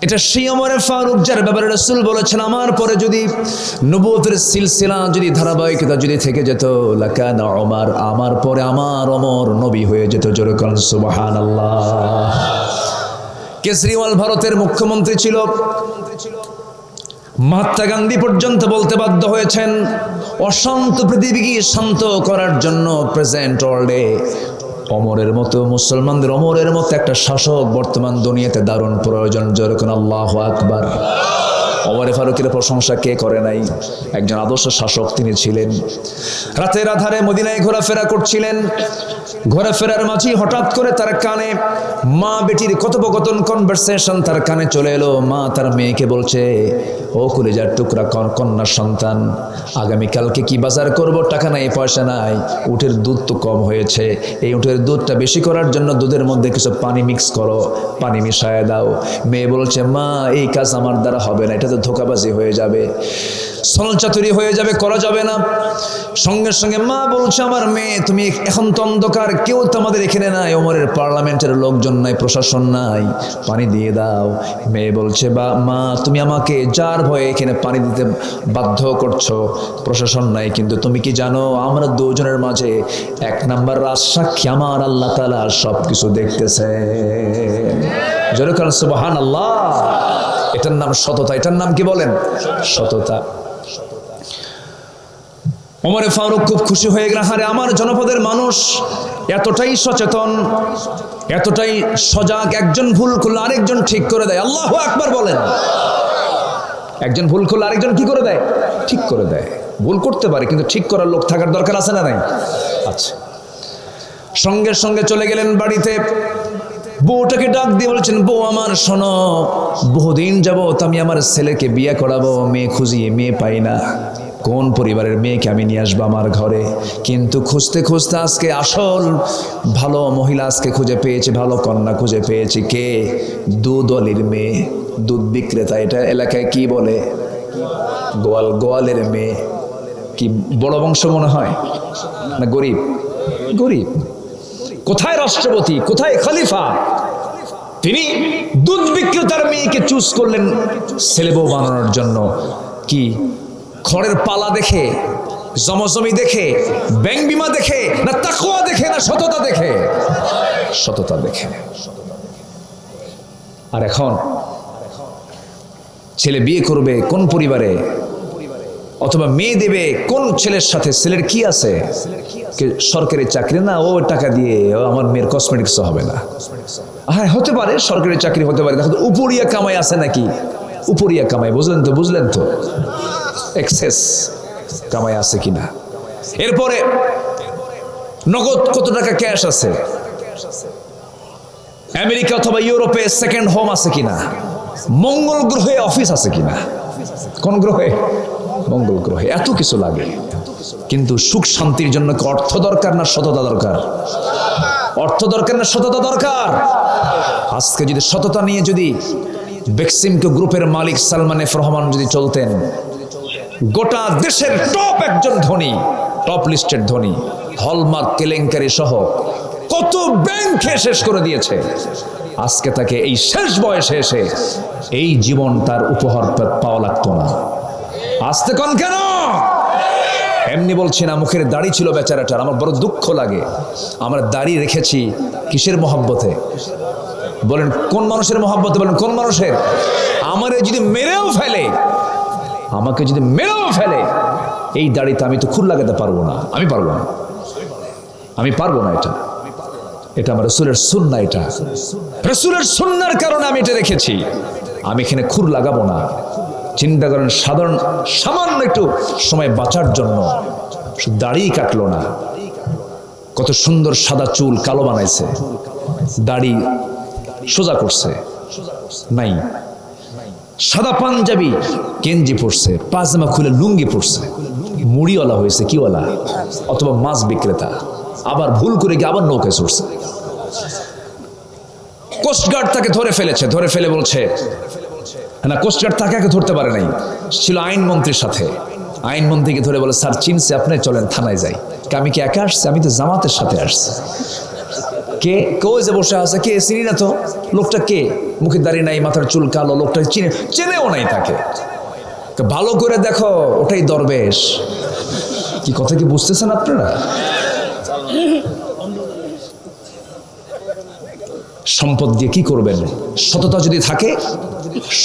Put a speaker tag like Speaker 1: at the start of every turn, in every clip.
Speaker 1: এটা সেই ওমর ফারুক যার ব্যাপারে রাসূল বলেছেন আমার পরে যদি নবুয়তের সিলসিলা যদি ধারাবাহিকতা যদি থেকে যেত লাকানা ওমর, আমার পরে আমার ওমর নবী হয়ে যেত। জোরে বলেন সুবহানাল্লাহ। কেজরিওয়াল ভারতের মুখ্যমন্ত্রী ছিল, মহাত্মা গান্ধী পর্যন্ত বলতে বাধ্য হয়েছেন অশান্ত পৃথিবীকে শান্ত করার জন্য প্রেজেন্ট ওয়ার্ল্ডে ওমরের মতো, মুসলমানদের ওমরের মতো একটা শাসক বর্তমান দুনিয়াতে দারুণ প্রয়োজন। যেরকম আল্লাহু আকবার। ওমরে ফারুকের প্রশংসা কে করে নাই? একজন আদর্শ শাসক তিনি ছিলেন। রাতের আধারে মদিনায় ঘোরাফেরা করছিলেন, ঘোরাফেরার মাঝে হঠাৎ করে তার কানে মা বেটির কথোপকথন, কনভারসেশন তার কানে চলে এলো। মা তার মেয়েকে বলছে, ও কলিজার টুকরা কন্যা সন্তান, আগামীকালকে কি বাজার করব, টাকা নাই, পয়সা নাই, উটের দুধ তো কম হয়েছে, এই উটের দুধটা বেশি করার জন্য দুধের মধ্যে কিছু পানি মিক্স করো, পানি মিশায় দাও। মেয়ে বলছে, মা এই কাজ আমার দ্বারা হবে না, এটা তো ধোঁকাবাজি হয়ে যাবে, ছলচাতুরি হয়ে যাবে, করা যাবে না। সঙ্গে সঙ্গে মা বলছে, আমার মেয়ে তুমি এখন তো অন্ধকার, কেউ তো আমাদের এখানে নাই, ওমরের পার্লামেন্টের লোকজন নাই, প্রশাসন নাই, পানি দিয়ে দাও। মেয়ে বলছে, বা মা তুমি আমাকে যার ভয়ে এখানে পানি দিতে বাধ্য করছো, প্রশাসন নাই, কিন্তু তুমি কি জানো আমরা দুজনের মাঝে এক নাম্বার রাজসাক্ষী আমার আল্লাহ তাআলা সব কিছু দেখতেছে। জোরে বলেন সুবহানাল্লাহ। এটার নাম সততা। এটার নাম কি বলেন? সততা। ওমরে ফারুক খুব খুশি হয়ে গেলেন, আরে আমার জনপদের মানুষ এতটাই সচেতন, এতটাই সজাগ, একজন ভুল করলে আরেকজন ঠিক করে দেয়। আল্লাহু আকবার বলেন। একজন ভুল করলে আরেকজন কি করে দেয়? ঠিক করে দেয়। ভুল করতে পারে কিন্তু ঠিক করার লোক থাকার দরকার আছে না নাই? আচ্ছা। সঙ্গে সঙ্গে চলে গেলেন বাড়িতে, বউটাকে ডাক দিয়ে বলছেন, বউ আমার শোনো, বহুদিন যাবত আমি আমার ছেলেকে বিয়ে করাবো, মেয়ে খুঁজি, মেয়ে পাই না, কোন পরিবারের মেয়েকে আমি নিয়ে আসবো আমার ঘরে, কিন্তু খুঁজতে খুঁজতে আজকে আসল ভালো মহিলা আজকে খুঁজে পেয়েছি, ভালো কন্যা খুঁজে পেয়েছি। কে? দুধ অলির মেয়ে, দুধ বিক্রেতা। এটা এলাকায় কি বলে? গোয়াল। গোয়ালের মেয়ে। কি বড় বংশ মনে হয় না গরিব? গরিব। কোথায় রাষ্ট্রপতি, কোথায় খলিফা? তিনি দুধ বিক্রেতার মেয়েকে চুজ করলেন ছেলে বউ বানানোর জন্য। কি খড়ের পালা দেখে, জমজমি দেখে, ব্যাংক বিমা দেখে, না তাকওয়া দেখে, না সততা দেখে? সততা দেখে। আর এখন ছেলে বিয়ে করবে কোন পরিবারে, অথবা মেয়ে দেবে কোন ছেলের সাথে? ছেলের কি আছে? সরকারি চাকরি না, ও টাকা দিয়ে আমার মেয়ের কসমেটিক্স হবে না। হ্যাঁ হতে পারে, সরকারি চাকরি হতে পারে, দেখো উপরিয়া কামাই আছে নাকি? উপরিয়া কামাই, বুঝলেন তো? বুঝলেন তো? এক্সেস কামাই আছে কিনা। এরপরে নগদ কত টাকা ক্যাশ আছে, আমেরিকা অথবা ইউরোপে সেকেন্ড হোম আছে কিনা, মঙ্গল গ্রহে অফিস আছে কিনা। কোন গ্রহে? মঙ্গল গ্রহে। এত কিছু লাগে, কিন্তু সুখ শান্তির জন্য কি অর্থ দরকার না সততা দরকার? অর্থ দরকার না সততা দরকার? আজকে যদি সততা নিয়ে যদি বেক্সিমকো গ্রুপের মালিক সালমান এফ রহমান যদি চলতেন, গোটা দেশের টপ একজন ধনী, টপ লিস্টেড ধনী, হলমার্ক কেলেঙ্কারি সহ কত ব্যাংক শেষ করে দিয়েছে, আজকে তাকে এই শেষ বয়সে এসে এই জীবন তার উপহার পাওয়া লাগতো না। আসতে কোন কেন? এমনি বলছি না, মুখের দাড়ি ছিল বেচারাটার, আমার বড় দুঃখ লাগে। আমরা দাড়ি রেখেছি কিসের মহব্বতে? বলেন কোন মানুষের মহব্বতে? বলেন কোন মানুষের? আমারে যদি মেরেও ফেলে, আমাকে যদি মেরেও ফেলে, এই দাড়িতে আমি তো খুর লাগাতে পারবো না। আমি পারবো না, আমি পারবো না। এটা আমার রাসূলের সুন্নাহ, এটা রাসূলের সুন্নাহর কারণে আমি এটা রেখেছি। আমি এখানে খুর লাগাবো না। চিন্তা করেন, সাধারণ সামান্য একটু সময় বাঁচার জন্য দাড়ি কাটলো না, কত সুন্দর সাদা চুল কালো বানাইছে, দাড়ি সোজা করছে, নাই সাদা পাঞ্জাবি গেঞ্জি পরছে, পাজামা খুলে লুঙ্গি পরছে, মুড়িওয়ালা হয়েছে, কিওয়ালা অথবা মাছ বিক্রেতা, আবার ভুল করে গিয়ে আবার নৌকায় চড়ছে। কোস্টগার্ড তাকে ধরে ফেলেছে, ধরে ফেলে বলছে না, কোস্টগার্ড তাকে ধরতে পারে নাই, ছিল আইনমন্ত্রীর সাথে। আইনমন্ত্রীকে ধরে বলে, স্যার চিনছে, আপনি চলেন থানায় যাই। আমি কি একা আসছি? আমি তো জামাতের সাথে আসছি। কে কেউ যে বসে আছে, কে চিনি না তো, লোকটা কে, মুখের দাড়ি নাই, মাথার চুল কালো, লোকটা চেনেও নাই তাকে। ভালো করে দেখো, ওটাই দরবেশ। কি কথা কি বুঝতেছেন আপনারা? সম্পদ দিয়ে কি করবেন? সততা যদি থাকে,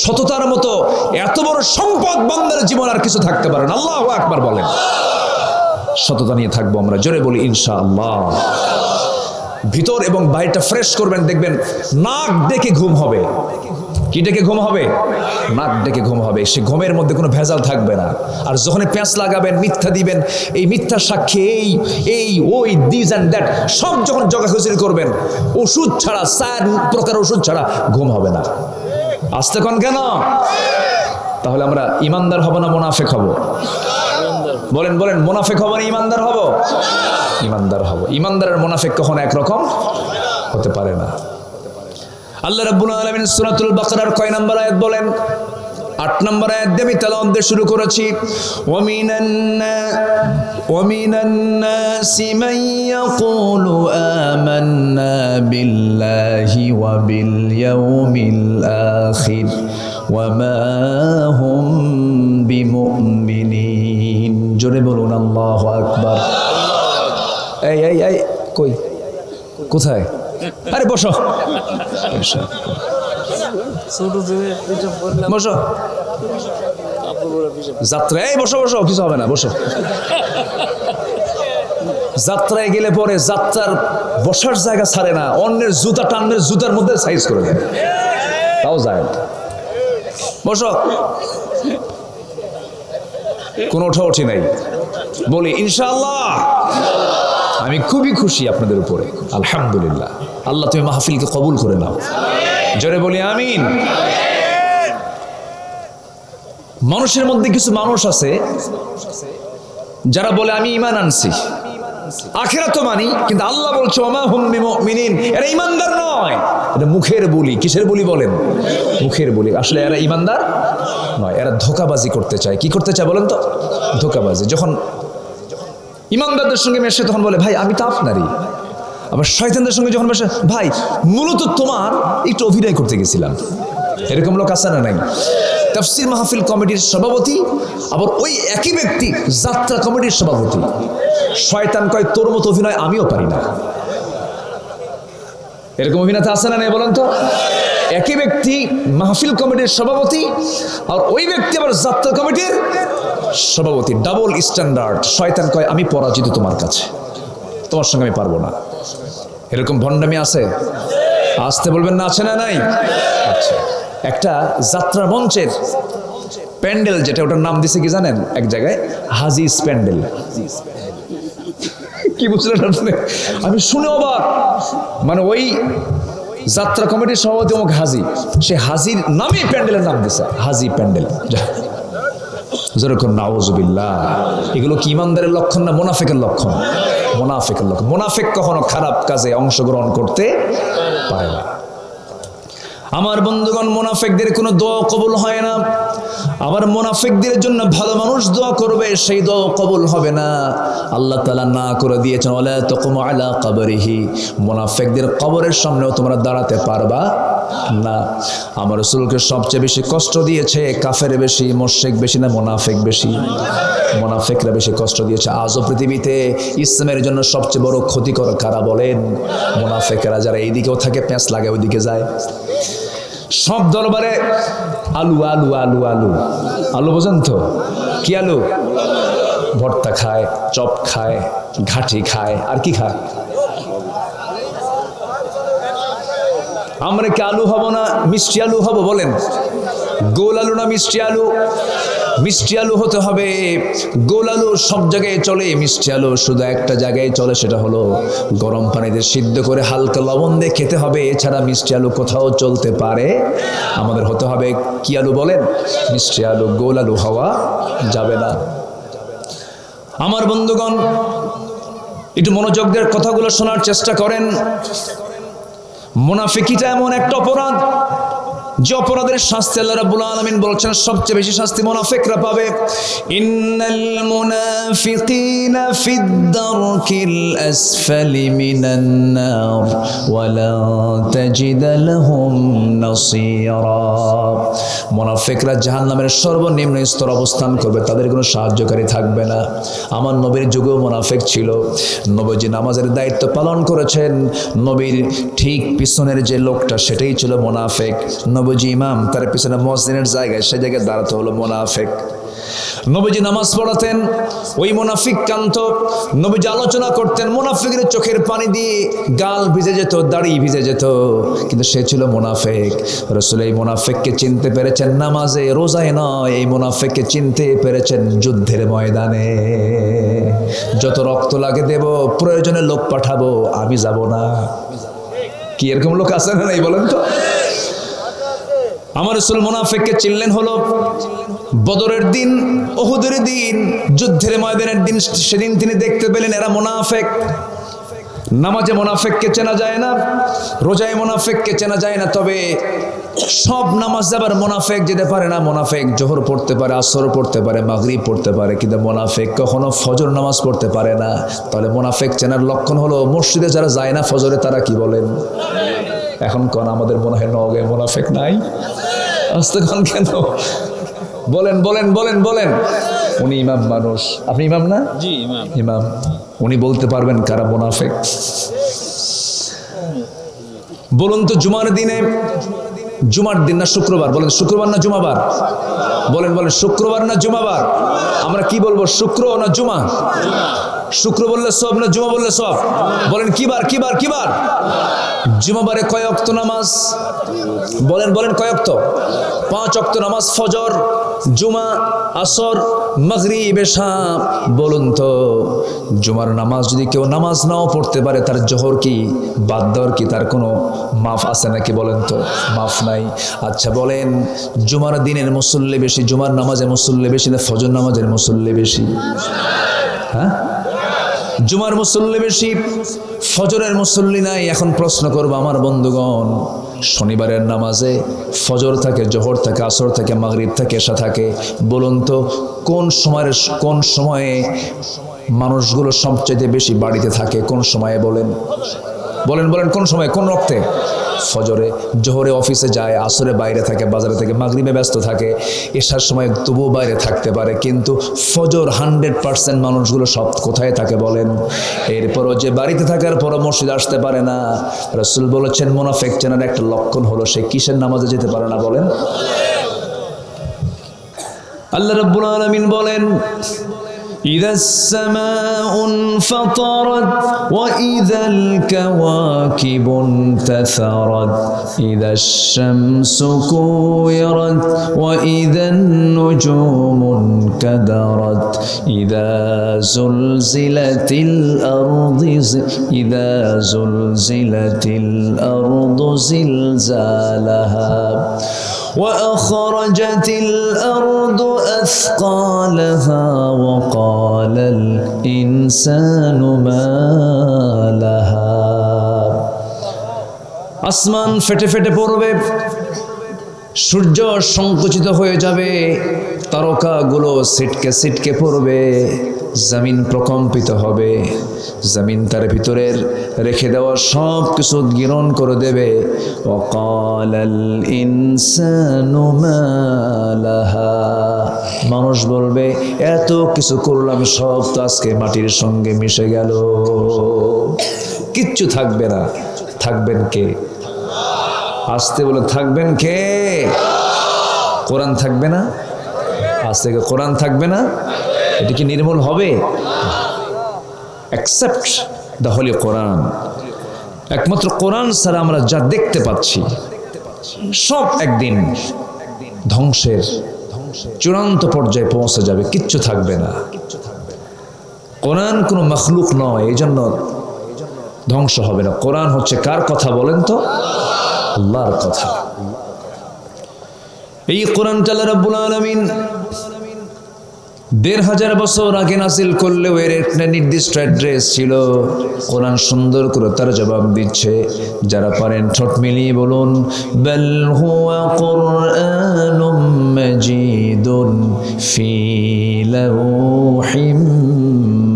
Speaker 1: সততার মতো এত বড় সম্পদ বান্দার জীবন আর কিছু থাকতে পারে না। আল্লাহু আকবার বলেন। সততা নিয়ে থাকবো আমরা, জোরে বলি ইনশাআল্লাহ। ভিতর এবং বাইরেটা ফ্রেশ করবেন, দেখবেন নাক ডেকে ঘুম হবে। কি ডেকে ঘুম হবে? নাক ডেকে ঘুম হবে। সে ঘুমের মধ্যে কোনো ভেজাল থাকবে না। আর যখন প্যাঁচ লাগাবেন, মিথ্যা দিবেন, এই মিথ্যা সাক্ষী, এই ওই দিস অ্যান্ড দ্যাট সব যখন জগাখুচুরি করবেন, ওষুধ ছাড়া, 4 প্রকার ওষুধ ছাড়া ঘুম হবে না। আসতে কোন কেন? তাহলে আমরা ইমানদার হব না মুনাফিক হব? বলেন বলেন, মুনাফিক হব না ইমানদার হব? ইমানদার হব। ইমানদার আর মুনাফিক কখনো একরকম হতে পারে না। আল্লাহ রাব্বুল আলামিন সূরাতুল বাকারার কয় নাম্বার আয়াত বলেন? 8 নম্বর আয়াত দিয়ে আমি তেলাওয়াত দিয়ে শুরু করেছি। ওয়ামিনান নাসি মান ইয়াকুলু আমান্না বিল্লাহি ওয়া বিল ইয়াউমিল আখির ওয়া মা হুম বিমুমিনিন। জোরে বলুন আল্লাহু আকবার। এই এই এই কই, কোথায়? আরে বসো বসো, যাত্রা, এই বসো বসো, কিছু হবে না, বসো। যাত্রায় গেলে পরে যাত্রার বসার জায়গা ছাড়ে না, অন্যের জুতা টান্নের জুতার মধ্যে সাইজ করে দেয়, তাও যায় না। বসো, কোনো ওঠাউঠি নাই। বলি ইনশাআল্লাহ। আমি খুবই খুশি আপনাদের উপরে, আলহামদুলিল্লাহ। আল্লাহ তুমি মাহফিলকে কবুল করে নাও, জোরে বলি আমিন। মানুষের মধ্যে কিছু মানুষ আছে যারা বলে আমি ঈমান আনছি, আখিরাতও মানি, কিন্তু আল্লাহ বলছে ওমা হুম বিমুমিনিন, এরা ঈমানদার নয়। এটা মুখের বলি। কিসের বলি বলেন? মুখের বলি। আসলে এরা ঈমানদার নয়, এরা ধোঁকাবাজি করতে চায়। কি করতে চায় বলেন তো? ধোঁকাবাজি। যখন ঈমানদারদের সঙ্গে মেশে তখন বলে ভাই আমি তো আপনারই। আবার শয়তানদের সঙ্গে যখন মেশে, ভাই মূলত তোমার একটু অভিনয় করতে গেছিলাম। এরকম লোক আছে না নাই? তাফসীর মাহফিল কমিটির সভাপতি, আবার ওই একই ব্যক্তি যাত্রা কমিটির সভাপতি। শয়তান কয় তোর মতো অভিনয় আমিও পারি না। এরকম অভিনেতা আছে না নাই বলেন তো? একই ব্যক্তি মাহফিল কমিটির সভাপতি, আর ওই ব্যক্তি আবার যাত্রা কমিটির সভাপতি। Double standard. শয়তান কয় আমি পরাজিত তোমার কাছে, তোমার সঙ্গে আমি পারবো না। এরকম ভণ্ডামি আছে? আসতে বলবেন না, আছে না নাই? আচ্ছা, একটা যাত্রা মঞ্চের প্যান্ডেল, যেটা ওটার নাম দিছে কি জানেন? এক জায়গায় হাজিস প্যান্ডেল। কি বুঝলেন আপনি? আমি শুনে অবাক। মানে ওই যাত্রা কমিটির সভাপতি অমুক হাজি, সে হাজির নামে প্যান্ডেলের নাম দিছে হাজি প্যান্ডেল। যেরকম নাউজুবিল্লাহ। এগুলো কি ইমানদারের লক্ষণ না মুনাফিকের লক্ষণ? মুনাফিকের লক্ষণ। মুনাফিক কখনো খারাপ কাজে অংশগ্রহণ করতে পারে না। আমার বন্ধুগণ, মুনাফিকদের কোনো দোয়া কবুল হয় না। আবার মুনাফিকদের জন্য ভালো মানুষ দোয়া করবে, সেই দোয়া কবুল হবে না। আল্লাহ তাআলা না করে দিয়েছেন ওয়ালা তাকুমু আলা কবরিহি, মুনাফিকদের কবরের সামনেও তোমরা দাঁড়াতে পারবা না। আমার রাসূলকে সবচেয়ে বেশি কষ্ট দিয়েছে কাফের বেশি, মুশরিক বেশি না মুনাফিক বেশি? মুনাফিকরা বেশি কষ্ট দিয়েছে। আজও পৃথিবীতে ইসলামের জন্য সবচেয়ে বড় ক্ষতিকর কারা বলেন? মুনাফিকরা। যারা এইদিকেও থাকে প্যাঁচ লাগে ওইদিকে যায়। সব দরবারে আলু আলু আলু আলু আলু, বোঝেন তো? কি আলু? ভর্তা খায়, চপ খায়, ঘাটি খায়, আর কি খায়? আমরা কি আলু হব না মিষ্টি আলু হব বলেন? গোল আলু না মিষ্টি আলু? মিষ্টি আলু হতে হবে। গোল আলু সব জায়গায় চলে, মিষ্টি আলু শুধু একটা জায়গায় চলে, সেটা হলো গরম পানিতে সিদ্ধ করে হালকা লবণ দিয়ে খেতে হবে। এছাড়া মিষ্টি আলু কোথাও চলতে পারে? আমাদের হতে হবে কি আলু বলেন? মিষ্টি আলু। গোল আলু হওয়া যাবে না। আমার বন্ধুগণ, একটু মনোযোগ দিয়ে কথাগুলো শোনার চেষ্টা করেন। মুনাফিকিটা এমন একটা অপরাধ, যে অপরাধের শাস্তি আল্লাহ রাব্বুল আলামিন বলছেন সবচেয়ে বেশি শাস্তি মুনাফিকরা পাবে। ইন্নাল মুনাফিকিনা ফিদ দারকিল আসফালি মিনান নার ওয়া লা তাজিদ লাহুম নাসীরা। মুনাফিকরা জাহান্নামের সর্বনিম্ন স্তর অবস্থান করবে, তাদের কোনো সাহায্যকারী থাকবে না। আমার নবীর যুগেও মুনাফিক ছিল। নবীজি নামাজের দায়িত্ব পালন করেছেন, নবীর ঠিক পিছনের যে লোকটা সেটাই ছিল মুনাফিক। নবীজি ইমাম, তার পিছনে মসজিদের জায়গায় সেই জায়গায় দাঁড়াতে হলো মুনাফিক। নবীজি নামাজ পড়াতেন, ওই মুনাফিক কান্ত। নবীজি আলোচনা করতেন, মুনাফিকের চোখের পানি দিয়ে গাল ভিজে যেত, দাড়ি ভিজে যেত, কিন্তু সে ছিল মুনাফিক। রাসূল এই মুনাফিককে চিনতে পেরেছেন নামাজে, রোজায় নয়। এই মুনাফিককে চিনতে পেরেছেন যুদ্ধের ময়দানে। যত রক্ত লাগে দেব, প্রয়োজনে লোক পাঠাবো, আমি যাব না। কি এরকম লোক আছে না নাই বলেন তো? আমার রাসূল মুনাফিককে চিনলেন হলো বদরের দিন, উহুদের দিন, যুদ্ধের ময়দানের দিন। সেদিন তিনি দেখতে পেলেন এরা মুনাফিক। নামাজে মুনাফিককে চেনা যায় না, রোজায় মুনাফিককে চেনা যায় না, তবে সব নামাজ আবার মুনাফিক যেতে পারে না। মুনাফিক জোহর পড়তে পারে, আসর পড়তে পারে, মাগরিব পড়তে পারে, কিন্তু মুনাফিক কখনো ফজর নামাজ পড়তে পারে না। তাহলে মুনাফিক চেনার লক্ষণ হলো মসজিদে যারা যায় না ফজরে, তারা কি বলেন? এখন কোন আমাদের মনে হয় নওগাঁয় মুনাফিক নাই? আসতে কোন কেন? বলেন বলেন বলেন বলেন। উনি ইমাম মানুষ, আপনি ইমাম না?
Speaker 2: জি ইমাম।
Speaker 1: ইমাম, উনি বলতে পারবেন কারা মুনাফিক? বলুন তো। জুমার দিনে, জুমার দিন না শুক্রবার? বলেন শুক্রবার না জুমাবার? বলেন বলেন, শুক্রবার না জুমাবার? আমরা কি বলবো, শুক্র না জুমা? শুক্র বললে সব না জুমা বললে সব? বলেন কিবার কিবার কিবার? জুমাবারে কয় ওয়াক্ত নামাজ? বলেন বলেন কয় ওয়াক্ত? 5 ওয়াক্ত নামাজ, ফজর, জুমা, আসর, মাগরিব, এশা। বলুন তো, জুমার নামাজ যদি কেউ নামাজ নাও পড়তে পারে, তার জোহর কি বাদ দেওয়ার কি তার কোনো মাফ আছে নাকি? বলেন তো, মাফ নাই। আচ্ছা বলেন, জুমার দিনের মুসল্লি বেশি, জুমার নামাজের মুসল্লি বেশি না ফজর নামাজের মুসল্লি বেশি? হ্যাঁ, জুমার মুসল্লি বেশি, ফজরের মুসল্লি নাই। এখন প্রশ্ন করবো আমার বন্ধুগণ, শনিবারের নামাজে ফজর থাকে, জোহর থাকে, আসর থাকে, মাগরিব থাকে, এশা থাকে। বলুন তো, কোন সময়ে মানুষগুলো সবচেয়ে বেশি বাড়িতে থাকে? কোন সময়ে বলেন? বলেন বলেন, কোন সময়, কোন রক্তে? ফজরে। জোহরে অফিসে যায়, আসরে বাইরে থাকে, বাজারে থাকে, মাগরিবে ব্যস্ত থাকে, এশার সময় তবুও বাইরে থাকতে পারে, কিন্তু ফজর 100% মানুষগুলো সব কোথায় থাকে বলেন? এরপরও যে বাড়িতে থাকার পরও মসজিদ আসতে পারে না, রাসূল বলেছেন মুনাফিক চেনার একটা লক্ষণ হলো সে কিসের নামাজে যেতে পারে না? বলেন। আল্লাহ রাব্বুল আলামিন বলেন, إذا السماء انفطرت وإذا الكواكب انتثرت إذا الشمس كورت وإذا النجوم انكدرت إذا زلزلت الأرض زلزالها وأخرجت الأرض أثقالها وقال الإنسان ما لها। আসমান ফেটে ফেটে পড়বে, সূর্য সংকুচিত হয়ে যাবে, তারকাগুলো ছিটকে ছিটকে পড়বে, জমিন প্রকম্পিত হবে, জমিন তার ভিতরের রেখে দেওয়া সব কিছু উদ্গীরণ করে দেবে। ওয়াকালাল ইনসানু মা লাহা, মানুষ বলবে এত কিছু করলাম সব তো আজকে মাটির সঙ্গে মিশে গেল, কিচ্ছু থাকবে না। থাকবেন কে? আসতে বলে থাকবেন কে? কোরআন থাকবে না? আজ থেকে কোরআন থাকবে না? এটা কি নির্মূল হবে? অ্যাকসেপ্ট দ্য হোলি কোরআন। একমাত্র কোরআন ছাড়া আমরা যা দেখতে পাচ্ছি সব একদিন ধ্বংসের চূড়ান্ত পর্যায়ে পৌঁছে যাবে, কিচ্ছু থাকবে না। কোরআন কোনো মখলুক নয়, এই জন্য ধ্বংস হবে না। কোরআন হচ্ছে কার কথা বলেন তো? আল্লাহর কথা। এই কোরআনটা আল্লাহ রাব্বুল আলামিন ১,৫০০ বছর আগে নাজিল করলেও এর একটা নির্দিষ্ট অ্যাড্রেস ছিল। কোরআন সুন্দর করে তার জবাব দিচ্ছে। যারা পারেন ঠোঁট মিলিয়ে বলুন, বাল হুয়া কুরআনুম মাজিদুন ফি লাউহিম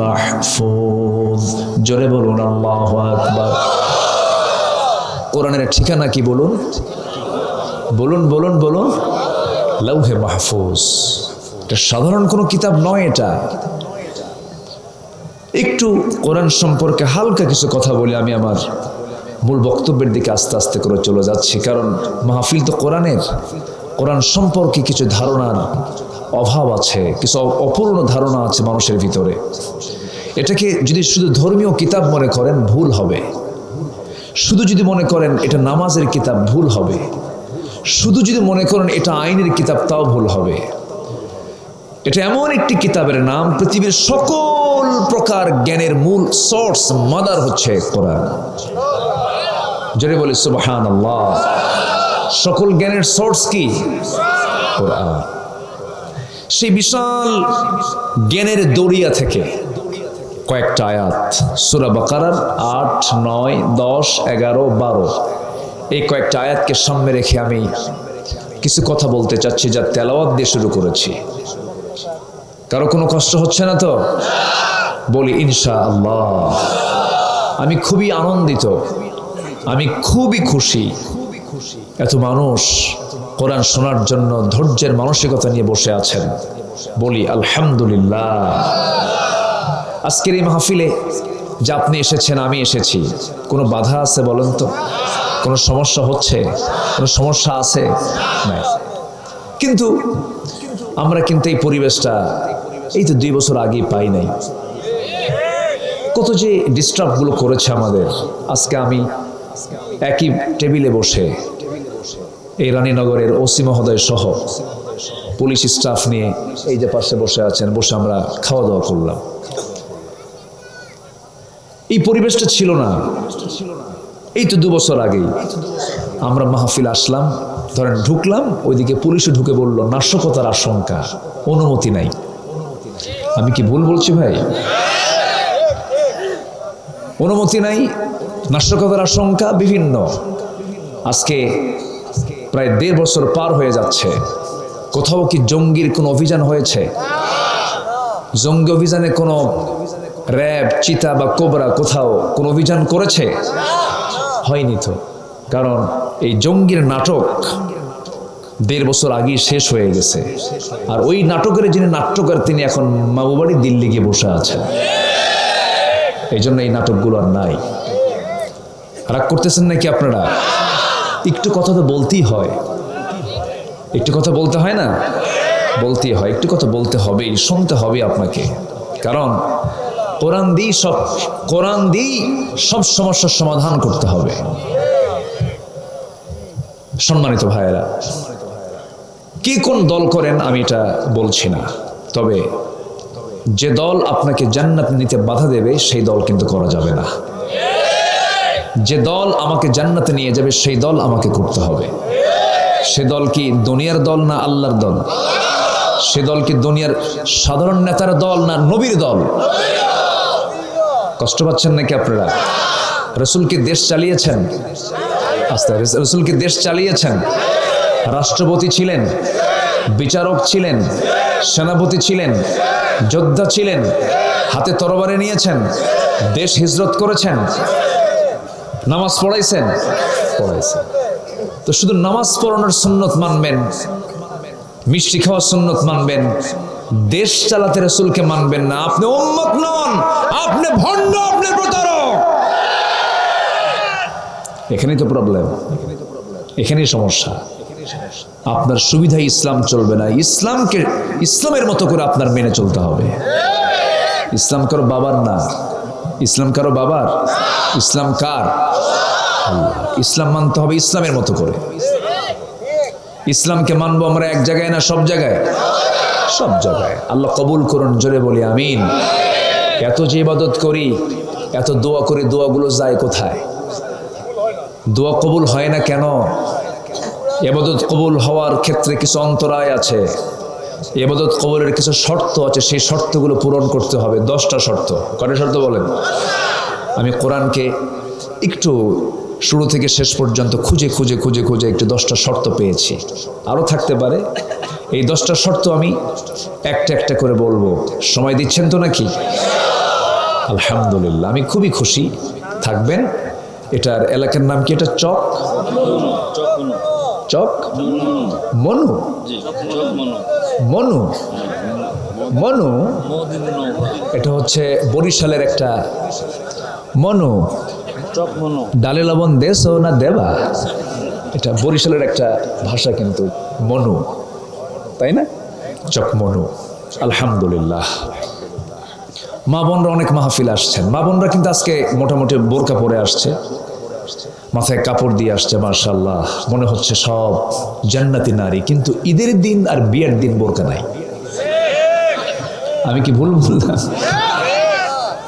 Speaker 1: মাহফুজ। জোরে বলুন আল্লাহু আকবার। কোরআনের ঠিকানা কি বলুন, বলুন বলুন বলুন, লাউহে মাহফুজ। এটা সাধারণ কোনো কিতাব নয়। এটা একটু কোরআন সম্পর্কে হালকা কিছু কথা বলে আমি আমার মূল বক্তব্যের দিকে আস্তে আস্তে করে চলে যাচ্ছি। কারণ মাহফিল তো কোরআনের, কোরআন সম্পর্কে কিছু ধারণার অভাব আছে, কিছু অপূর্ণ ধারণা আছে মানুষের ভিতরে। এটাকে যদি শুধু ধর্মীয় কিতাব মনে করেন ভুল হবে, শুধু যদি মনে করেন এটা নামাজের কিতাব ভুল হবে, শুধু যদি মনে করেন এটা আইনের কিতাব তাও ভুল হবে। এটা এমন একটি কিতাবের নাম, পৃথিবীর সকল প্রকার জ্ঞানের মূল সোর্স, মাদার হচ্ছে কোরআন। জোরে বলি সুবহানাল্লাহ। সকল জ্ঞানের সোর্স কি? কোরআন। সেই বিশাল জ্ঞানের দরিয়া থেকে কয়েকটা আয়াত সূরা বাকারার ৮, ৯, ১০, ১১, ১২ এই কয়েকটা আয়াতকে সামনে রেখে আমি কিছু কথা বলতে চাচ্ছি, যা তেলাওয়াত দিয়ে শুরু করেছি। কারো কোনো কষ্ট হচ্ছে না তো? বলি ইনশাআল্লাহ। আমি খুবই আনন্দিত, আমি খুবই খুশি এত মানুষ কোরআন শোনার জন্য ধৈর্যের মানসিকতা নিয়ে বসে আছেন। বলি আলহামদুলিল্লাহ। আজকের এই মাহফিলে যে আপনি এসেছেন, আমি এসেছি, কোনো বাধা আছে বলেন তো? কোনো সমস্যা হচ্ছে? কোনো সমস্যা আছে? না। কিন্তু আমরা কিন্তু এই পরিবেশটা এই তো ২ বছর আগেই পাই নাই। কত যে ডিস্টার্বগুলো করেছে আমাদের। আজকে আমি একই টেবিলে বসে এই রানীনগরের ওসি মহোদয় সহ পুলিশ স্টাফ নিয়ে এই যে পাশে বসে আছেন, বসে আমরা খাওয়া দাওয়া করলাম। এই পরিবেশটা ছিল না এই তো ২ বছর আগেই। আমরা মাহফিল আসলাম, ধরেন ঢুকলাম, ওইদিকে পুলিশও ঢুকে বলল নাশকতার আশঙ্কা, অনুমতি নাই। আমি কি ভুল বলছি ভাই? অনুমতি নাই, নাশকতার আশঙ্কা বিভিন্ন। আজকে প্রায় ১.৫ বছর পার হয়ে যাচ্ছে। কোথাও কি জঙ্গির কোনো অভিযান হয়েছে? জঙ্গি অভিযানে কোনো র্যাব, চিতা বা কোবরা কোথাও কোনো অভিযান করেছে? হয়নি তো। কারণ এই জঙ্গির নাটক ১.৫ বছর আগেই শেষ হয়ে গেছে। আর ওই নাটকের যিনি নাট্যকার তিনি এখন মামুবাড়ি দিল্লি গিয়ে বসে আছেন। এই জন্য এই নাটকগুলো আর নাই। রাগ করতেছেন নাকি আপনারা? একটু কথা তো বলতেই হয়, একটু কথা বলতে হয় না? বলতেই হয়, একটু কথা বলতে হবেই, শুনতে হবে আপনাকে। কারণ কোরআন দিয়েই সব সমস্যার সমাধান করতে হবে। সম্মানিত ভাইয়েরা, কি কোন দল করেন আমি এটা বলছি না, তবে যে দল আপনাকে জান্নাত নিতে বাধা দেবে সেই দল কিন্তু করা যাবে না। যে দল আমাকে জান্নাতে নিয়ে যাবে সেই দল আমাকে করতে হবে। সে দল কি দুনিয়ার দল না আল্লাহর দল? সে দল কি দুনিয়ার সাধারণ নেতার দল না নবীর দল? কষ্ট পাচ্ছেন নাকি আপনারা? রাসূল কি দেশ চালিয়েছেন? রাসূল কি দেশ চালিয়েছেন? রাষ্ট্রপতি ছিলেন, বিচারক ছিলেন, সেনাপতি ছিলেন, যোদ্ধা ছিলেন, হাতে তরবারি নিয়েছেন, দেশ হিজরত করেছেন, নামাজ পড়াইছেন? পড়াইছেন। তো শুধু নামাজ পড়ানোর সুন্নত মানবেন, মিষ্টি খাওয়ার সুন্নত মানবেন, দেশ চালাতে রাসূলকে মানবেন না, আপনি উম্মত নন, আপনি ভণ্ড, আপনি প্রতারক। এখানেই তো প্রবলেম, এখানেই সমস্যা। আপনার সুবিধায় ইসলাম চলবে না, ইসলামকে ইসলামের মতো করে আপনার মেনে চলতে হবে। ইসলাম কারো বাবার না, ইসলাম কারো বাবার, ইসলাম কার? আল্লাহ। ইসলাম মানতে হবে ইসলামের মতো করে। ইসলামকে মানবো আমরা এক জায়গায় না সব জায়গায়? সব জায়গায়। আল্লাহ কবুল করুন, জোরে বলি আমিন। এত যে ইবাদত করি, এত দোয়া করি, দোয়াগুলো যায় কোথায়? দোয়া কবুল হয় না কেন? ইবাদত কবুল হওয়ার ক্ষেত্রে কিছু অন্তরায় আছে। ইবাদত কবুলের কিছু শর্ত আছে, সেই শর্তগুলো পূরণ করতে হবে। 10টা শর্ত। কয়টা শর্ত বলেন? আমি কোরআনকে একটু শুরু থেকে শেষ পর্যন্ত খুঁজে খুঁজে খুঁজে খুঁজে একটু 10টা শর্ত পেয়েছি, আরও থাকতে পারে। এই 10টা শর্ত আমি একটা একটা করে বলবো। সময় দিচ্ছেন তো নাকি? আলহামদুলিল্লাহ, আমি খুবই খুশি। থাকবেন। এটার এলাকার নাম কি? এটা চক চক মনু মনু মনু এটা হচ্ছে বরিশালের একটা মনু। ডালে লবণ দেশ না দেবা, এটা বরিশালের একটা ভাষা কিন্তু মনু, তাই না? চক মনু। আলহামদুলিল্লাহ, মা বোনরা অনেক মাহফিল আসছেন। মা বোনরা কিন্তু আজকে মোটামুটি বোরকা পরে আসছে, মাথায় কাপড় দিয়ে আসছে, মাশাআল্লাহ, মনে হচ্ছে সব জান্নাতি নারী। কিন্তু ঈদের দিন আর বিয়ের দিন বোরকা নাই। আমি কি ভুল বললাম?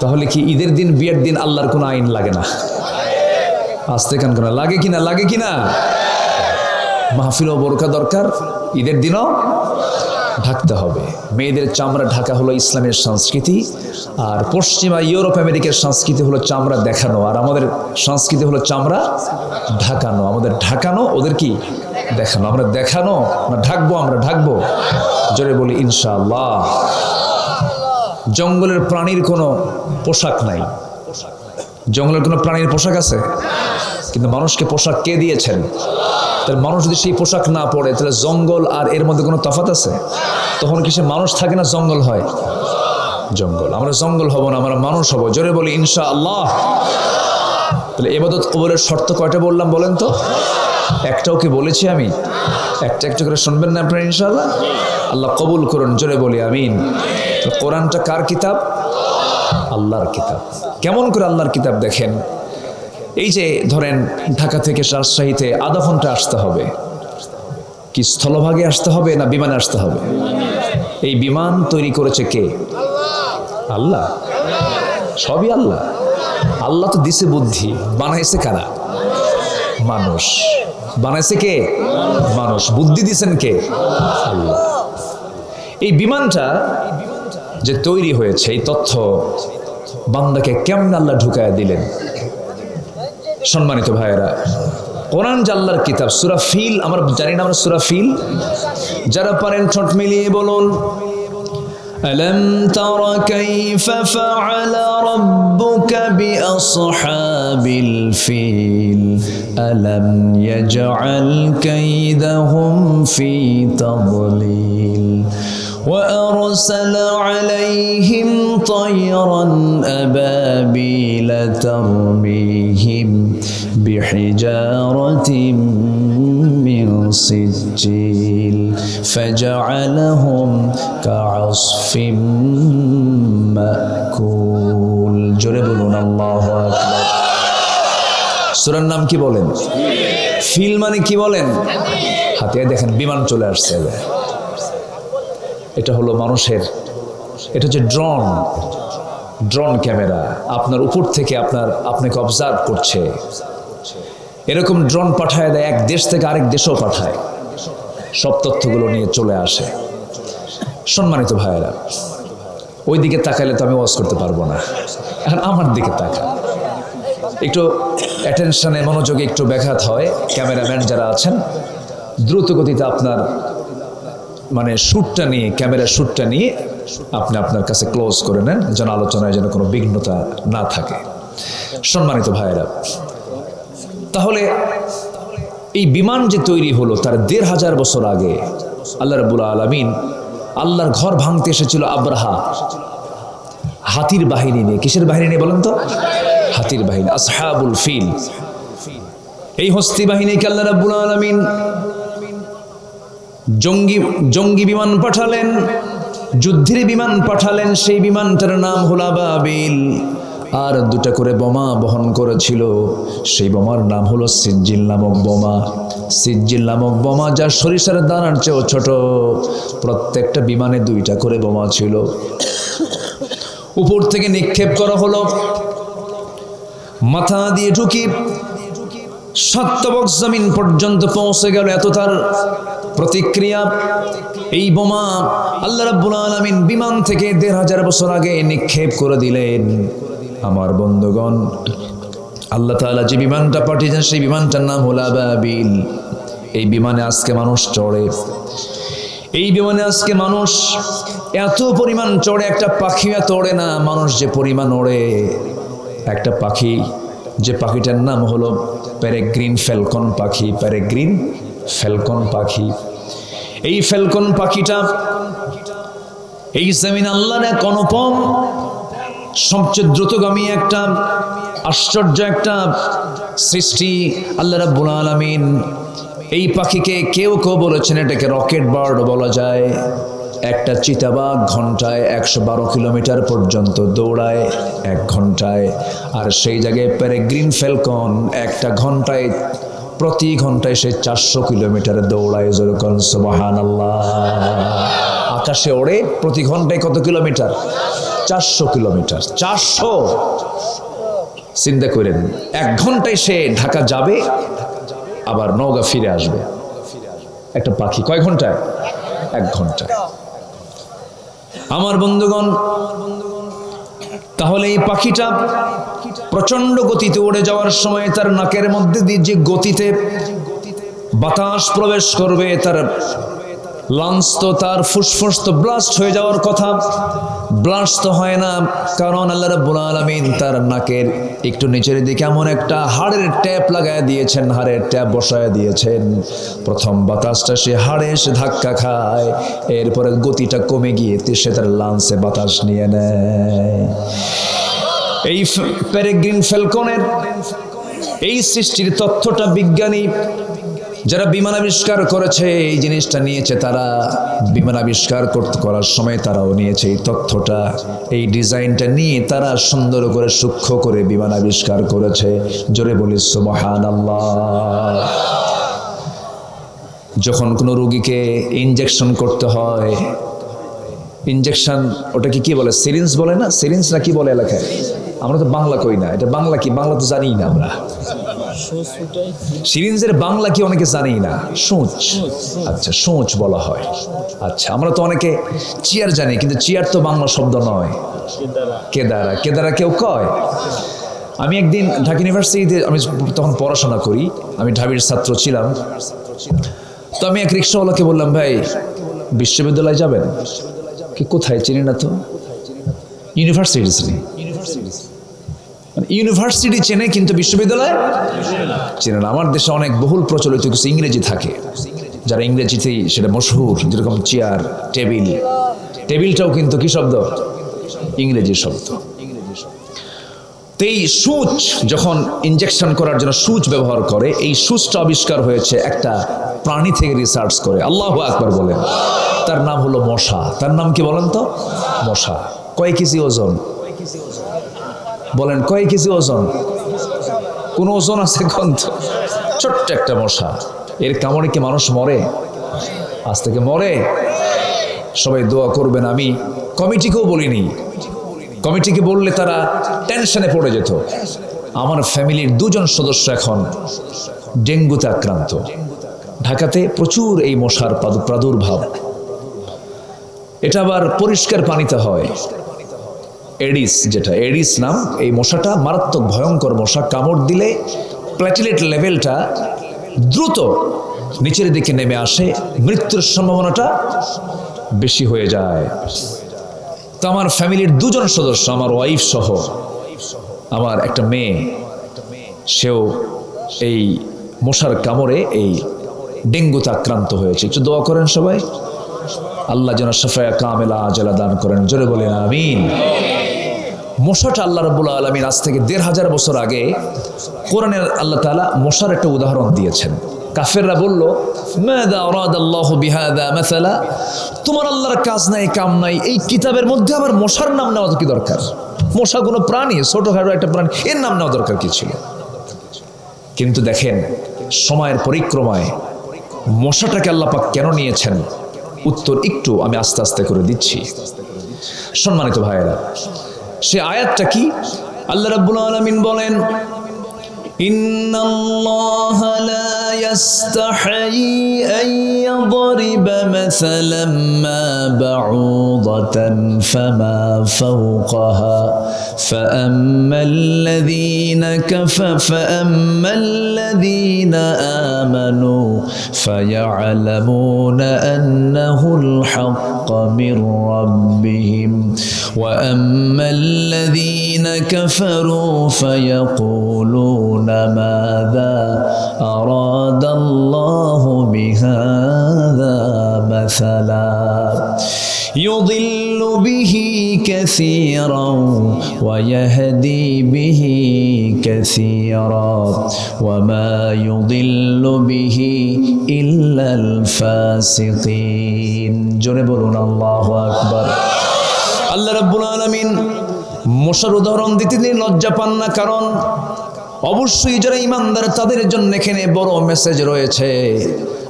Speaker 1: তাহলে কি ঈদের দিন বিয়ের দিন আল্লাহর কোনো আইন লাগে না? আসতে কান কেন? লাগে কিনা? লাগে কিনা? মাহফিলও বোরকা দরকার, ঈদের দিনও ঢাকতে হবে। মেয়েদের চামড়া ঢাকা হলো ইসলামের সংস্কৃতি, আর পশ্চিমা ইউরোপ আমেরিকার সংস্কৃতি হলো চামড়া দেখানো, আর আমাদের সংস্কৃতি হলো চামড়া ঢাকানো। আমাদের ঢাকানো, ওদের কি দেখানো। আমরা দেখানো না ঢাকবো? আমরা ঢাকবো। জোরে বলি ইনশাআল্লাহ। জঙ্গলের প্রাণীর কোনো পোশাক নাই। জঙ্গলের কোনো প্রাণীর পোশাক আছে? কিন্তু মানুষকে পোশাক কে দিয়েছেন? তাহলে মানুষ যদি সেই পোশাক না পরে, তাহলে জঙ্গল আর এর মধ্যে কোনো তফাৎ আছে? তখন কি সে মানুষ থাকে না জঙ্গল হয়? জঙ্গল। আমরা জঙ্গল হব না, আমরা মানুষ হব। জোরে বলি ইনশাআল্লাহ। তাহলে ইবাদত কবুলের শর্ত কয়টা বললাম বলেন তো? একটাও কি বলেছি আমি? একটা একটা করে শুনবেন না আপনারা ইনশাআল্লাহ? আল্লাহ কবুল করুন। জোরে বলি আমিন। কোরআনটা কার কিতাব? আল্লাহর কিতাব। কেমন করে আল্লাহর কিতাব দেখেন? এই যে ধরেন ঢাকা থেকে রাজশাহীতে আধা ঘন্টা আসতে হবে, কি স্থলভাগে আসতে হবে না বিমানে আসতে হবে? এই বিমান তৈরি করেছে কে? আল্লাহ। সবই আল্লাহ। আল্লাহ তো দিছে বুদ্ধি, বানাইছে কারা? মানুষ। বানাইছে কে? মানুষ। বুদ্ধি দিছেন কে? আল্লাহ। এই বিমানটা যে তৈরি হয়েছে, এই তথ্য বান্দাকে কেমন আল্লাহ ঢুকায় দিলেন। সম্মানিত ভাইয়েরা, কোরআন যে আল্লাহর কিতাব। সূরা ফিল, আমরা জানি না আমরা সূরা ফিল? যারা পারেন ঠোঁট মিলিয়ে বলুন, আলাম তারা কাইফা ফাআলা রাব্বুকা বিআসহাবিল ফিল আলাম ইয়াজআল কাইদাহুম ফি তাদলিল وأرسل عليهم طيرا أبابيل ترميهم بحجارة من سجيل فجعلهم كعصف مأكول جربون الله أكبر সূরার নাম কি বলেন? ফিল মানে কি বলেন? হাতে দেখেন বিমান চলে আসছে। এটা হলো মানুষের, এটা হচ্ছে ড্রোন ক্যামেরা। আপনার উপর থেকে আপনাকে অবজার্ভ করছে। এরকম ড্রোন পাঠায় দেয়, এক দেশ থেকে আরেক দেশেও পাঠায়, সব তথ্যগুলো নিয়ে চলে আসে। সম্মানিত ভাইয়েরা, ওই দিকে তাকাইলে তো আমি ওয়াজ করতে পারবো না। এখন আমার দিকে তাকা, একটু অ্যাটেনশনে মনোযোগে একটু ব্যাঘাত হয়। ক্যামেরাম্যান যারা আছেন, দ্রুত গতিতে আপনার মানে শ্যুটটা নিয়ে, ক্যামেরার শ্যুটটা নিয়ে আপনি আপনার কাছে ক্লোজ করে নেন, যেন আলোচনায় যেন কোনো বিঘ্নতা না থাকে। সম্মানিত ভাইয়েরা, তাহলে এই বিমান যে তৈরি হলো তার ১৫০০ বছর আগে আল্লাহ রাব্বুল আলামিন আল্লাহর ঘর ভাঙতে এসেছিল আব্রাহা হাতির বাহিনী নিয়ে। কিসের বাহিনী নিয়ে বলেন তো? হাতির বাহিনী, আসহাবুল ফিল। এই হস্তি বাহিনীকে আল্লাহ রাব্বুল আলামিন জঙ্গি বিমান পাঠালেন, যুদ্ধের বিমান পাঠালেন। সেই বিমানটার নাম হলো আবাবিল, আর 2টা করে বোমা বহন করেছিল। সেই বোমার নাম হলো সিজ্জিল নামক বোমা। সিজ্জিল নামক বোমা যা সরিষার দানার চেয়েও ছোট। প্রত্যেকটা বিমানে 2টা করে বোমা ছিল। উপর থেকে নিক্ষেপ করা হলো, মাথা দিয়ে ঢুকি 7 তবক জমিন পর্যন্ত পৌঁছে গেল, এত তার প্রতিক্রিয়া। এই বোমা আল্লাহ রাব্বুল আলামিন বিমান থেকে 1500 বছর আগে নিক্ষেপ করে দিলেন। আমার বন্ধুগণ, আল্লাহ তাআলা যে বিমানটা পাঠিয়েছেন সেই বিমানটার নাম হলো আবাবিল। এই বিমানে আজকে মানুষ চড়ে, এই বিমানে আজকে মানুষ এত পরিমাণ চড়ে, একটা পাখি এত ওড়ে না, মানুষ যে পরিমাণ ওড়ে। একটা পাখি, যে পাখিটার নাম হলো পেরেগ্রিন ফ্যালকন পাখি, পেরেগ্রিন ফ্যালকন পাখি। এই ফ্যালকন পাখিটা এই জমিন আল্লাহর এক অনুপম, সবচেয়ে দ্রুতগামী একটা আশ্চর্য একটা সৃষ্টি আল্লাহ রাব্বুল আলামিন। এই পাখিকে কেউ কেউ বলেছেন এটাকে রকেট বার্ড বলা যায়। একটা চিতাবাঘ ঘন্টায় 112 কিলোমিটার পর্যন্ত দৌড়ায় 1 ঘন্টায়, আর সেই জায়গায় পেরেগ্রিন ফ্যালকন একটা ঘন্টায়, প্রতি ঘন্টায় সে 400 কিলোমিটার দৌড়ায়। যেরকম সুবহানাল্লাহ। আকাশে ওড়ে, প্রতি ঘন্টায় কত কিলোমিটার? 400 কিলোমিটার। 400, চিন্তা করেন, 1 ঘন্টায় সে ঢাকা যাবে, আবার নওগাঁ ফিরে আসবে। একটা পাখি কয় ঘন্টায়? 1 ঘন্টায়। আমার বন্ধুগণ, তাহলে এই পাখিটা প্রচন্ড গতিতে উড়ে যাওয়ার সময় তার নাকের মধ্যে দিয়ে যে গতিতে বাতাস প্রবেশ করবে, তার লাংস তো, তার ফুসফুস তো ব্লাস্ট হয়ে যাওয়ার কথা, ব্লাস্ট তো হয় না। কারণ আল্লাহ রাব্বুল আলামিন তার নাকের একটু নিচের দিকে এমন একটা হাড়ের ট্যাপ লাগায় দিয়েছেন, হাড়ের ট্যাপ বসায় দিয়েছেন। প্রথম বাতাসটা সে হাড়ে এসে ধাক্কা খায়, এরপরে গতিটা কমে গিয়ে সে তার লাংসে বাতাস নিয়ে নেয়। এই পেরেগ্রিন ফ্যালকনের এই সৃষ্টির তথ্যটা বিজ্ঞানী যারা বিমান আবিষ্কার করেছে, এই জিনিসটা নিয়েছে, তারা বিমান আবিষ্কার করার সময় তারাও নিয়েছে এই তথ্যটা, এই ডিজাইনটা নিয়ে তারা সুন্দর করে সূক্ষ্ম করে বিমান আবিষ্কার করেছে। জোরে বলি সুবহানাল্লাহ। যখন কোনো রোগীকে ইনজেকশন করতে হয়, ইনজেকশন ওটাকে কি বলে? সিরিঞ্জ বলে না? সিরিঞ্জ না কি বলে এলাকায়? আমরা তো বাংলা কই না, এটা বাংলা কি? বাংলা তো জানি না আমরা। সিরিঞ্জের বাংলা কি অনেকে জানি না? সূচ। আচ্ছা, সূচ বলা হয়। আচ্ছা, আমরা তো অনেকে চেয়ার জানি, কিন্তু চেয়ার তো বাংলা শব্দ নয়। কেদারা, কেদারা কেউ কয়। আমি একদিন ঢাকা ইউনিভার্সিটিতে, আমি তখন পড়াশোনা করি, আমি ঢাবির ছাত্র ছিলাম। তো আমি এক রিক্সাওয়ালাকে বললাম, ভাই বিশ্ববিদ্যালয়ে যাবেন? কি কোথায়? চিনি না তো। ইউনিভার্সিটি চিনি। ইউনিভার্সিটি চেনে কিন্তু বিশ্ববিদ্যালয় চেনে না। আমার দেশে অনেক বহুল প্রচলিত কিছু ইংরেজি থাকে, যারা ইংরেজিতেই সেটা মশহুর, যেরকম চেয়ার, টেবিল। টেবিলটাও কিন্তু কি শব্দ? ইংরেজি শব্দ। তো এই সূচ যখন ইনজেকশন করার জন্য সূচ ব্যবহার করে, এই সূচটা আবিষ্কার হয়েছে একটা প্রাণী থেকে রিসার্চ করে। আল্লাহু আকবার বলেন। তার নাম হলো মশা। তার নাম কি বলেন তো? মশা। কয় কেজি ওজন? বলেন, কয় কেজি ওজন? কোন ওজন আছে? ছোট্ট একটা মশা। এর কামড়ে কি মানুষ মরে? আজ থেকে মরে? সবাই দোয়া করবেন। আমি কমিটিকেও বলিনি, কমিটিকে বললে তারা টেনশনে পড়ে যেত। আমার ফ্যামিলির 2 জন সদস্য এখন ডেঙ্গুতে আক্রান্ত। ঢাকাতে প্রচুর এই মশার প্রাদুর্ভাব। এটা আবার পরিষ্কার পানিতে হয়। এডিস, যেটা এডিস নাম, এই মশাটা মারাত্মক ভয়ঙ্কর মশা। কামড় দিলে প্ল্যাটিলেট লেভেলটা দ্রুত নিচের দিকে নেমে আসে, মৃত্যুর সম্ভাবনাটা বেশি হয়ে যায়। তো আমার ফ্যামিলির 2 জন সদস্য, আমার ওয়াইফ সহ আমার একটা মেয়ে, সেও এই মশার কামড়ে এই ডেঙ্গুতে আক্রান্ত হয়েছে। একটু দোয়া করেন সবাই, আল্লাহ যেন শাফায়ে কামেলা আজলা দান করেন। জোরে বলেন আমিন। মশাটা আল্লাহ রাব্বুল আলামিন আজ থেকে 1500 বছর আগে কোরআনে আল্লাহ তাআলা মশার একটা উদাহরণ দিয়েছেন। কাফেররা বলল, মাযা আরাদাল্লাহু বিহাযা মাসালা, তোমার আল্লাহর কাজ নাই, কাম নাই, এই কিতাবের মধ্যে আবার মশার নাম নেওয়া কি দরকার? মশা কোনো প্রাণী, ছোটখাটো একটা প্রাণী, এর নাম নেওয়া দরকার কি ছিল? কিন্তু দেখেন, সময়ের পরিক্রমায় মশাটাকে আল্লাহ পাক কেন নিয়েছেন, উত্তর একটু আমি আস্তে আস্তে করে দিচ্ছি। সম্মানিত ভাইয়েরা, সে আয়াতটা কি? আল্লাহ রাব্বুল আলামিন বলেন, ইন্নাল্লাহা লা ইয়াস্তাহি আন ইয়াদরিবা মাসালাম মা বাউদাতান ফামা ফাওকাহা فأما الذين آمنوا فيعلمون أنه الحق من ربهم وأما الذين كفروا فيقولون ماذا أراد الله بهذا مثلا يضل به كثيرا ويهدي به كثيرا وما يضل به إلا الفاسقين জোরে বলুন আল্লাহু আকবার। আল্লাহ রাব্বুল আলামিন মশার উদাহরণ দিতে তিনি লজ্জা পান না, কারণ অবশ্যই যারা ঈমানদার তাদের জন্য এখানে বড় মেসেজ রয়েছে।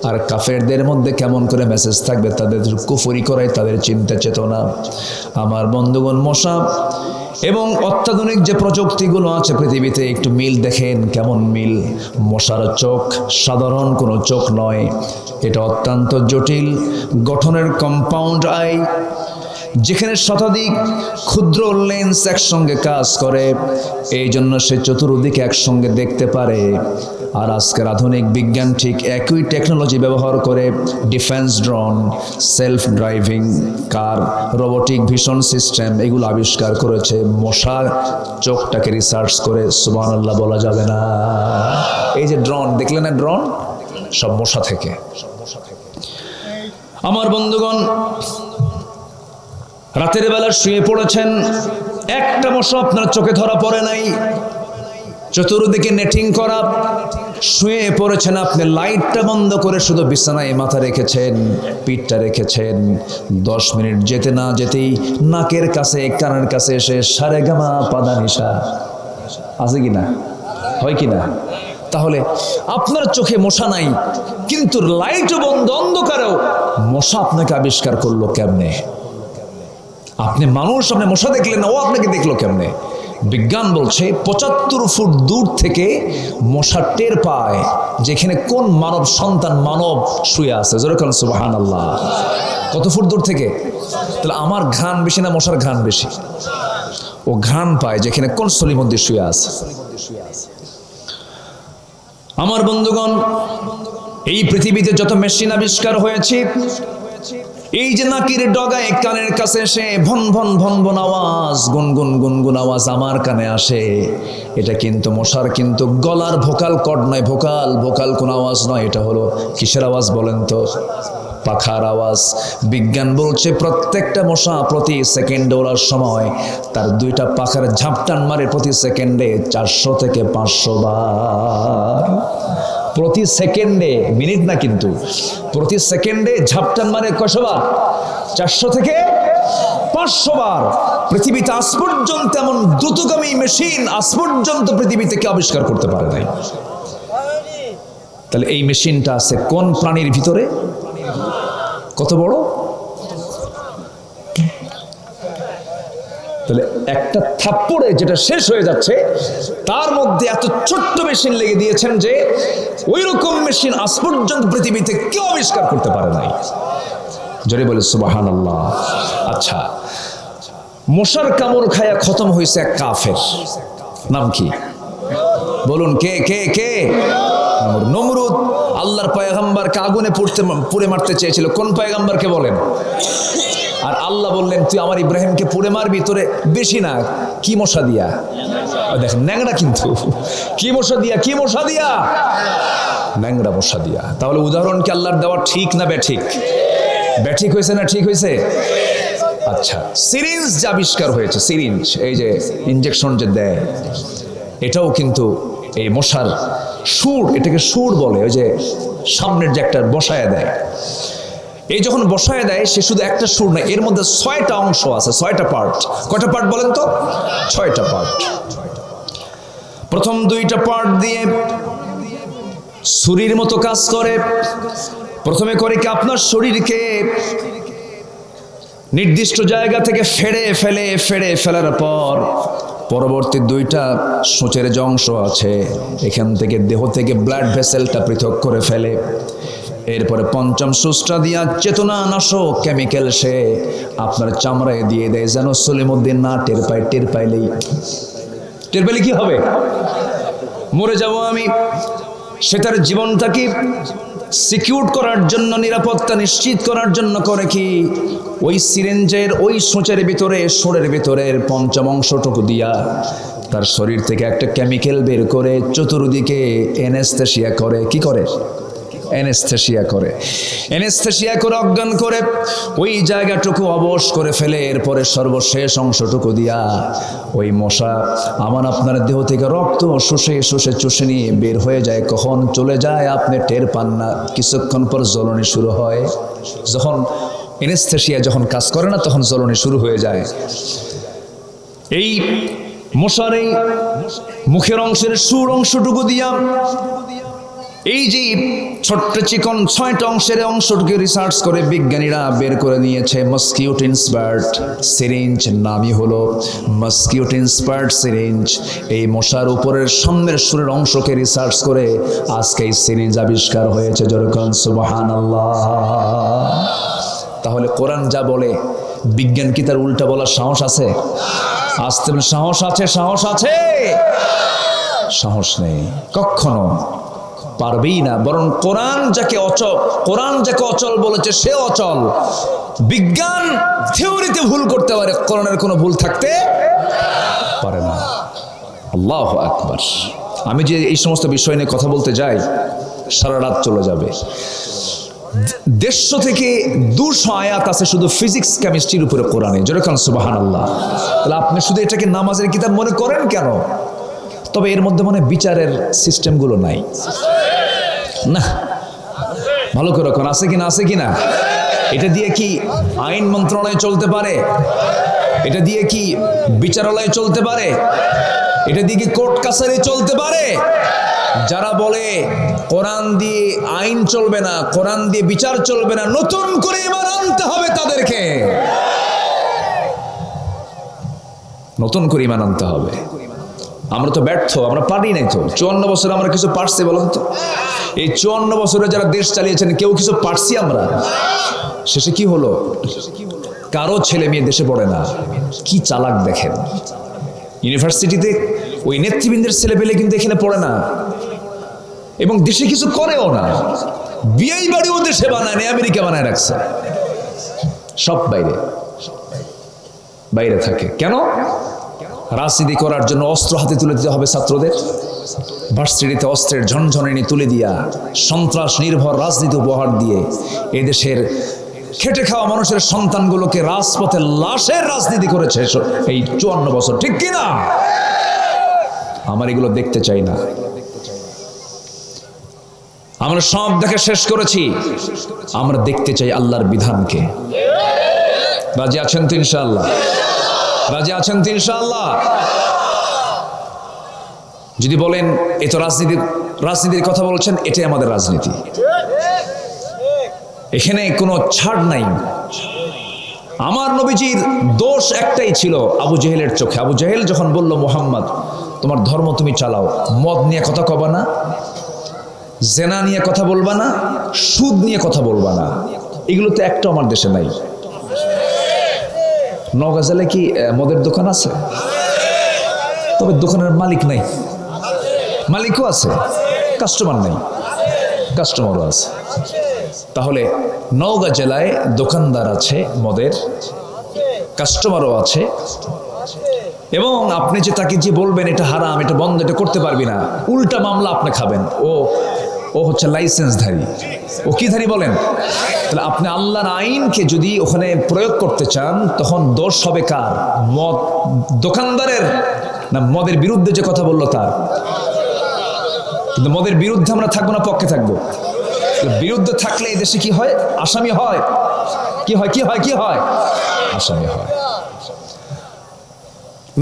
Speaker 1: আর কাফেরদের মধ্যে কেমন করে মেসেজ থাকবে? তাদের কুফরি করাই তাদের চিন্তা চেতনা। আমার বন্ধুগণ, মশা এবং অত্যাধুনিক যে প্রযুক্তিগুলো আছে পৃথিবীতে, একটু মিল দেখেন, কেমন মিল। মশার চোখ সাধারণ কোনো চোখ নয়, এটা অত্যন্ত জটিল গঠনের কম্পাউন্ড আই, যেখানে শতাধিক ক্ষুদ্র লেন্স একসঙ্গে কাজ করে, এই জন্য সে চতুর্দিকে একসঙ্গে দেখতে পারে। আর আজকের আধুনিক বিজ্ঞান ঠিক একই টেকনোলজি ব্যবহার করে ডিফেন্স ড্রোন, সেলফ ড্রাইভিং কার, রোবোটিক ভিশন সিস্টেম এগুলো আবিষ্কার করেছে। মশার চোখটাকে রিসার্চ করে সুবহানাল্লাহ বলা যাবে না। এই যে ড্রোন দেখলেন না, ড্রোন সব মশা থেকে। আমার বন্ধুগণ, রাতের বেলা শুয়ে পড়েছেন, একটা মশা আপনার চোখে ধরা পড়ে নাই, চতুর্দিকে নেটিং করা, শুয়ে পড়েছেন আপনি, লাইটটা বন্ধ করে শুধু বিছানায় মাথা রেখেছেন, পিঠটা রেখেছেন। 10 মিনিট যেতে না যেতেই নাকের কাছে কানের কাছে এসে সারেগামা পাদানিসা আছে কিনা, হয় কিনা? তাহলে আপনার চোখে মশা নাই, কিন্তু লাইটও বন্ধ, অন্ধকারেও মশা আপনাকে আবিষ্কার করলো কেমনে? আপনি মানুষ, আপনি মশা দেখলেন না, ও আপনাকে দেখলো কেমনে? বিজ্ঞান বলছে 75 ফুট দূর থেকে মশা টের পায় যেখানে কোন মানব সন্তান মানব শুয়ে আছে। জোরে বলেন সুবহানাল্লাহ। কত ফুট দূর থেকে? তাহলে আমার ঘ্রাণ বেশি না মশার ঘ্রাণ বেশি? ও ঘ্রাণ পায় যেখানে কোন স্থলির মধ্যে শুয়ে আছে। আমার বন্ধুগণ, এই পৃথিবীতে যত মেশিন আবিষ্কার হয়েছে, এই যে নাকির ডগায় কানের কাছে এসে ভন ভন ভন ভন আওয়াজ, গুনগুন গুনগুন আওয়াজ আমার কানে আসে, এটা কিন্তু মশার কিন্তু গলার ভোকাল কর্ড নয়, ভোকাল কোন আওয়াজ নয়। এটা হলো কিসের আওয়াজ বলেন তো? পাখার আওয়াজ। বিজ্ঞান বলছে প্রত্যেকটা মশা প্রতি সেকেন্ডে ওড়ার সময় তার 2টা পাখার ঝাপটান মারে প্রতি সেকেন্ডে 400 থেকে 500 বার। প্রতি সেকেন্ডে, মিনিট না কিন্তু, প্রতি সেকেন্ডে ঝাপটান মারে কয়শো বার? 400 থেকে 500 বার। পৃথিবীতে আজ পর্যন্ত এমন দ্রুতগামী মেশিন আজ পর্যন্ত পৃথিবীতে কেউ আবিষ্কার করতে পারে নাই। তাহলে এই মেশিনটা আছে কোন প্রাণীর ভিতরে? কত বড়? তাহলে একটা থাপ্পড়ে যেটা শেষ হয়ে যাচ্ছে, তার মধ্যে এত ছোট্ট মেশিন লেগে দিয়েছেন যে ওই রকম মেশিন আজ পর্যন্ত পৃথিবীতে কেউ আবিষ্কার করতে পারে নাই। জোরে বলে সুবহানাল্লাহ। আচ্ছা, মশার কামড় খায়া খতম হয়েছে এক কাফের, নাম কি বলুন? কে কে কে? নমরুদ। আল্লাহর পয়গম্বরকে আগুনে পুড়ে মারতে চেয়েছিল। কোন পয়গম্বরকে বলেন? আর আল্লাহ বললেন তুই আমার ইব্রাহিমকে পুড়ে মারবি, তোরে বেশি না, কি মশা দিয়া? দেখেন ন্যাংরা, কিন্তু কি মশা দিয়া? কি মশা দিয়া? ন্যাংরা মশা দিয়া। তাহলে উদাহরণ কি আল্লাহর দেওয়া ঠিক না ব্যাঠিক? ব্যাঠিক হয়েছে না ঠিক হয়েছে? আচ্ছা, সিরিঞ্জ যে আবিষ্কার হয়েছে, সিরিঞ্জ, এই যে ইনজেকশন যে দেয়, এটাও কিন্তু এই মশার সুর, এটাকে সুর বলে। ওই যে সামনের যে একটা বসায় দেয়, এই যখন বসায় দেয় সে শুধু একটা সুর না, এর মধ্যে 6টা অংশ আছে, 6টা পার্ট। কয়টা পার্ট বলেন তো? 6টা পার্ট। প্রথম 2টা পার্ট দিয়ে ছুরির মতো কাজ করে। প্রথমে করে কি আপনার শরীরকে নির্দিষ্ট জায়গা থেকে ফেড়ে ফেলার পর পরবর্তী দুইটা সূচের যে অংশ আছে এখান থেকে দেহ থেকে ব্লাড ভেসেলটা পৃথক করে ফেলে। এরপরে পঞ্চম সূচটা দিয়া চেতনা নাশক কেমিক্যাল সে আপনার চামড়ায় দিয়ে দেয়, যেন সলিমুদ্দিন না টের পায়। টের পাইলে কি হবে? মরে যাব আমি। সেটার জীবনটাকে সিকিউর করার জন্য, নিরাপত্তা নিশ্চিত করার জন্য করে কি, ওই সিরিঞ্জের ওই সূচের ভিতরে, শরীরের ভিতরের পঞ্চম অংশটুকু দিয়া তার শরীর থেকে একটা কেমিক্যাল বের করে চতুর্দিকে এনেস্থেসিয়া করে। কি করে? এনেস্থেসিয়া করে। এনেস্থেসিয়া করে অজ্ঞান করে ওই জায়গাটুকু অবশ করে ফেলে। এরপরে সর্বশেষ অংশটুকু দিয়া ওই মশা আমার আপনার দেহ থেকে রক্ত শুষে শুষে চুষে নিয়ে বের হয়ে যায়। কখন চলে যায় আপনি টের পান না। কিছুক্ষণ পর জ্বলনি শুরু হয়। যখন এনেস্থেসিয়া যখন কাজ করে না তখন জ্বলনি শুরু হয়ে যায়। এই মশার এই মুখের অংশের সুর অংশটুকু দিয়া এই যে ছোট্ট চিকন 6টা অংশের অংশটুকু রিসার্চ করে বিজ্ঞানীরা বের করে নিয়েছে মস্কিউট ইন্সপায়ার্ড সিরিঞ্জ। নামই হলো মস্কিউট ইন্সপায়ার্ড সিরিঞ্জ। এই মশার উপরের সামনের সুরের অংশকে রিসার্চ করে আজকে এই সিরিঞ্জ আবিষ্কার হয়েছে। যেরকম সুবহানাল্লাহ। তাহলে কোরআন যা বলে বিজ্ঞান কি তার উল্টা বলার সাহস আছে? আসতে বলে সাহস আছে? সাহস আছে? সাহস নেই, কখনো পারবেই না। বরং কোরআন যাকে অচল বলেছে সে অচল। বিজ্ঞান থিওরিতে ভুল করতে পারে, কোরআনের কোনো ভুল থাকতে পারে না। আল্লাহু আকবার। আমি যে এই সমস্ত বিষয় নিয়ে কথা বলতে যাই সারা রাত চলে যাবে। 150 থেকে 200 আয়াত আছে শুধু ফিজিক্স কেমিস্ট্রির উপরে কোরআনে। যেরকম সুবহানাল্লাহ। তাহলে আপনি শুধু এটাকে নামাজের কিতাব মনে করেন কেন? তবে এর মধ্যে মনে বিচারের সিস্টেমগুলো নাই না। ভালো করে রাখুন, আছে কিনা? আছে কিনা? এটা দিয়ে কি আইন মন্ত্রণালয় চলতে পারে? এটা দিয়ে কি বিচারালয় চলতে পারে? এটা দিয়ে কি কোর্ট কাছারি চলতে পারে? যারা বলে কোরআন দিয়ে আইন চলবে না, কোরআন দিয়ে বিচার চলবে না, নতুন করে ঈমান আনতে হবে তাদেরকে। নতুন করে ঈমান আনতে হবে। আমরা তো ব্যর্থ, আমরা পারি নাই তো। 54 বছর আমরা কিছু পারছি বলুন তো? এই 54 বছরে যারা দেশ চালিয়েছেন কেউ কিছু পারছি আমরা? শেষে কি হলো? কারো ছেলে মেয়ে দেশে পড়ে না। কি চালাক দেখেন। ইউনিভার্সিটিতে ওই নেতৃবৃন্দের ছেলে পেলে কিন্তু এখানে পড়ে না এবং দেশে কিছু করেও না। বিয়েই বাড়িও দেশে বানায় না, আমেরিকা বানায় রাখছে। সব বাইরে থাকে। কেন? রাজনীতি করার জন্য অস্ত্র হাতে তুলে দিতে হবে ছাত্রদের। ভার্সিটিতে অস্ত্রের ঝনঝনানি তুলে দিয়া সন্ত্রাস নির্ভর রাজনীতি উপহার দিয়ে এদেশের খেটে খাওয়া মানুষের সন্তানগুলোকে রাজপথে লাশের রাজনীতি করেছে এই 54 বছর। ঠিক কিনা? আমার এগুলো দেখতে চাই না। আমরা সব দেখে শেষ করেছি। আমরা দেখতে চাই আল্লাহর বিধানকে। রাজি আছেন তো ইনশাআল্লাহ? রাজি আছেন তো ইনশাআল্লাহ? যদি বলেন এ তো রাজনীতির কথা বলছেন, এটাই আমাদের রাজনীতি। এখানে কোনো ছাড় নাই। আমার নবীজির দোষ একটাই ছিল আবু জেহেলের চোখে। আবু জেহেল যখন বলল মুহাম্মদ তোমার ধর্ম তুমি চালাও, মদ নিয়ে কথা কবা না, জেনা নিয়ে কথা বলবা না, সুদ নিয়ে কথা বলবা না, এগুলো তো একটা আমার দেশে নাই। নওগাঁ কি মদের দোকান আছে? তবে দোকানের মালিক নাই। মালিকও আছে, কাস্টমার নাই। কাস্টমারও আছে। তাহলে নওগাঁ জেলায় দোকানদার আছে মদের, কাস্টমারও আছে। এবং আপনি যে তাকে যে বলবেন এটা হারাম, এটা বন্ধ, এটা করতে পারবি না, উল্টা মামলা আপনি খাবেন। ও হচ্ছে লাইসেন্সধারী। ও কি ধারী বলেন? তাহলে আপনি আল্লাহর আইনকে যদি ওখানে প্রয়োগ করতে চান তখন দোষ হবে কার? মদ দোকানদারের না মদের বিরুদ্ধে যে কথা বললো তার? কিন্তু মদের বিরুদ্ধে আমরা থাকবো না, পক্ষে থাকবো। বিরুদ্ধে থাকলে এই দেশে কি হয়? আসামি হয়। কি হয়? কি হয়? কি হয়? আসামি হয়।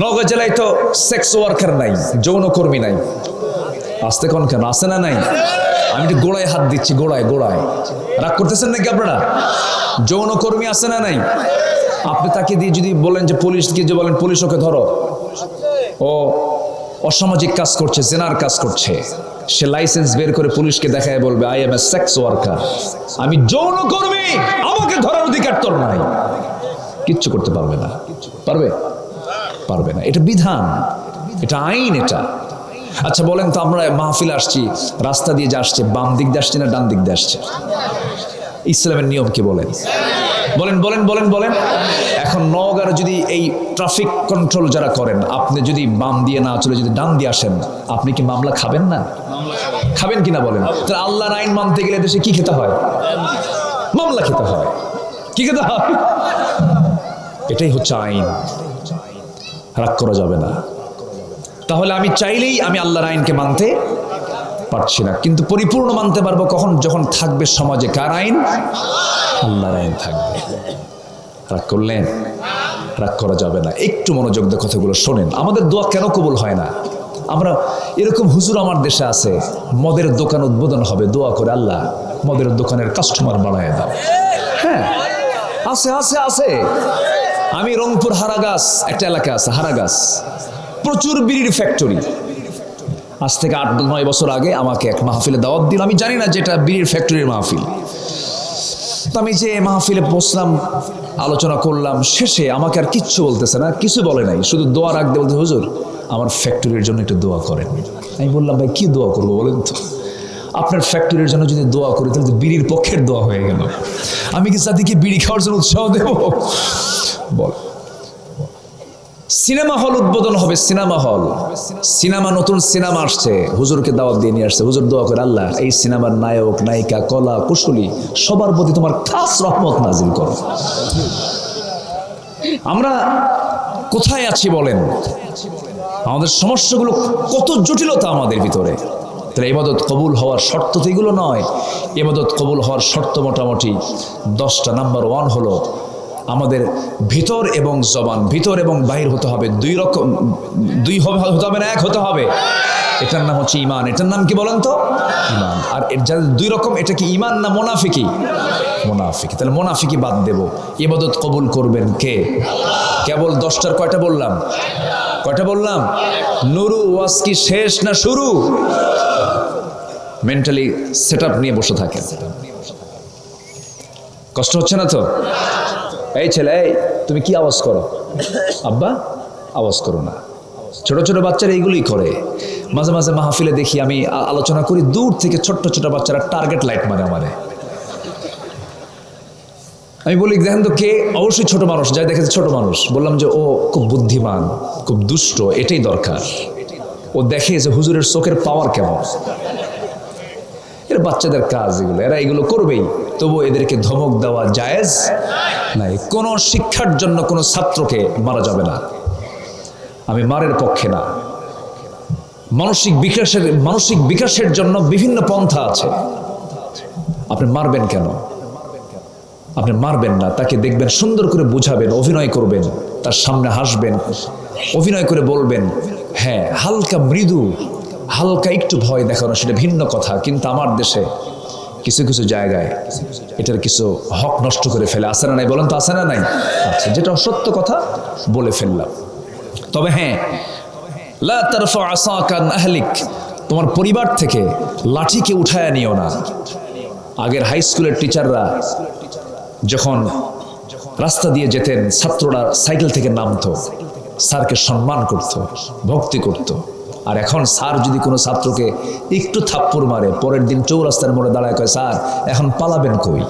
Speaker 1: নওগাঁ জেলায় তো সেক্স ওয়ার্কার নাই, যৌনকর্মী নাই। আসতে কোন কেন? আসে না? নাই। আমি একটু গোড়ায় হাত দিচ্ছি, গোড়ায়। রাগ করতেছেন নাকি আপনারা? যৌনকর্মী আসে না? নাই। আপনি তাকে দিয়ে যদি বলেন যে পুলিশকে, যে বলেন পুলিশ ওকে ধরো, ও অসামাজিক কাজ করছে, জেনার কাজ করছে, সে লাইসেন্স বের করে পুলিশকে দেখায় বলবে I M A sex worker, আমি যৌনকর্মী, আমাকে ধরার অধিকার তোর নাই। কিচ্ছু করতে পারবে না। পারবে? পারবে না। এটা বিধান, এটা আইন। এটা আচ্ছা বলেন তো, আমরা মাহফিল আসছি, রাস্তা দিয়ে যে আসছে, বাম দিক দিয়ে আসছে না ডান দিক দিয়ে আসছে? ইসলামের নিয়ম কি বলেন? বলেন বলেন বলেন বলেন। এখন নওগাঁর যদি এই ট্রাফিক কন্ট্রোল যারা করেন, আপনি যদি বাম দিয়ে না চলে যদি ডান দিয়ে আসেন, আপনি কি মামলা খাবেন না? খাবেন কিনা বলেন? তাহলে আল্লাহর আইন মানতে গেলে দেশে কি খেতে হয়? মামলা খেতে হয়। কি খেতে হয়? এটাই হচ্ছে আইন, রাগ করা যাবে না। তাহলে আমি চাইলেই আমি আল্লাহর আইনকে মানতে পারছি না, কিন্তু পরিপূর্ণ মানতে পারবো কখন? যখন থাকবে সমাজে কার আইন? আল্লাহর আইন থাকবে। রাগ করলেন? রাগ করা যাবে না। একটু মনোযোগ দিয়ে কথাগুলো শোনেন। আমাদের দোয়া কেন কবুল হয় না? আমরা এরকম হুজুর আমার দেশে আছে, মদের দোকান উদ্বোধন হবে, দোয়া করে আল্লাহ মদের দোকানের কাস্টমার বাড়ায় দাও। হ্যাঁ, আছে আছে আছে। আমি রংপুর হারাগাছ একটা এলাকা আছে, হারাগাছ, প্রচুর বিড়ির ফ্যাক্টরি। আজ থেকে 8-9 বছর আগে আমাকে এক মাহফিলে দাওয়াত দিল। আমি জানি না যেটা বিড়ির ফ্যাক্টরির মাহফিল। তো আমি যে মাহফিলে বসলাম, আলোচনা করলাম, শেষে আমাকে আর কিচ্ছু বলতেছে না, কিছু বলে নাই, শুধু দোয়া রাখতে বলতে, হুজুর আমার ফ্যাক্টরির জন্য একটু দোয়া করেন। আমি বললাম ভাই কি দোয়া করবো বলেন তো? আপনার ফ্যাক্টরির জন্য যদি দোয়া করি তাহলে তো বিড়ির পক্ষের দোয়া হয়ে গেল। আমি কি জাতিকে বিড়ি খাওয়ার জন্য উৎসাহ দেব? বল। সিনেমা হল উদ্বোধন হবে, সিনেমা হল, সিনেমা, নতুন সিনেমা আসছে, হুজুরকে দাওয়াত দিয়ে নিয়ে আসছে। হুজুর দোয়া করে আল্লাহ এই সিনেমার নায়ক নায়িকা কলা কুশলী সবার প্রতি তোমার খাস রহমত নাজিল করো। আমরা কোথায় আছি বলেন? আমাদের সমস্যাগুলো কত জটিলতা আমাদের ভিতরে। তাহলে ইবাদত কবুল হওয়ার শর্ত তো এগুলো নয়। ইবাদত কবুল হওয়ার শর্ত মোটামুটি 10টা। নাম্বার 1 হলো আমাদের ভিতর এবং জবান, ভিতর এবং বাহির হতে হবে। দুই রকম, দুই হতে হবে না, এক হতে হবে। এটার নাম হচ্ছে ইমান। এটার নাম কি বলেন তো? ইমান। আর এর যাদের 2 রকম, এটা কি ইমান না মুনাফিকি? মুনাফিকি। তাহলে মুনাফিকি বাদ দেব। ইবাদত কবুল করবেন কে? কেবল 10টার কয়টা বললাম? কয়টা বললাম? নুরু ওয়াজ কি শেষ না শুরু? মেন্টালি সেটআপ নিয়ে বসে থাকেন। কষ্ট হচ্ছে না তো? এই ছেলে, এই তুমি কি আওয়াজ করো? আব্বা আওয়াজ করো না। ছোট ছোট বাচ্চারা এইগুলোই করে। মাঝে মাঝে মাহফিলে দেখি, আমি আলোচনা করি, দূর থেকে ছোট্ট ছোট বাচ্চারা টার্গেট লাইট মারে আমারে। আমি বলি দেখেন তো কে? অবশ্যই ছোট মানুষ, যাই দেখেছে ছোট মানুষ। বললাম যে ও খুব বুদ্ধিমান, খুব দুষ্ট, এটাই দরকার। ও দেখে যে হুজুরের চোখের পাওয়ার কেমন। এরা বাচ্চাদের কাজ এগুলো, এরা এগুলো করবেই। তবু এদেরকে ধমক দেওয়া জায়েজ নাই। কোন শিক্ষার জন্য কোনো ছাত্রকে মারা যাবে না, আমি মারের পক্ষে না। মানসিক বিকাশের জন্য বিভিন্ন পন্থা আছে। আপনি মারবেন কেন? আপনি মারবেন না, তাকে দেখবেন, সুন্দর করে বুঝাবেন, অভিনয় করবেন, তার সামনে হাসবেন, অভিনয় করে বলবেন হ্যাঁ, হালকা মৃদু, হালকা একটু ভয় দেখানো, সেটা ভিন্ন কথা। কিন্তু আমার দেশে কিছু কিছু জায়গায় এটার কিছু হক নষ্ট করে ফেলে। আছে না নাই বলেন তো? আছে না নাই? আচ্ছা, যেটা অসত্য কথা বলে ফেললাম। তবে হ্যাঁ, লা তারফা আসাকা আন আহলিক, তোমার পরিবার থেকে লাঠিকে উঠায় নিও না। আগের হাই স্কুলের টিচাররা যখন রাস্তা দিয়ে যেতেন, ছাত্ররা সাইকেল থেকে নামতো, স্যারকে সম্মান করত, ভক্তি করত। আর এখন স্যার যদি কোনো ছাত্রকে একটু থাপ্পড় মারে, পরের দিন চৌরাস্তার মোড়ে দাঁড়ায় কয় স্যার এখন পালাবেন কই?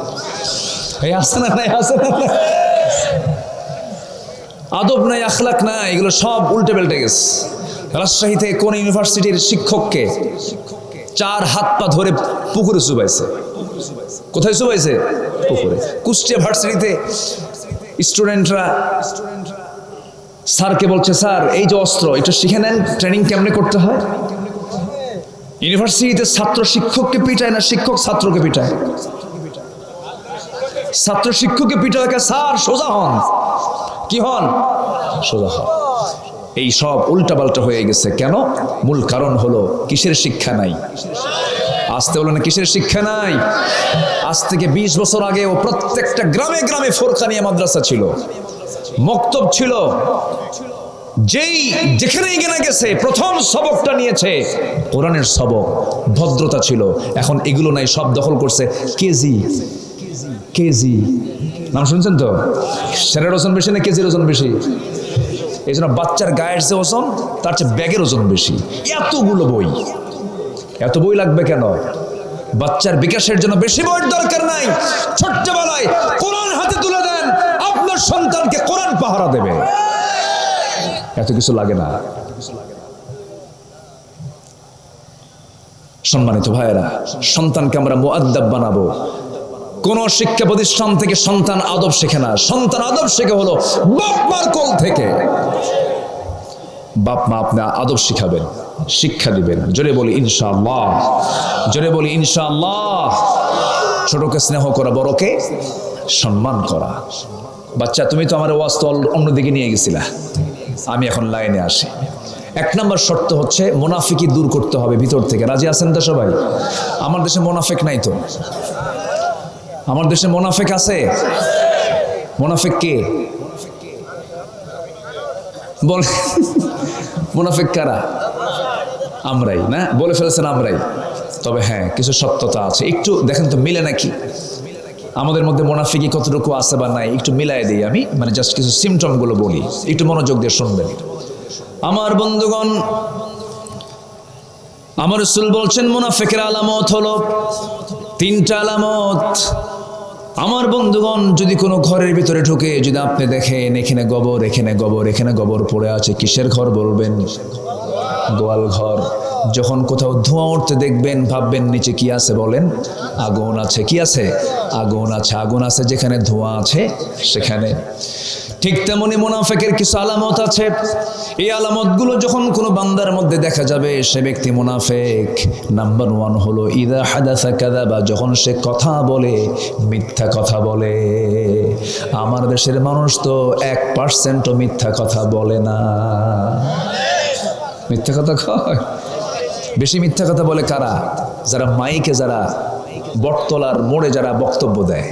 Speaker 1: এই আছে না নাই? আছে না নাই? আদব নাই, আখলাক নাই, এগুলো সব উল্টে পাল্টে গেছে। রাজশাহীতে কোন ইউনিভার্সিটির শিক্ষককে 4 হাত পা ধরে পুকুরে চুবাইছে। কোথায় চুবাইছে? পুকুরে। কুষ্টিয়া ভার্সিটিতে স্টুডেন্টরা স্যারকে বলছে স্যার এই যে অস্ত্র, এটা শিখে নেন, ট্রেনিং কেমনে করতে হয়। ইউনিভার্সিটিতে ছাত্র শিক্ষককে পিটায় না, শিক্ষক ছাত্রকে পিটায়। ছাত্র শিক্ষককে পিটায়, স্যার সোজা হন। কি হন? সোজা হন। এই সব উল্টাপাল্টা হয়ে গেছে কেন? মূল কারণ হলো কিসের শিক্ষা নাই। আসতে হলো না, কিসের শিক্ষা নাই। আজ থেকে 20 বছর আগে ও প্রত্যেকটা গ্রামে গ্রামে ফোরকানিয়া মাদ্রাসা ছিল, মক্তব ছিল। যেই যেখানেই গেছে প্রথম সবকটা নিয়েছে কোরআনের সবক, ভদ্রতা ছিল। এখন এগুলো নাই, সব দখল করছে কেজি। কেজি নাম শুনছেন তো? সেরের ওজন বেশি না কেজির ওজন বেশি? এই জন্য বাচ্চার গায়ের যে ওজন তার চেয়ে ব্যাগের ওজন বেশি। এতগুলো বই, এত বই লাগবে কেন? বাচ্চার বিকাশের জন্য বেশি বইয়ের দরকার নাই। ছোট্টবেলায় কোরআন হাতে তুলে দেন, আপনার সন্তানকে কোরআন পাহারা দেবে। এত কিছু লাগে না। সম্মানিত ভাইয়েরা, সন্তানকে আমরা মুআদ্দাব বানাবো। কোন শিক্ষা প্রতিষ্ঠান থেকে সন্তান আদব শেখে না। সন্তান আদব শেখে হলো বাপ মার কোল থেকে। বাপ মা আপনি আদব শিখাবেন, শিক্ষা দিবেন। জোরে বলি ইনশাআল্লাহ, জোরে বলি ইনশাআল্লাহ। ছোটকে স্নেহ করা, বড়কে সম্মান করা। বাচ্চা, তুমি তো আমার ওয়াজ তো অন্যদিকে নিয়ে গেছিলা, আমি এখন লাইনে আসি। 1 নম্বর শর্ত হচ্ছে মুনাফিকি দূর করতে হবে ভিতর থেকে। রাজি আছেন তো সবাই? আমার দেশে মুনাফিক নাই তো? আমার দেশে মুনাফিক আছে? মুনাফিক কে বল? মুনাফিক কারা? আমরাই না? বলে ফেলেছেন আমরাই। তবে হ্যাঁ, কিছু সত্যতা আছে। একটু দেখেন তো মিলে নাকি আমাদের মধ্যে মুনাফিকি কতটুকু আছে বা নাই, একটু মিলাই দিই আমি। মানে জাস্ট কিছু সিমটম গুলো বলি, একটু মনোযোগ দিয়ে শুনবেন। আমার বন্ধুগণ, আমার রাসূল বলছেন মুনাফিকের আলামত হলো 3টা আলামত। আমার বন্ধুগণ, যদি কোনো ঘরের ভিতরে ঢুকে যদি আপনি দেখেন এখানে গোবর, এখানে গোবর, এখানে গোবর পড়ে আছে, কিসের ঘর বলবেন? গোয়াল ঘর। যখন কোথাও ধোঁয়া উঠতে দেখবেন, ভাববেন নিচে কি আছে? বলেন আগুন আছে। কি আছে? আগুন আছে। আগুন আছে যেখানে ধোঁয়া আছে সেখানে। ঠিক তেমনি মুনাফিকের কিছু আলামত আছে। এই আলামতগুলো যখন কোনো বান্দার মধ্যে দেখা যাবে, সে ব্যক্তি মুনাফিক। নাম্বার 1 হলো ইদা হাদাসা কাযাবা, যখন সে কথা বলে মিথ্যা কথা বলে। আমার দেশের মানুষ তো 1%ও মিথ্যা কথা বলে না। মিথ্যা কথা কয়। বেশি মিথ্যা কথা বলে কারা? যারা মাইকে, যারা বটতলার মোড়ে যারা বক্তব্য দেয়।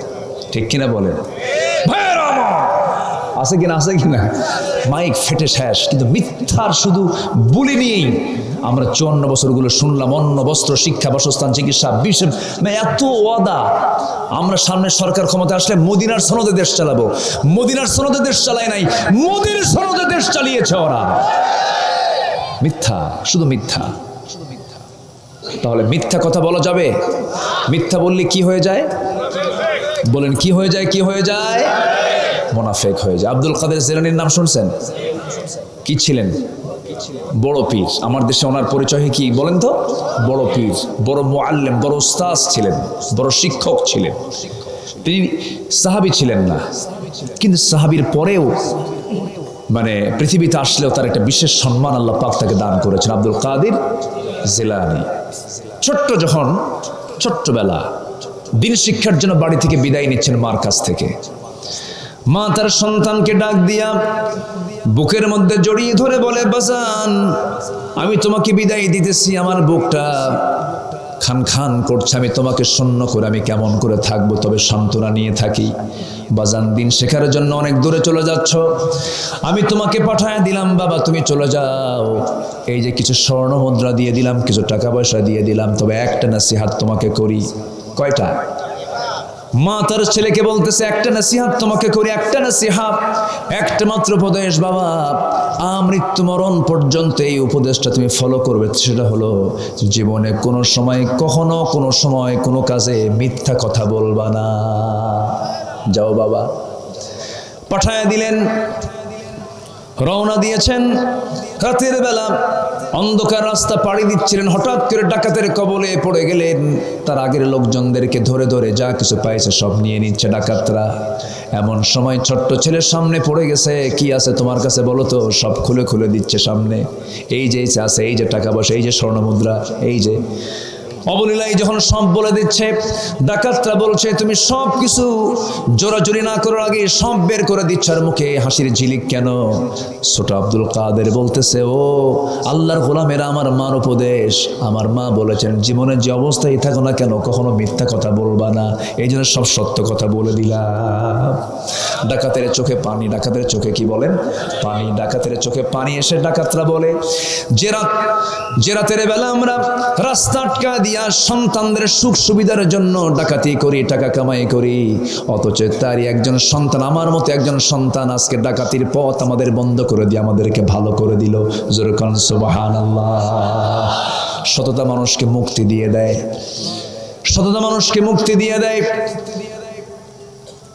Speaker 1: ঠিক কিনা বলেন? আছে কিনা? আছে কিনা? মাইক ফেটে শেষ, কিন্তু মিথ্যার শুধু বুলি নিয়েই আমরা 54 বছরগুলো শুনলাম। অন্ন, বস্ত্র, শিক্ষা, বাসস্থান, চিকিৎসা, এত ওয়াদা। আমরা সামনে সরকার ক্ষমতা আসলে মদিনার সনদে দেশ চালাবো। মদিনার সনদে দেশ চালায় নাই, মোদির সনদে দেশ চালিয়েছে ওরা। মিথ্যা, শুধু মিথ্যা। তাহলে মিথ্যা কথা বলা যাবে? মিথ্যা বললে কি হয়ে যায়? বলেন কি হয়ে যায়? কি হয়ে যায়? মুনাফিক হয়ে যায়। আব্দুল কাদের জিলানীর নাম শুনছেন? কি ছিলেন? বড় পীর। আমার দেশে ওনার পরিচয় কি বলেন তো? বড় পীর, বড় মুআল্লিম, বড় উস্তাদ ছিলেন, বড় শিক্ষক ছিলেন। তিনি সাহাবী ছিলেন না, কিন্তু সাহাবীর পরেও মানে পৃথিবীতে আসলেও তার একটা বিশেষ সম্মান আল্লাহ পাক তাকে দান করেছেন। আব্দুল কাদের জিলানী যখন ছোট্টবেলা দিন শিক্ষার জন্য বাড়ি থেকে বিদায় নিচ্ছেন মার কাছ থেকে, মা তার সন্তানকে ডাক দিয়া বুকের মধ্যে জড়িয়ে ধরে বলে, বাজান আমি তোমাকে বিদায় দিতেছি, আমার বুকটা খান খান করছে, আমি তোমাকে শূন্য করে আমি কেমন করে থাকবো, তবে সান্ত্বনা নিয়ে থাকি। বাজান দিন শেখার জন্য অনেক দূরে চলে যাচ্ছ, আমি তোমাকে পাঠায় দিলাম, বাবা তুমি চলে যাও। এই যে কিছু স্বর্ণ মুদ্রা দিয়ে দিলাম, কিছু টাকা পয়সা দিয়ে দিলাম, তবে একটা নসিহত তোমাকে করি। কয়টা? মা তার ছেলেকে বলতেছে, একটা নসিহত তোমাকে করি, একটা নসিহত, একটা মাত্র উপদেশ বাবা, মৃত্যু মরণ পর্যন্ত এই উপদেশটা তুমি ফলো করবে। সেটা হলো জীবনে কোনো সময়, কখনো কোনো সময় কোনো কাজে মিথ্যা কথা বলবা না। যাও বাবা। পাঠায় দিলেন, রওনা দিয়েছেন। রাতের বেলা অন্ধকার রাস্তা পাড়ি দিচ্ছিলেন, হঠাৎ করে ডাকাতের কবলে পড়ে গেলেন। তার আগের লোকজনদেরকে ধরে ধরে যা কিছু পাইছে সব নিয়ে নিচ্ছে ডাকাতরা। এমন সময় ছোট্ট ছেলের সামনে পড়ে গেছে, কি আছে তোমার কাছে বলো তো? সব খুলে খুলে দিচ্ছে সামনে। এই যে আছে, এই যে টাকা পয়সা, এই যে স্বর্ণ মুদ্রা, এই যে অবলীলায় যখন সব বলে দিচ্ছে, ডাকাতরা বলছে তুমি সব কিছু জোরাজুরি না করার আগে সব বের করে দিচ্ছ, আর মুখে হাসির ঝিলিক কেন? ছোট আব্দুল কাদের বলতেছে, ও আল্লাহর গোলামেরা, আমার মার উপদেশ, আমার মা বলেছেন জীবনে যে অবস্থায় থাকো না কেন কখনো মিথ্যা কথা বলবা না, এই জন্য সব সত্য কথা বলে দিলাম। ডাকাতের চোখে পানি, ডাকাতের চোখে কি বলেন? পানি। ডাকাতের চোখে পানি এসে ডাকাতরা বলে, যে রাতের বেলা আমরা রাস্তা আটকা দিয়া সন্তানদের সুখ সুবিধার জন্য ডাকাতি করি, টাকা কামাই করি, অথচ তারই একজন সন্তান, আমার মতো একজন সন্তান আজকে ডাকাতির পথ আমাদের বন্ধ করে দিয়ে আমাদেরকে ভালো করে দিল। জোরে কোন সুবহানাল্লাহ। সততা মানুষকে মুক্তি দিয়ে দেয়, সততা মানুষকে মুক্তি দিয়ে দেয়।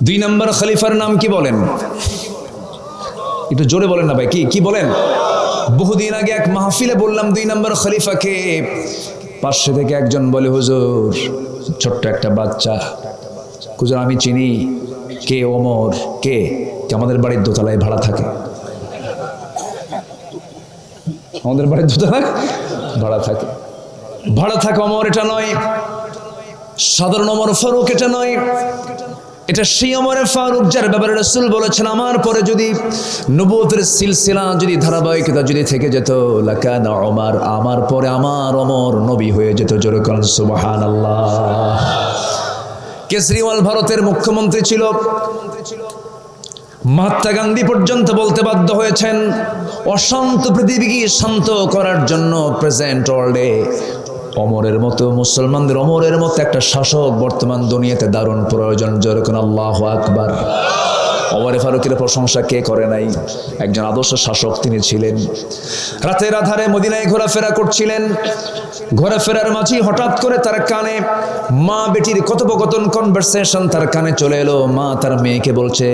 Speaker 1: 2 নম্বর খলিফার নাম কি বলেন? একটু জোরে বলেন না ভাই, কি বলেন? বহুদিন আগে এক মাহফিলে বললাম 2 নম্বর খলিফাকে। পাশে থেকে একজন বলে, হুজুর, ছোট্ট একটা বাচ্চা, হুজুর আমি চিনি। কে? ওমর। কে? আমাদের বাড়ির দোতলায় ভাড়া থাকে, আমাদের বাড়ির দোতলায় ভাড়া থাকে। ভাড়া থাকে ওমর এটা নয়, সাধারণ ওমর ফারুক এটা নয়, এটা সেই ওমরে ফারুক যার ব্যাপারে রাসূল বলেছেন, আমার পরে যদি নবুয়তের সিলসিলা যদি ধারাবাহিকতা যদি থেকে যেত, লাকানা ওমর, আমার পরে আমার ওমর নবী হয়ে যেত। জোরে কোন সুবহানাল্লাহ। কেজরিওয়াল ভারতের মুখ্যমন্ত্রী ছিল, মহাত্মা গান্ধী পর্যন্ত বলতে বাধ্য হয়েছেন, অশান্ত পৃথিবীকে শান্ত করার জন্য প্রেজেন্ট ওয়ার্ল্ডে ওমরের মতো, মুসলমানদের ওমরের মতো একটা শাসক বর্তমান দুনিয়াতে দারুণ প্রয়োজন। যেরকম আল্লাহু আকবার। ওমরে ফারুকের প্রশংসা কে করে নাই? একজন আদর্শ শাসক তিনি ছিলেন। রাতের আধারে মদিনায় ঘোরাফেরা করছিলেন, ঘোরাফেরার মাঝে হঠাৎ করে তার কানে মা বেটির কথোপকথন, কনভারসেশন তার কানে চলে এলো। মা তার মেয়েকে বলছে,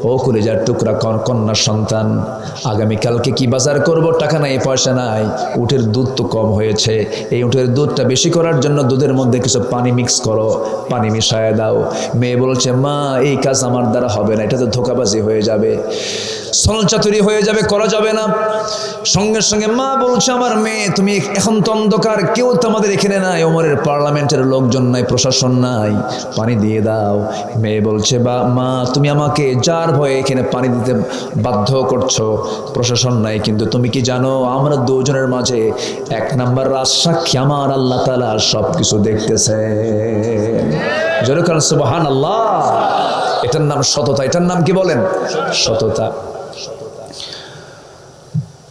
Speaker 1: ও কলিজার টুকরা কন্যা সন্তান, আগামীকালকে কি বাজার করব, টাকা নাই, পয়সা নাই, উটের দুধ তো কম হয়েছে, এই উটের দুধটা বেশি করার জন্য দুধের মধ্যে কিছু পানি মিক্স করো, পানি মিশায় দাও। মেয়ে বলছে, মা এই কাজ আমার দ্বারা হবে না, এটা তো ধোঁকাবাজি হয়ে যাবে, ছলচাতুরি হয়ে যাবে, করা যাবে না। সঙ্গে সঙ্গে মা বলছে, আমার মেয়ে তুমি এখন তো অন্ধকার, কেউ তো আমাদের এখানে নাই, ওমরের পার্লামেন্টের লোকজন নাই, প্রশাসন নাই, পানি দিয়ে দাও। মেয়ে বলছে, বা মা তুমি আমাকে যার ভয়ে এখানে পানি দিতে বাধ্য করছো, প্রশাসন নাই, কিন্তু তুমি কি জানো আমরা দুজনের মাঝে 1 নাম্বার রাজসাক্ষী আমার আল্লাহ তাআলা সব কিছু দেখতেছে। জোরে বলেন সুবহানাল্লাহ। এটার নাম সততা, এটার নাম কি বলেন? সততা।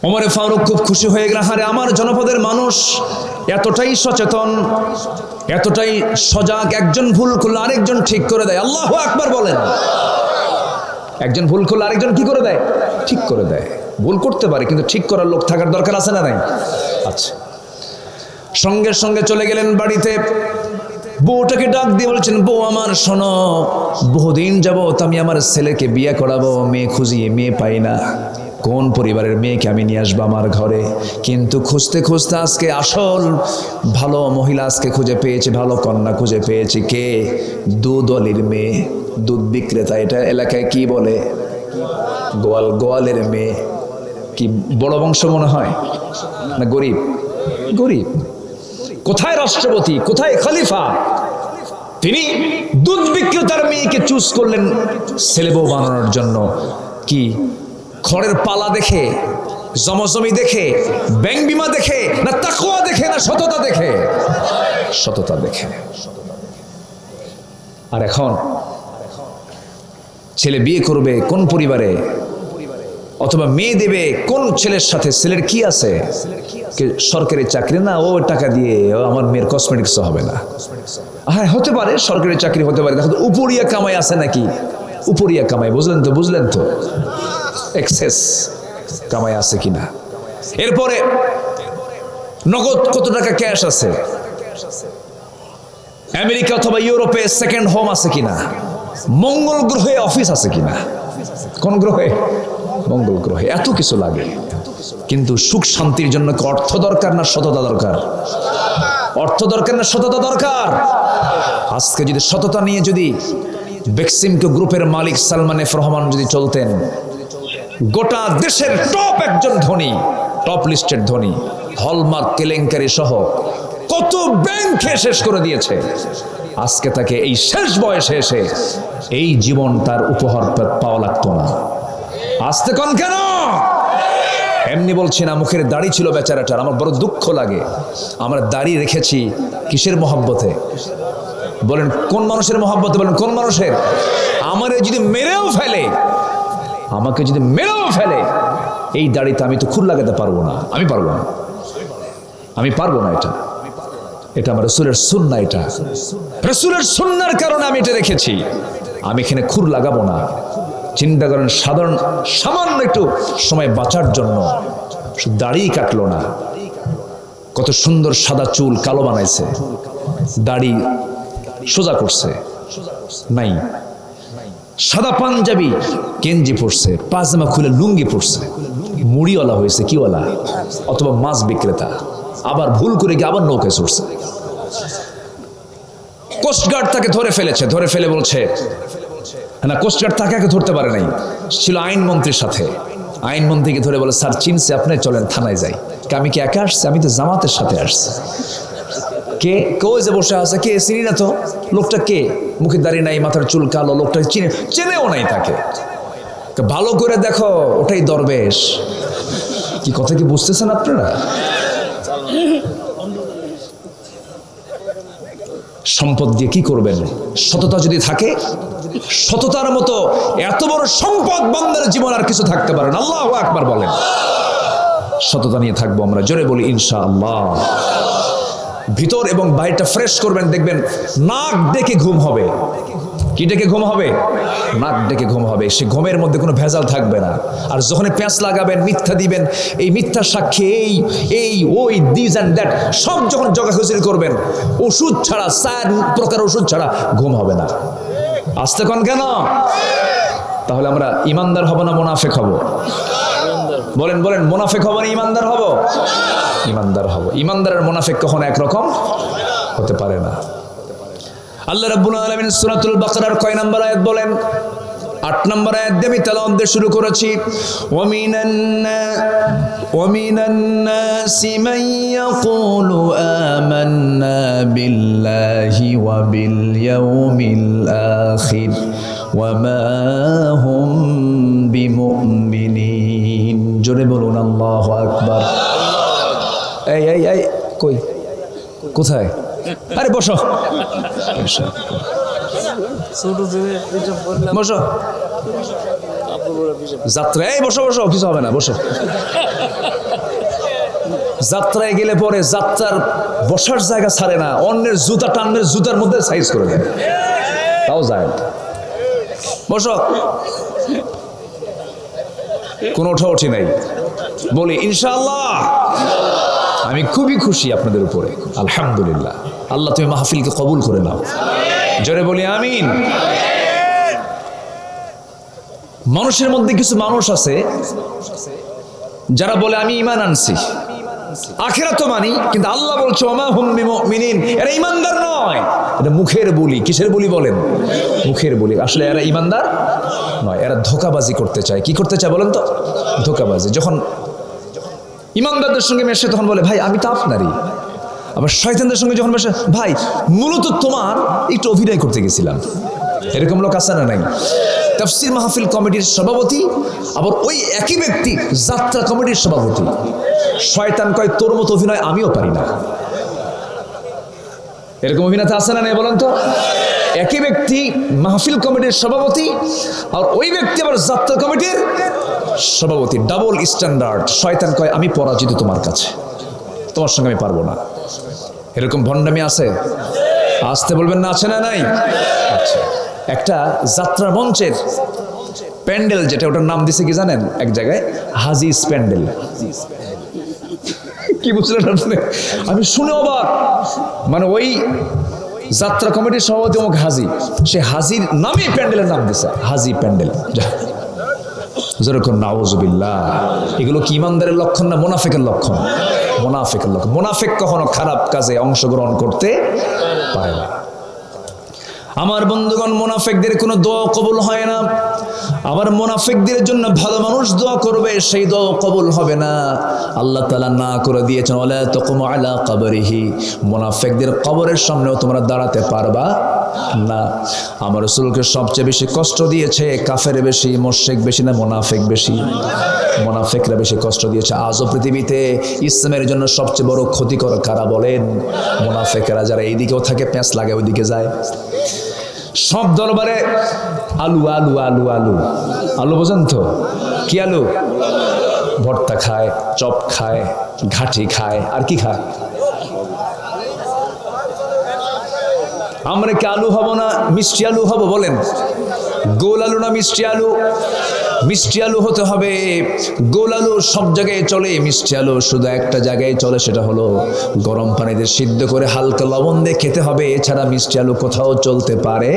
Speaker 1: ওমরে ফারুক খুব খুশি হয়ে গেলেন, আরে আমার জনপদের মানুষ এতটাই সচেতন, এতটাই সজাগ, একজন ভুল করলে আরেকজন ঠিক করে দেয়। আল্লাহু আকবার বলেন। একজন ভুল করলে আরেকজন কি করে দেয়? ঠিক করে দেয়। ভুল করতে পারে, কিন্তু ঠিক করার লোক থাকার দরকার আছে না নাই? আচ্ছা। সঙ্গে সঙ্গে চলে গেলেন বাড়িতে, বউটাকে ডাক দিয়ে বলছেন, বউ আমার শোনো, বহুদিন যাবত আমি আমার ছেলেকে বিয়ে করাবো, মেয়ে খুঁজি, মেয়ে পাই না, কোন পরিবারের মেয়েকে আমি নিয়ে আসবো আমার ঘরে, কিন্তু খুঁজতে খুঁজতে আজকে আসল ভালো মহিলা আজকে খুঁজে পেয়েছি, ভালো কন্যা খুঁজে পেয়েছি। কে? দুধ অলির মেয়ে, দুধ বিক্রেতা। এটা এলাকায় কি বলে? গোয়ালের মেয়ে। কি বড় বংশ মনে হয় না? গরিব। গরিব। কোথায় রাষ্ট্রপতি, কোথায় খলিফা? তিনি দুধ বিক্রেতার মেয়েকে চুজ করলেন ছেলে বউ বানানোর জন্য। কি খড়ের পালা দেখে, জমজমি দেখে, ব্যাংক বিমা দেখে, না তাকওয়া দেখে, না সততা দেখে? সততা দেখে। আর এখন ছেলে বিয়ে করবে কোন পরিবারে, অথবা মেয়ে দেবে কোন ছেলের সাথে, ছেলের কি আছে, সরকারি চাকরি না, ও টাকা দিয়ে আমার মেয়ের কসমেটিক্স হবে না। হ্যাঁ হতে পারে সরকারি চাকরি হতে পারে, দেখো উপরিয়া কামাই আছে নাকি? উপরিয়া কামাই, বুঝলেন তো? বুঝলেন তো? এক্সেস কামাই আছে কিনা। এরপরে নগদ কত টাকা ক্যাশ আছে, আমেরিকা অথবা ইউরোপে সেকেন্ড হোম আছে কিনা, মঙ্গল গ্রহে অফিস আছে কিনা। কোন গ্রহে? মঙ্গল গ্রহে। এত কিছু লাগে, কিন্তু সুখ শান্তির জন্য কি অর্থ দরকার না সততা দরকার? অর্থ দরকার না সততা দরকার? আজকে যদি সততা নিয়ে যদি বেক্সিমকো গ্রুপের মালিক সালমান এফ রহমান যদি চলতেন, গোটা দেশের টপ একজন ধনী, টপ লিস্টেড ধনী, হলমার্ক কেলেঙ্কারি সহ কত ব্যাংকে শেষ করে দিয়েছে, আজকে তাকে এই শেষ বয়সে এসে এই জীবন তার উপহার পাওয়া লাগতো না। আসতে কোন কেন? এমনি বলছি না, মুখের দাড়ি ছিল বেচারাটার, আমার বড় দুঃখ লাগে। আমরা দাড়ি রেখেছি কিসের মহব্বতে? বলেন কোন মানুষের মহব্বতে? বলেন কোন মানুষের? আমারে যদি মেরেও ফেলে আমাকে যদি মেরেও ফেলে এই দাড়িতে আমি তো খুর লাগাতে পারবো না, আমি পারবো না, আমি পারবো না। এটা আমার রাসূলের সুন্নাহ, এটা রাসূলের সুন্নাহর কারণে আমি এটা রেখেছি। আমি এখানে খুর লাগাবো না। চিন্তা করেন, সামান্য একটু সময় বাঁচার জন্য শুধু দাড়ি কাটলো না, কত সুন্দর সাদা চুল কালো বানাইছে, দাড়ি সোজা করছে, নাই সাদা পাঞ্জাবি গেঞ্জি পরছে, পাজামা খুলে লুঙ্গি পরছে, মুড়িওয়ালা হয়েছে, কিওয়ালা অথবা মাছ বিক্রেতা, আবার ভুল করে গিয়ে আবার নৌকায় চড়ছে। কোস্টগার্ড তাকে ধরে ফেলেছে, ধরে ফেলে বলছে, না কোস্টগার্ড তাকে ধরতে পারে নাই, ছিল আইনমন্ত্রীর সাথে। আইনমন্ত্রীকে ধরে বলে, স্যার চিনছে আপনি, চলেন থানায় যাই। আমি কি একা আসছি? আমি তো জামাতের সাথে আসছি। কে কেউ যে বসে আছে, কে চিনি না তো, লোকটা কে, মুখে দাড়ি নাই, মাথার চুল কালো, লোকটা চেনেও নাই তাকে। ভালো করে দেখো, ওটাই দরবেশ। কি কথা কি বুঝতেছেন আপনারা? সম্পদ দিয়ে কি করবেন? সততা যদি থাকে, সততার মতো এত বড় সম্পদ বান্দার জীবন আর কিছু থাকতে পারে না। আল্লাহু আকবার বলেন। সততা নিয়ে থাকবো আমরা, জোরে বলি ইনশাআল্লাহ। ভিতর এবং বাইরটা ফ্রেশ করবেন, দেখবেন নাক ডেকে ঘুম হবে। কি ডেকে ঘুম হবে? নাক ডেকে ঘুম হবে। সে ঘুমের মধ্যে কোনো ভেজাল থাকবে না। আর যখন প্যাঁচ লাগাবেন, মিথ্যা দিবেন, এই মিথ্যা সাক্ষী, এই ওই দিস অ্যান্ড দ্যাট সব যখন জগাখুচুরি করবেন, ওষুধ ছাড়া, 4 প্রকার ওষুধ ছাড়া ঘুম হবে না। আসতে কোন কেন? তাহলে আমরা ইমানদার হব না মুনাফিক হব? বলেন বলেন, মুনাফিক হব না ইমানদার হব? ইমানদার হব। ইমানদার আর মুনাফিক কখনো একরকম হতে পারে না। আল্লাহ রাব্বুল আলামিন সূরাতুল বাকারার কয় নাম্বার আয়াত বলেন? 8 নম্বর আয়াত দিয়ে আমি তেলাওয়াত দিয়ে শুরু করেছি। ওয়ামিনান নাসি মান ইয়াকুলু আমান্না বিল্লাহি ওয়া বিল ইয়াউমিল আখির ওয়া মা হুম বিমুমিনিন। জোরে বলুন আল্লাহু আকবার। এই এই এই কই, কোথায়? আরে বসো বসো, যাত্রায় বসো বসো, কিছু হবে না, বসো। যাত্রায় গেলে পরে যাত্রার বসার জায়গা ছাড়ে না, অন্যের জুতা টান্নের জুতার মধ্যে সাইজ করে দেয়, তাও যায়। বসো, কোনো ওঠাউঠি নাই। বলি ইনশাআল্লাহ। আমি খুবই খুশি আপনাদের উপরে, আলহামদুলিল্লাহ। আল্লাহ তুমি মাহফিলকে কবুল করে নাও, জোরে বলি আমিন। মানুষের মধ্যে কিছু মানুষ আছে যারা বলে আমি ঈমান আনছি, আখিরাত মানি, কিন্তু আল্লাহ বলছে ওমা হুম বিমুমিনিন, এরা ঈমানদার নয়। এটা মুখের বলি। কিসের বলি বলেন? মুখের বলি। আসলে এরা ঈমানদার নয়, এরা ধোঁকাবাজি করতে চায়। কি করতে চায় বলেন তো? ধোঁকাবাজি। যখন ঈমানদারদের সঙ্গে মেশে তখন বলে ভাই আমি তো আপনারই। আবার শয়তানদের সঙ্গে যখন মেশে, ভাই মূলত তোমার একটু অভিনয় করতে গেছিলাম। এরকম লোক আছে না নাই? তাফসীর মাহফিল কমিটির সভাপতি, আবার ওই একই ব্যক্তি যাত্রা কমিটির সভাপতি। শয়তান কয় তোর মতো অভিনয় আমিও পারি না। এরকম অভিনেতা আছে না নাই বলেন তো? একই ব্যক্তি মাহফিল কমিটির সভাপতি, আর ওই ব্যক্তি আবার যাত্রা কমিটির সভাপতি। Double standard. শয়তান কয় আমি পরাজিত তোমার কাছে, তোমার সঙ্গে আমি পারবো না। এরকম ভণ্ডামি আছে? আসতে বলবেন না, আছে না নাই? আচ্ছা, একটা যাত্রা মঞ্চের প্যান্ডেল যেটা, ওটার নাম দিছে কি জানেন? এক জায়গায় হাজিজ প্যান্ডেল। কি বুঝলেন আপনি? আমি শুনে অবাক। মানে ওই যাত্রা কমিটির সভাপতি অমুক হাজি, সে হাজির নামে প্যান্ডেলের নাম দিছে হাজি প্যান্ডেল। যেরকম নাউজুবিল্লাহ। এগুলো কি ইমানদারের লক্ষণ না মুনাফিকের লক্ষণ? মুনাফিকের লক্ষণ। মুনাফিক কখনো খারাপ কাজে অংশগ্রহণ করতে পারে না। আমার বন্ধুগণ, মুনাফিকদের কোনো দোয়া কবুল হয় না। আবার মুনাফিকদের জন্য ভালো মানুষ দোয়া করবে, সেই দোয়া কবুল হবে না। আল্লাহ তাআলা না করে দিয়েছেন ওয়ালা তাকুমু আলা কবরিহি, মুনাফিকদের কবরের সামনেও তোমরা দাঁড়াতে পারবা না। আমার রাসূলকে সবচেয়ে বেশি কষ্ট দিয়েছে কাফের বেশি, মুশরিক বেশি না মুনাফিক বেশি? মুনাফিকরা বেশি কষ্ট দিয়েছে। আজও পৃথিবীতে ইসলামের জন্য সবচেয়ে বড় ক্ষতিকর কারা বলেন? মুনাফিকরা। যারা এইদিকেও থাকে প্যাঁচ লাগে ওইদিকে যায়। সব দরবারে আলু আলু আলু আলু আলু বোঝেন তো কি আলু? ভর্তা খায়, চপ খায়, ঘাটি খায়, আর কি খায়? আমরা কি আলু হব না মিষ্টি আলু হব বলেন? গোল আলু না মিষ্টি আলু? মিষ্টি আলু হতে হবে। গোল আলু সব জায়গায় চলে, মিষ্টি আলু শুধু একটা জায়গায় চলে, সেটা হলো গরম পানিতে সিদ্ধ করে হালকা লবণ দিয়ে খেতে হবে। এছাড়া মিষ্টি আলু কোথাও চলতে পারে?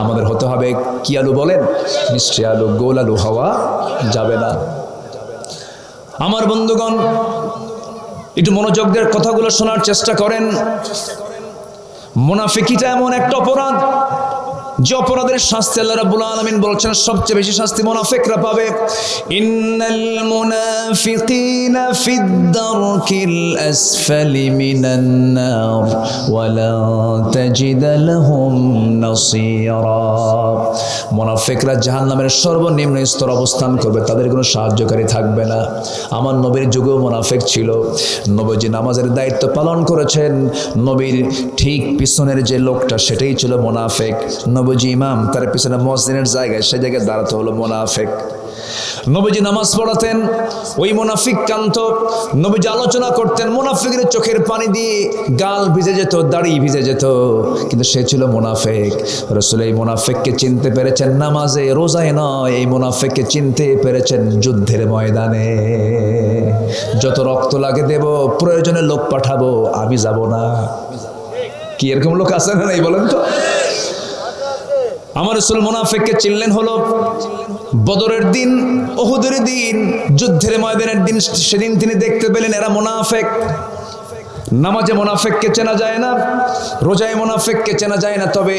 Speaker 1: আমাদের হতে হবে কি আলু বলেন? মিষ্টি আলু। গোল আলু হওয়া যাবে না। আমার বন্ধুগণ, একটু মনোযোগ দিয়ে কথাগুলো শোনার চেষ্টা করেন। মুনাফিকিটা এমন একটা অপরাধ যে অপরাধের শাস্তি আল্লাহ রাব্বুল আলামিন বলছেন সবচেয়ে বেশি শাস্তি মুনাফিকরা পাবে। ইন্নাল মুনাফিকিনা ফিদ দারকিল আসফালি মিনান নার ওয়া লা তাজিদ লাহুম নাসীরা। মুনাফিকরা জাহান্নামের সর্বনিম্ন স্তর অবস্থান করবে, তাদের কোনো সাহায্যকারী থাকবে না। আমার নবীর যুগেও মুনাফিক ছিল। নবীজি নামাজের দায়িত্ব পালন করেছেন, নবীর ঠিক পিছনের যে লোকটা সেটাই ছিল মুনাফিক। নবীজি ইমাম, তার পিছনে মসজিদের জায়গায়, সেই জায়গায় দাঁড়াতে হলো মুনাফিক। নবীজি নামাজ পড়াতেন, ওই মুনাফিক কান্ত। নবীজি আলোচনা করতেন, মুনাফিকের চোখের পানি দিয়ে গাল ভিজে যেত, দাড়ি ভিজে যেত, কিন্তু সে ছিল মুনাফিক। রাসূল এই মুনাফিককে চিনতে পেরেছেন নামাজে, রোজায় নয়। এই মুনাফিককে চিনতে পেরেছেন যুদ্ধের ময়দানে। যত রক্ত লাগে দেব, প্রয়োজনে লোক পাঠাবো, আমি যাব না। কি এরকম লোক আছে না? নাই বলেন তো। আমার রাসূল মুনাফিককে চিনলেন হলো বদরের দিন, উহুদের দিন, যুদ্ধের ময়দানের দিন। সেদিন তিনি দেখতে পেলেন এরা মুনাফিক। নামাজে মুনাফিককে চেনা যায় না, রোজায় মুনাফিককে চেনা যায় না, তবে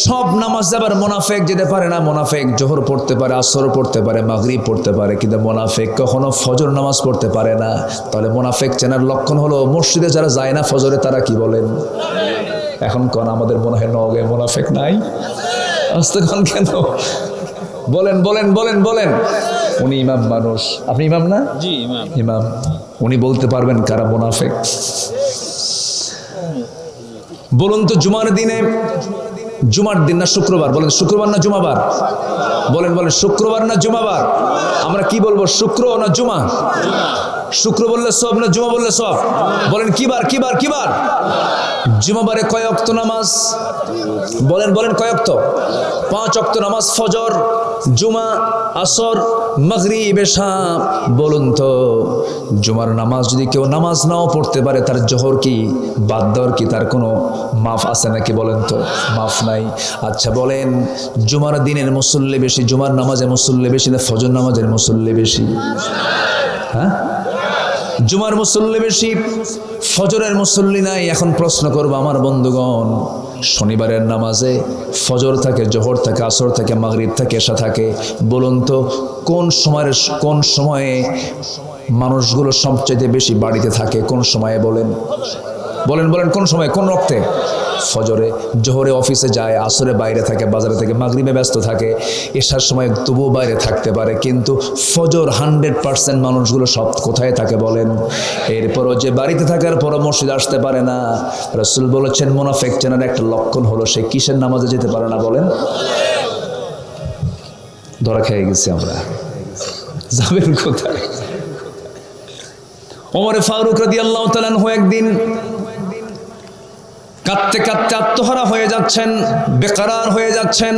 Speaker 1: সব নামাজ আবার মুনাফিক যেতে পারে না। মুনাফিক জোহর পড়তে পারে, আসর পড়তে পারে, মাগরিব পড়তে পারে, কিন্তু মুনাফিক কখনো ফজর নামাজ পড়তে পারে না। তাহলে মুনাফিক চেনার লক্ষণ হলো মসজিদে যারা যায় না ফজরে, তারা কি বলেন? এখন কোন আমাদের মনে হয় নওগে মুনাফিক নাই? আস্তে কোন কেন? বলেন বলেন বলেন বলেন। উনি ইমাম মানুষ, আপনি ইমাম না? জি ইমাম। ইমাম, উনি বলতে পারবেন কারা মুনাফিক? বলুন তো। জুমার দিনে, জুমার দিন না শুক্রবার? বলেন শুক্রবার না জুমাবার? বলেন বলেন শুক্রবার না জুমাবার? আমরা কি বলবো, শুক্র না জুমা? শুক্র বললে সব না জুমা বললে সব? বলেন কিবার কিবার কিবার? জুমাবারে কয় ওয়াক্ত নামাজ? বলেন বলেন কয় ওয়াক্ত? 5 ওয়াক্ত নামাজ, ফজর, জুমা, আসর, মাগরিব, এশা। বলুন তো, জুমার নামাজ যদি কেউ নামাজ নাও পড়তে পারে, তার জোহর কি বাদ দেওয়ার কি তার কোনো মাফ আছে নাকি? বলেন তো, মাফ নাই। আচ্ছা বলেন, জুমার দিনের মুসল্লি বেশি, জুমার নামাজের মুসল্লি বেশি না ফজর নামাজের মুসল্লি বেশি? হ্যাঁ, জুমার মুসল্লি বেশি, ফজরের মুসল্লি নাই। এখন প্রশ্ন করবো আমার বন্ধুগণ, শনিবারের নামাজে ফজর থাকে, জোহর থাকে, আসর থাকে, মাগরিব থাকে, এশা থাকে। বলুন তো কোন সময়ে মানুষগুলো সবচেয়ে বেশি বাড়িতে থাকে? কোন সময়ে বলেন? বলেন বলেন কোন সময়, কোন রক্তে? ফজরে। জোহরে অফিসে যায়, আসরে বাইরে থাকে, বাজারে থাকে, মাগরিবে ব্যস্ত থাকে, এশার সময় তবুও বাইরে থাকতে পারে, কিন্তু ফজর 100% মানুষগুলো সব কোথায় থাকে বলেন? এরপরও যে বাড়িতে থাকার পরও মসজিদে আসতে পারে না, রাসূল বলেছেন মুনাফিক চেনার একটা লক্ষণ হলো সে কিসের নামাজে যেতে পারে না? বলেন। ধরা খেয়ে গেছি আমরা, যাবেন কোথায়? ওমর ফারুক রাদিয়াল্লাহু তাআলা আনহু একদিন কাঁদতে কাঁদতে আত্মহারা হয়ে যাচ্ছেন, বেকরার হয়ে যাচ্ছেন,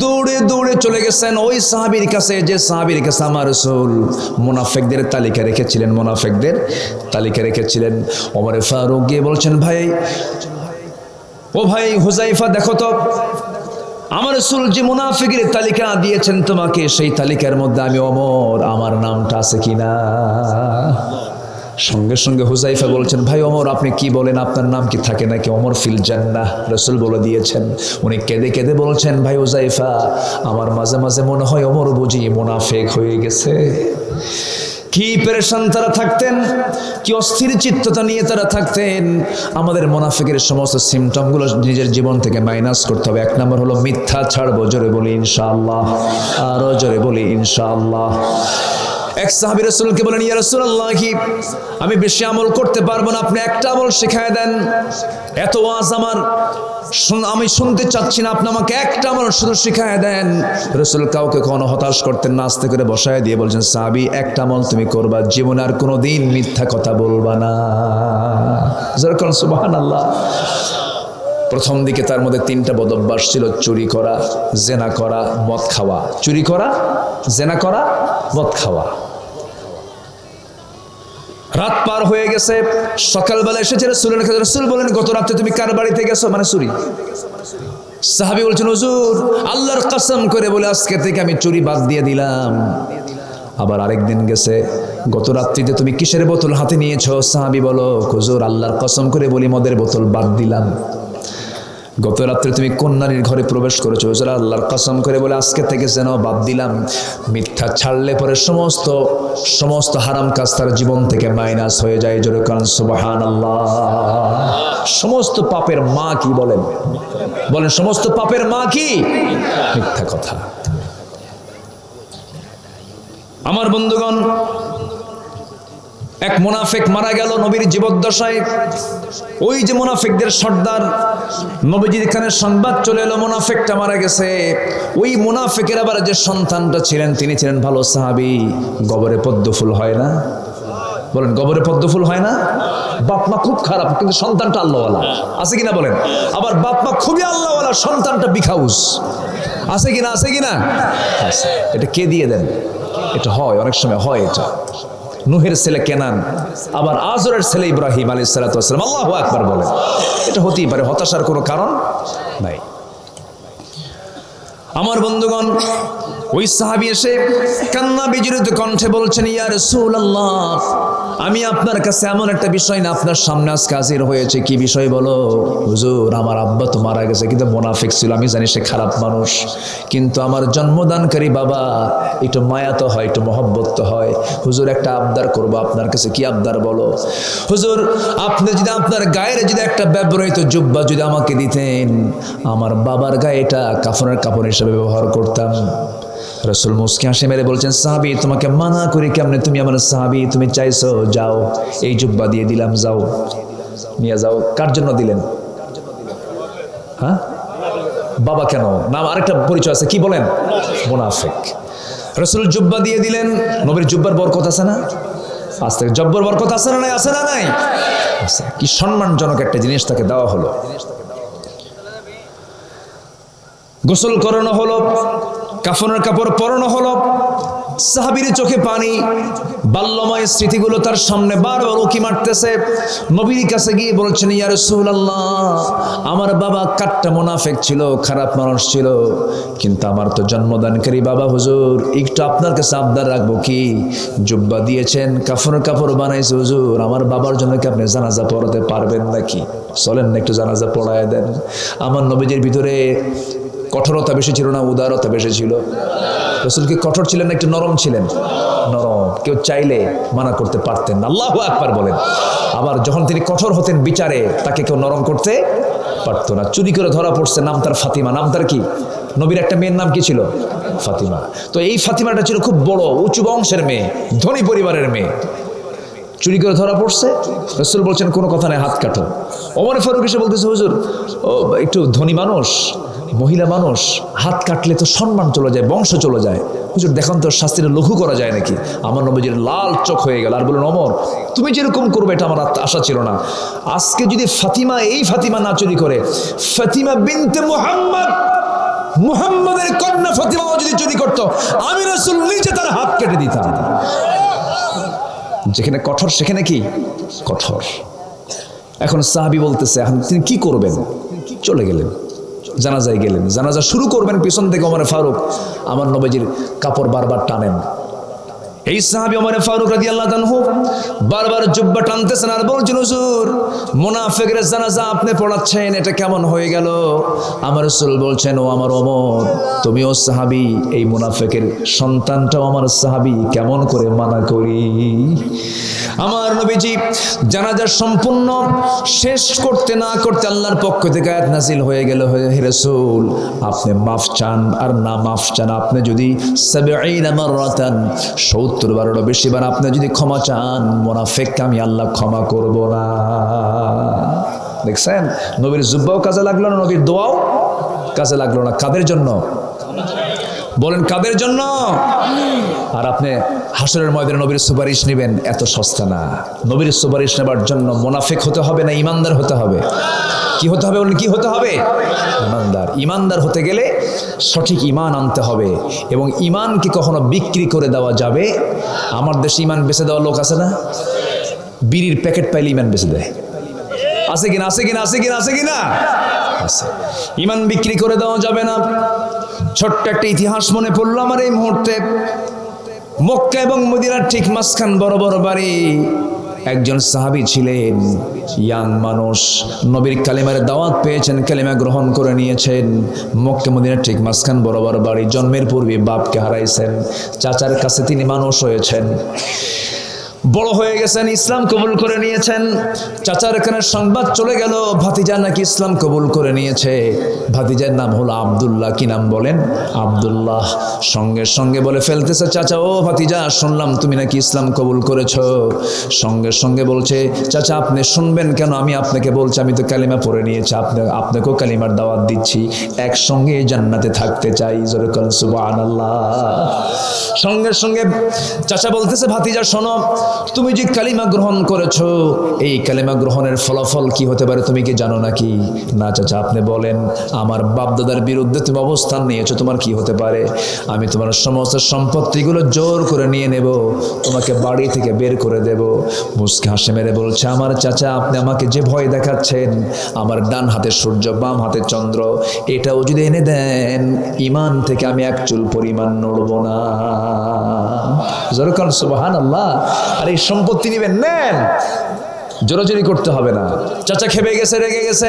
Speaker 1: দৌড়ে দৌড়ে চলে গেছেন ওই সাহাবীর কাছে, যে সাহাবীর কাছে আমার রাসূল মুনাফিকদের তালিকা রেখেছিলেন। মুনাফিকদের তালিকা রেখেছিলেন। ওমর ফারুক গিয়ে বলছেন, ভাই, ও ভাই হুযায়ফা, দেখো তো আমার রাসূল যে মুনাফিকের তালিকা দিয়েছেন তোমাকে, সেই তালিকার মধ্যে আমি ওমর, আমার নামটা আছে কিনা? সঙ্গে সঙ্গে হুযায়ফা বলছেন, ভাই ওমর, আপনি কি বলেন, আপনার নাম কি থাকে নাকি? ওমর ফিল জান্নাহ, রাসূল বলে দিয়েছেন। উনি কেঁদে কেঁদে বলছেন, ভাই হুযায়ফা, আমার মাঝে মাঝে মনে হয় ওমর বুঝি মুনাফিক হয়ে গেছে। কি পেরেশান তারা থাকতেন, কি অস্থির চিত্ততা নিয়ে তারা থাকতেন। আমাদের মুনাফিকের সমস্ত সিমটমগুলো নিজের জীবন থেকে মাইনাস করতে হবে। 1 নম্বর হলো মিথ্যা ছাড়বো, জোরে বলি ইনশাআল্লাহ, আরো জোরে বলি ইনশাআল্লাহ। এক সাহাবী রাসূলকে বলেন, ইয়া রাসূলুল্লাহ, কি আমি বেশি আমল করতে পারবো না, আপনি একটা আমল শিখায় দেন। এত ওয়াজ আমার আমি শুনতে চাচ্ছি না, আপনি আমাকে একটা আমল শুধু শিখায় দেন। রাসূল কাউকে কখনো হতাশ করতেন না, আস্তে করে বসায় দিয়ে বলছেন, সাহাবী একটা আমল তুমি করবা, জীবনে আর কোনোদিন মিথ্যা কথা বলবা না। যেরকম সুবহানাল্লাহ। প্রথম দিকে তার মধ্যে 3টা বদঅভ্যাস ছিল, চুরি করা, জেনা করা, মদ খাওয়া। চুরি করা, জেনা করা, মদ খাওয়া। রাত পার হয়ে গেছে, সকালবেলা এসেছে রাসূলের কাছে। রাসূল বলেন, গত রাতে তুমি কার বাড়িতে গেছো? মানে চুরি। সাহাবী বলছেন, হুজুর আল্লাহর কসম করে বলে আজকে থেকে আমি চুরি বাদ দিয়ে দিলাম। আবার আরেকদিন গেছে, গত রাত্রিতে তুমি কিসের বোতল হাতে নিয়েছো? সাহাবী বলো, হুজুর আল্লাহর কসম করে বলি মদের বোতল বাদ দিলাম। গত রাত্রে তুমি কোন নারীর ঘরে প্রবেশ করেছো? হুজুর আল্লাহর কসম করে বলে আজকে থেকে যেন বাদ দিলাম। মিথ্যা ছাড়লে পরে সমস্ত হারাম কাজ তার জীবন থেকে মাইনাস হয়ে যায়। জোরে কান সুবহানাল্লাহ। সমস্ত পাপের মা কি বলেন? বলেন সমস্ত পাপের মা কি? মিথ্যা কথা। আমার বন্ধুগণ, এক মুনাফিক মারা গেল নবীর জীবদ্দশায়। ওই যে মুনাফিকদের সর্দার, নবীজির এখানে সংবাদ চলে এলো মুনাফিকটা মারা গেছে। ওই মুনাফিকের আবার যে সন্তানটা ছিলেন, তিনি ছিলেন ভালো সাহাবী। গবরে পদ্ম ফুল হয় না? বলেন গবরে পদ্ম ফুল হয় না? বাপ মা খুব খারাপ, কিন্তু সন্তানটা আল্লাহওয়ালা। আছে কিনা বলেন? আবার বাপ মা খুবই আল্লাহওয়ালা, সন্তানটা বিখাউস। আছে কিনা? আছে কিনা? এটা কে দিয়ে দেন? এটা হয়, অনেক সময় হয়। এটা নূহের ছেলে কেনান, আবার আজরের ছেলে ইব্রাহিম আলাইহিস সালাতু ওয়াস সালাম। আল্লাহু আকবার বলেন। এটা হতেই পারে, হতাশার কোনো কারণ নাই। আমার বন্ধুগণ, ওই সাহাবী এসে কান্না বিজড়িত কণ্ঠে বলছেন, ইয়া রাসূলুল্লাহ, আমি আপনার কাছে এমন একটা বিষয় না আপনার সামনে আজকে হাজির হয়েছে। কি বিষয় বলো? হুজুর আমার আব্বা তো মারা গেছে, কিন্তু মুনাফিক ছিল, আমি জানি সে খারাপ মানুষ, কিন্তু আমার জন্মদানকারী বাবা, একটু মায়া তো হয়, একটু মহব্বত তো হয়। হুজুর একটা আবদার করবো আপনার কাছে। কি আবদার বলো? হুজুর আপনি যদি আপনার গায়ের যদি একটা ব্যবহৃত জুব্বা যদি আমাকে দিতেন, আমার বাবার গায়ে এটা কাফনের কাপড় হিসেবে ব্যবহার করতাম। রাসূল মুস্কি হাসি মেরে বলছেন, সাহাবী তোমাকে মানা করি কেমনে? তুমি আমার সাহাবী, তুমি চাইছো, যাও, এই জুব্বা দিয়ে দিলাম, যাও নিয়ে যাও। কার জন্য দিলেন? হ্যাঁ, বাবা। কেন? নাম আরেকটা পরিচয় আছে, কি বলেন? মুনাফিক। রাসূল জুব্বা দিয়ে দিলেন। নবীর জুব্বার বরকত আছে না? আস্তে জব্বর বরকত আছে না নাই? আছে না নাই? আছে। কি সম্মানজনক একটা জিনিস তাকে দেওয়া হলো। গোসল করানো হলো, কাফনের কাপড় পরানো হলো। সাহাবীর চোখে পানি, বাল্যময় স্মৃতিগুলো তার সামনে বারবার উকি মারতেছে। নবীর কাছে গিয়ে বলছেন, ইয়া রাসূলুল্লাহ, আমার বাবা কাট্টা মুনাফিক ছিল, খারাপ মানুষ ছিল, কিন্তু আমার তো জন্মদানকারী বাবা। হুজুর একটু আপনার কাছে আবদার রাখবো। কি? জুব্বা দিয়েছেন, কাফনের কাপড় বানাইছে, হুজুর আমার বাবার জন্য কি আপনি জানাজা পড়াতে পারবেন নাকি? চলেন না একটু জানাজা পড়ায় দেন। আমার নবীজির ভিতরে কঠোরতা বেশি ছিল না উদারতা বেশি ছিল? রাসূল কি কঠোর ছিলেন না একটু নরম ছিলেন? নরম। কেউ চাইলে মানা করতে পারতেন না। আল্লাহু আকবার বলেন। আবার যখন তিনি কঠোর হতেন বিচারে, তাকে কেউ নরম করতে পারতো না। চুরি করে ধরা পড়ছে, নাম তার ফাতিমা। নাম তার কি? নবীর একটা মেয়ের নাম কি ছিল? ফাতিমা। তো এই ফাতিমাটা ছিল খুব বড় উঁচু বংশের মেয়ে, ধনী পরিবারের মেয়ে। চুরি করে ধরা পড়ছে, রাসূল বলছেন কোনো কথা নাই, হাত কাটো। ওমর ফারুক এসে বলতেছে, হুজুর ও একটু ধনী মানুষ, মহিলা মানুষ, হাত কাটলে তো সম্মান চলে যায়, বংশ চলে যায়। হুজুর দেখুন তো শাস্তিটা লঘু করা যায় নাকি? আমার নবীজির লাল চোখ হয়ে গেল আর বললেন, ওমর তুমি যেরকম করবে এটা আমার আশা ছিল না। আজকে যদি ফাতিমা, এই ফাতিমা না চুরি করে, ফাতিমা বিনতে মুহাম্মদ, মুহাম্মাদের কন্যা ফাতিমাও যদি চুরি করতো, আমি রাসূল নিজে তার হাত কেটে দিতাম। যেখানে কঠোর সেখানে কি কঠোর। এখন সাহাবী বলতেছে, এখন তিনি কি করবেন? চলে গেলেন, জানাজায় গেলেন। জানাজা শুরু করবেন, পিছন থেকে ওমর ফারুক আমার নবীজির কাপড় বারবার টানেন। এই সাহাবী ওমর ফারুক রাদিয়াল্লাহু আনহু বারবার জুব্বা টানতেছেন আর বলছেন, হুজুর মুনাফিকের জানাজা আপনি পড়াচ্ছেন, এটা কেমন হয়ে গেল? আমার রাসূল বলছেন, ও আমার ওমর, তুমিও সাহাবী, এই মুনাফিকের সন্তানটাও আমার সাহাবী, কেমন করে মানা করি? আমার নবীজি জানাজা সম্পূর্ণ শেষ করতে না করতে আল্লাহর পক্ষ থেকে আয়াত নাযিল হয়ে গেল, হে রাসূল আপনি মাফ চান আর না মাফ চান, আপনি যদি ৭০ মাররাতান ৭০ 70-12 বেশি বার আপনি যদি ক্ষমা চান, মুনাফিককে আমি আল্লাহ ক্ষমা করব না। দেখছেন, নবীর জুব্বাও কাজে লাগলো না, নবীর দোয়াও কাজে লাগলো না। কাদের জন্য বলেন, কাদের জন্য? আর আপনি হাসরের ময়দানে নবীর সুপারিশ নেবেন, এত সস্তা না। নবীর সুপারিশ নেবার জন্য মুনাফিক হতে হবে না ইমানদার হতে হবে? কি হতে হবে বলেন, কি হতে হবে? ইমানদার। ইমানদার হতে গেলে সঠিক ইমান আনতে হবে, এবং ইমানকে কখনো বিক্রি করে দেওয়া যাবে? আমার দেশে ইমান বেচে দেওয়া লোক আছে না? বিড়ির প্যাকেট পাইলে ইমান বেচে দেয়, আছে কিনা? আছে কিনা? আছে কিনা? আছে কিনা? আছে। ইমান বিক্রি করে দেওয়া যাবে না। ছোট্ট একটা ইতিহাস মনে পড়লো আমার এই মুহূর্তে। মক্কা এবং মদিনার ঠিক মাঝখান বড় বড় বাড়ি। একজন সাহাবী ছিলেন, ইয়াং মানুষ, নবীর কালিমার দাওয়াত পেয়েছেন, কালিমা গ্রহণ করে নিয়েছেন। মক্কা মদিনার ঠিক মাঝখান বড় বড় বাড়ি। জন্মের পূর্বে বাপকে হারাইছেন, চাচার কাছে তিনি মানুষ হয়েছেন, বড় হয়ে গেছেন, ইসলাম কবুল করে নিয়েছেন। চাচার এখানে সংবাদ চলে গেল ভাতিজা নাকি ইসলাম কবুল করে নিয়েছে। ভাতিজার নাম হলো আব্দুল্লাহ। কি নাম বলেন? আব্দুল্লাহ। সঙ্গে সঙ্গে বলে ফেলতেছে, চাচা ও ভাতিজা, শুনলাম তুমি নাকি ইসলাম কবুল করেছো। সঙ্গে সঙ্গে বলছে, চাচা আপনি শুনবেন কেন, আমি আপনাকে বলছি, আমি তো কালিমা পড়ে নিয়েছি, আপনাকেও কালিমার দাওয়াত দিচ্ছি, একসঙ্গে জান্নাতে থাকতে চাই। জোরে বলেন সুবহানাল্লাহ। সঙ্গে সঙ্গে চাচা বলতেছে, ভাতিজা শোনো, তুমি যে কালিমা গ্রহণ করেছো, এই কালিমা গ্রহণের ফলাফল কি হতে পারে তুমি কি জানো নাকি? না চাচা, আপনি বলেন। আমার বাপদাদার বিরুদ্ধে তুমি অবস্থান নিয়েছো, তোমার কি হতে পারে? আমি তোমার সমস্ত সম্পত্তিগুলো জোর করে নিয়ে নেব, তোমাকে বাড়ি থেকে বের করে দেব। মুস্কি হাসি মেরে বলছে, আমার চাচা, আপনি আমাকে যে ভয় দেখাচ্ছেন, আমার ডান হাতে সূর্য, বাম হাতে চন্দ্র, এটাও যদি এনে দেন, ইমান থেকে আমি এক চুল পরিমাণ নড়ব না। জোরকান সুবহানাল্লাহ। আর এই সম্পত্তি নিবেন, নেন, জোরাজোরি করতে হবে না। চাচা খেপে গেছে, রেগে গেছে,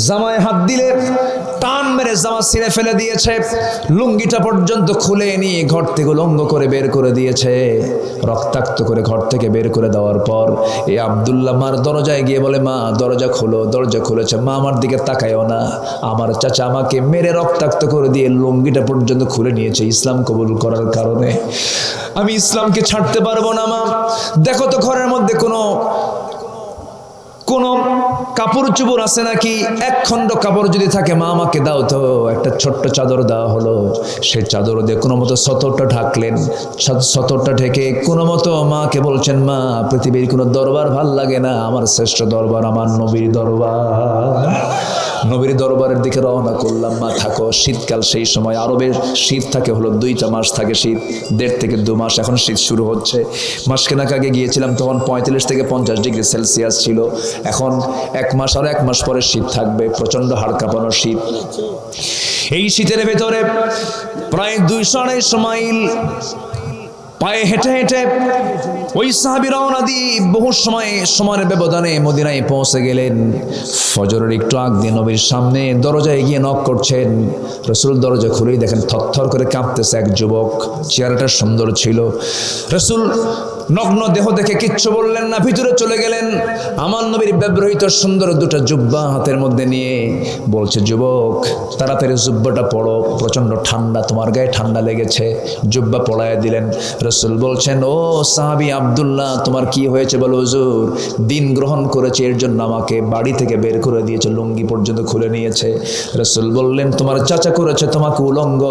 Speaker 1: জামায় হাত দিলে টান মেরে জামা ছিঁড়ে ফেলে দিয়েছে, লুঙ্গিটা পর্যন্ত খুলে নিয়ে ঘর থেকে উলঙ্গ করে বের করে দিয়েছে। রক্তাক্ত করে ঘর থেকে বের করে দেওয়ার পর এই আব্দুল্লাহ মার দরজায় গিয়ে বলে, মা দরজা খোলো। দরজা খুলেছে, মা আমার দিকে তাকায়ও না, আমার চাচা আমাকে মেরে রক্তাক্ত করে দিয়ে লুঙ্গিটা পর্যন্ত খুলে নিয়েছে ইসলাম কবুল করার কারণে। আমি ইসলামকে ছাড়তে পারবো না মা। দেখো তো ঘরের মধ্যে কোনো কাপড় চোপড় আছে নাকি? এক খণ্ড কাপড় যদি থাকে, মা আমাকে দাও তো। একটা ছোট্ট চাদর দেওয়া হলো, সেই চাদর দিয়ে কোনো মতো সতরটা ঢাকলেন। সতরটা ঢেকে কোনো মতো মাকে বলছেন, মা পৃথিবীর কোনো দরবার ভাল লাগে না, আমার শ্রেষ্ঠ দরবার আমার নবীর দরবার। নবীর দরবারের দিকে রওনা করলাম। মা থাকো। শীতকাল, সেই সময় আরবের শীত থাকে হলো 2টা মাস থাকে শীত, 1.5 থেকে 2 মাস। এখন শীত শুরু হচ্ছে। মাসখানেক আগে গিয়েছিলাম, তখন 45 থেকে 50 ডিগ্রি সেলসিয়াস ছিল। এখন 1 মাস, আর 1 মাস পরে শীত থাকবে, প্রচন্ড হাড় কাঁপানো শীত। এই শীতের ভেতরে প্রায় 200-250 মাইল পায়ে হেঁটে হেঁটে ওই সাহাবী রওনা দিয়ে বহু সময়ের ব্যবধানে মদিনায় পৌঁছে গেলেন। ফজরের একটু আগ দিয়ে নবীর সামনে দরজায় গিয়ে নক করছেন। রাসূল দরজা খুলেই দেখেন থরথর করে কাঁপতেছে এক যুবক। চেহারাটা সুন্দর ছিল। রাসূল নগ্ন দেহ দেখে কিচ্ছু বললেন না, ভিতরে চলে গেলেন। আমার নবীর ব্যবহৃত সুন্দর 2টা জুব্বা হাতের মধ্যে নিয়ে বলছে, যুবক তাড়াতাড়ি জুব্বাটা পড়ো, প্রচন্ড ঠান্ডা, তোমার গায়ে ঠান্ডা লেগেছে। জুব্বা পড়ায় দিলেন। রাসূল বলছেন, ও সাহাবী আব্দুল্লাহ, তোমার কি হয়েছে বলো? হুজুর, দিন গ্রহণ করেছে, এর জন্য আমাকে বাড়ি থেকে বের করে দিয়েছে, লুঙ্গি পর্যন্ত খুলে নিয়েছে। রাসূল বললেন, তোমার চাচা করেছে তোমাকে উলঙ্গ,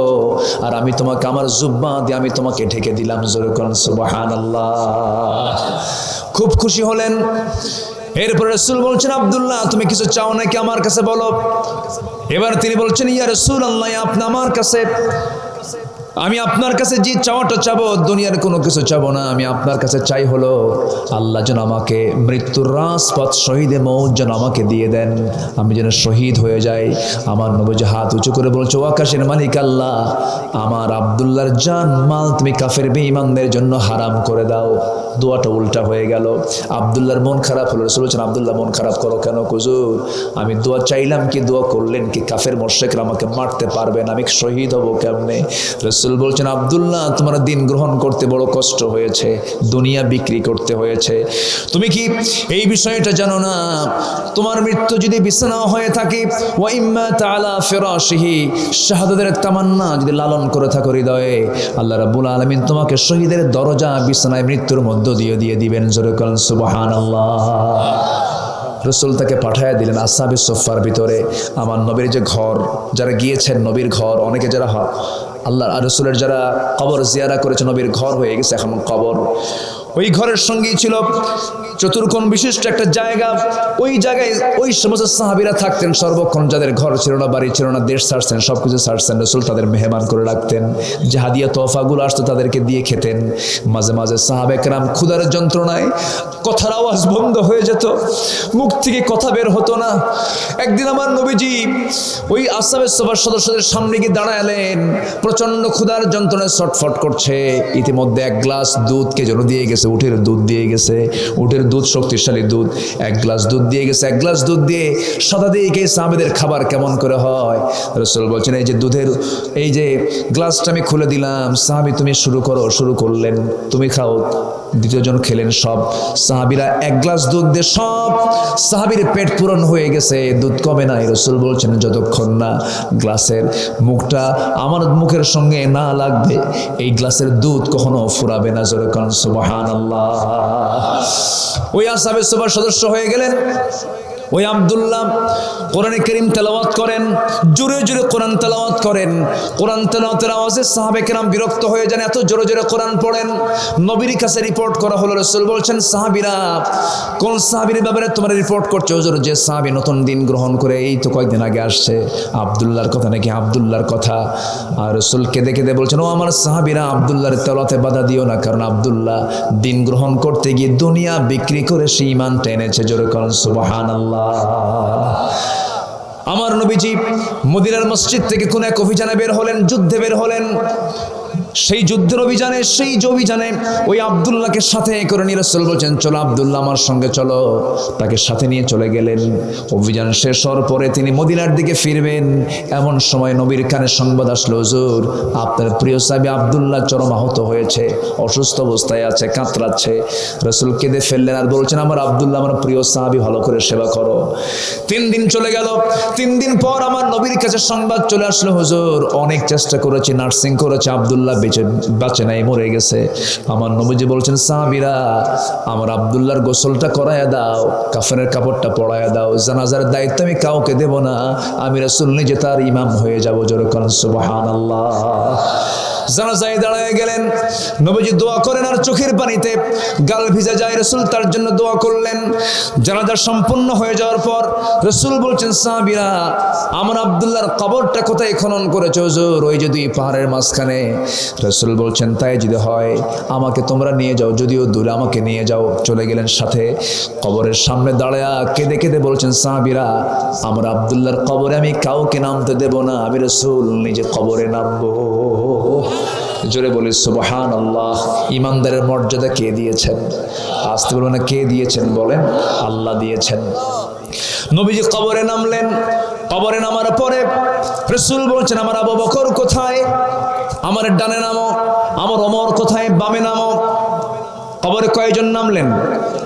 Speaker 1: আর আমি তোমাকে আমার জুব্বা দিয়ে আমি তোমাকে ঢেকে দিলাম। জোরে বলেন সুবহানাল্লাহ। খুব খুশি হলেন। এরপর রাসূল বলছেন, আব্দুল্লাহ তুমি কিছু চাও নাকি আমার কাছে বলো। এবার তিনি বলছেন, ইয়া রাসূলুল্লাহ, আপনি আমার কাছে, আমি আপনার কাছে যে চাওয়াটা চাবো, দুনিয়ার কোনো কিছু চাবো না। আমি আপনার কাছে চাই হলো আল্লাহ যেন আমাকে মৃত্যুর রাজপথ, শহীদে মৌত যেন আমাকে দিয়ে দেন, আমি যেন শহীদ হয়ে যাই। আমার নবী হাত উঁচু করে বলছে, ও আকাশের মালিক আল্লাহ, আমার আব্দুল্লাহর জান মাল তুমি কাফের বেঈমানদের জন্য হারাম করে দাও। দোয়াটা উল্টা হয়ে গেল। আব্দুল্লাহর মন খারাপ হলো। রাসূল বলছেন, আব্দুল্লাহ মন খারাপ করো কেন? হুজুর, আমি দোয়া চাইলাম কি, দোয়া করলেন কি, কাফের মুশরিকরা আমাকে মারতে পারবে না, আমি শহীদ হব কেমনে? রাসূল রাসূল বলছেন, আব্দুল্লাহ তোমার দিন গ্রহণ করতে বড় কষ্ট হয়েছে, দুনিয়া বিক্রি করতে হয়েছে। তুমি কি এই বিষয়টা জানো না? তোমার মৃত্যু যদি বিছানা হয়ে থাকে, ওয়া ইম্মা তাআলা ফিরাশিহি, শাহাদাতের তামান্না যদি লালন করে থাকো হৃদয়ে, আল্লাহ রাব্বুল আলামিন তোমাকে শহীদের দরজা বিছানায় মৃত্যুর মধ্য দিয়ে দিবেন। জোরে বলেন সুবহানাল্লাহ। রাসূল তাকে পাঠায় দিলেন আসহাবে সুফফার ভিতরে। আমার নবীর যে ঘর, যারা গিয়েছেন নবীর ঘর, অনেকে যারা আল্লাহ রাসূলের যারা কবর জিয়ারা করেছে, নবীর ঘর হয়ে গেছে এখন কবর। ওই ঘরের সঙ্গেই ছিল চতুর্কোণ বিশিষ্ট একটা জায়গা। ওই জায়গায় ওই সমস্ত সাহাবীরা থাকতেন সর্বক্ষণ, যাদের ঘর ছিল না, বাড়ি ছিল না, দেশ ছাড়ছেন, সবকিছু ছাড়ছেন। রাসূল তাদের মেহমান করে রাখতেন, যে হাদিয়া তোহফাগুলো আসতো তাদেরকে দিয়ে খেতেন। মাঝে মাঝে সাহাবে কেরাম ক্ষুধার যন্ত্রণায় কথার আওয়াজ বন্ধ হয়ে যেত, মুখ থেকে কথা বের হতো না। একদিন আমার নবীজি ওই আসহাবে সুফফার সদস্যদের সামনে গিয়ে দাঁড়ালেন, প্রচন্ড ক্ষুধার যন্ত্রণায় ছটফট করছে। ইতিমধ্যে এক গ্লাস দুধ কে যেন দিয়ে গেছে, উটের দুধ দিয়ে গেছে। উটের দুধ শক্তিশালী দুধ, এক গ্লাস দুধ দিয়ে গেছে। এক গ্লাস দুধ দিয়ে শতাধিক এই সাহাবীদের খাবার কেমন করে হয়? রাসূল বলছেন, এই যে দুধের এই যে গ্লাসটা আমি খুলে দিলাম, সাহাবী তুমি শুরু করো। শুরু করলেন, তুমি খাও। দ্বিতীয়জন খেলেন। সব সাহাবীরা এক গ্লাস দুধ দিয়ে সব সাহাবীর পেট পূরণ হয়ে গেছে, দুধ কমে নাই। রাসূল বলছেন, যতক্ষণ না গ্লাসের মুখটা আমার মুখের সঙ্গে না লাগবে, এই গ্লাসের দুধ কখনো ফুরাবে না। জোরে কোন সুবহানাল্লাহ। ওই আসহাবে সুফফার সদস্য হয়ে গেলেন। ওই আব্দুল্লাহ কোরআনে কারীম তেলাওয়াত করেন, জোরে জোরে কোরআন তেলাওয়াত করেন। কোরআন তেলাওয়াতের আওয়াজে সাহাবে কেরাম বিরক্ত হয়ে যান, এত জোরে জোরে কোরআন পড়েন। নবীর কাছে রিপোর্ট করা হলো। রাসূল বলছেন, সাহাবীরা, কোন সাহাবীর ব্যাপারে তোমরা রিপোর্ট করছো? হুজুর, যে সাহাবী নতুন দিন গ্রহণ করে এই তো কয়েকদিন আগে আসছে, আব্দুল্লাহর কথা নাকি? আব্দুল্লাহর কথা। আর রাসূল কেঁদে কেঁদে বলছেন, ও আমার সাহাবীরা, আব্দুল্লাহর তেলাওয়াতে বাধা দিও না, কারণ আব্দুল্লাহ দিন গ্রহণ করতে গিয়ে দুনিয়া বিক্রি করে সে ঈমানটা এনেছে। জোরে কোন সুবহানাল্লাহ। আমার নবীজি মদিনার মসজিদ থেকে কোন এক অভিযানে বের হলেন, যুদ্ধে বের হলেন। সেই যুদ্ধের অভিযানে, ওই আব্দুল্লাহকে সাথে করে নিয়ে রাসূল বলছেন, চলো আব্দুল্লাহ আমার সঙ্গে চলো। তাকে সাথে নিয়ে চলে গেলেন। অভিযান শেষ হওয়ার পরে তিনি মদিনার দিকে ফিরবেন, এমন সময় নবীর কানে সংবাদ আসলো, হুজুর আপনার প্রিয় সাহাবী আব্দুল্লাহ চরম আহত হয়েছে, অসুস্থ অবস্থায় আছে, কাতরাচ্ছে। রাসূল কেঁদে ফেললেন আর বলছেন, আমার আব্দুল্লাহ আমার প্রিয় সাহাবী, ভালো করে সেবা করো। 3 দিন চলে গেল। 3 দিন পর আমার নবীর কাছে সংবাদ চলে আসলো, হুজুর অনেক চেষ্টা করেছি, নার্সিং করেছি, আব্দুল্লাহ বাঁচে নাই, মরে গেছে। আমার নবীজি বলছেন, সাহাবীরা আমার আব্দুল্লাহর গোসলটা করায়া দাও, কাফনের কাপড়টা পরায়া দাও, জানাজার দায়িত্ব আমি কাউকে দেব না, আমি রাসূল নিজে তার ইমাম হয়ে যাব। জোরে কোন সুবহানাল্লাহ। জানাজায় দাঁড়ায় গেলেন, নবীজি দোয়া করেন আর চোখের পানিতে গাল ভিজে যায়। রাসূল তার জন্য দোয়া করলেন। জানাজা সম্পূর্ণ হয়ে যাওয়ার পর রাসূল বলছেন, সাহাবীরা আমার আব্দুল্লাহর কবরটা কোথায় খনন করেছে? হুজুর ওই যে 2 পাহাড়ের মাঝখানে। রাসূল বলছেন, তাই যদি হয় আমাকে তোমরা নিয়ে যাও, যদিও দূরে আমাকে নিয়ে যাও। চলে গেলেন সাথে। কবরের সামনে দাঁড়ায়া কেঁদে কেঁদে বলছেন, সাহাবীরা আমার আব্দুল্লাহর কবরে আমি কাউকে নামতে দেব না, আমি রাসূল নিজে কবরে নামবো। জোরে বলি সুবহানাল্লাহ। ইমানদারের মর্যাদা কে দিয়েছেন? আসতে বলবেন না, কে দিয়েছেন বলেন? আল্লাহ দিয়েছেন। নবীজি কবরে নামলেন। কবরে নামার পরে রাসূল বলছেন, আমার আবু বকর কোথায়? আমার ডানে নামো। আমার ওমর কোথায়? বামে নামো। কবরে কয়জন নামলেন?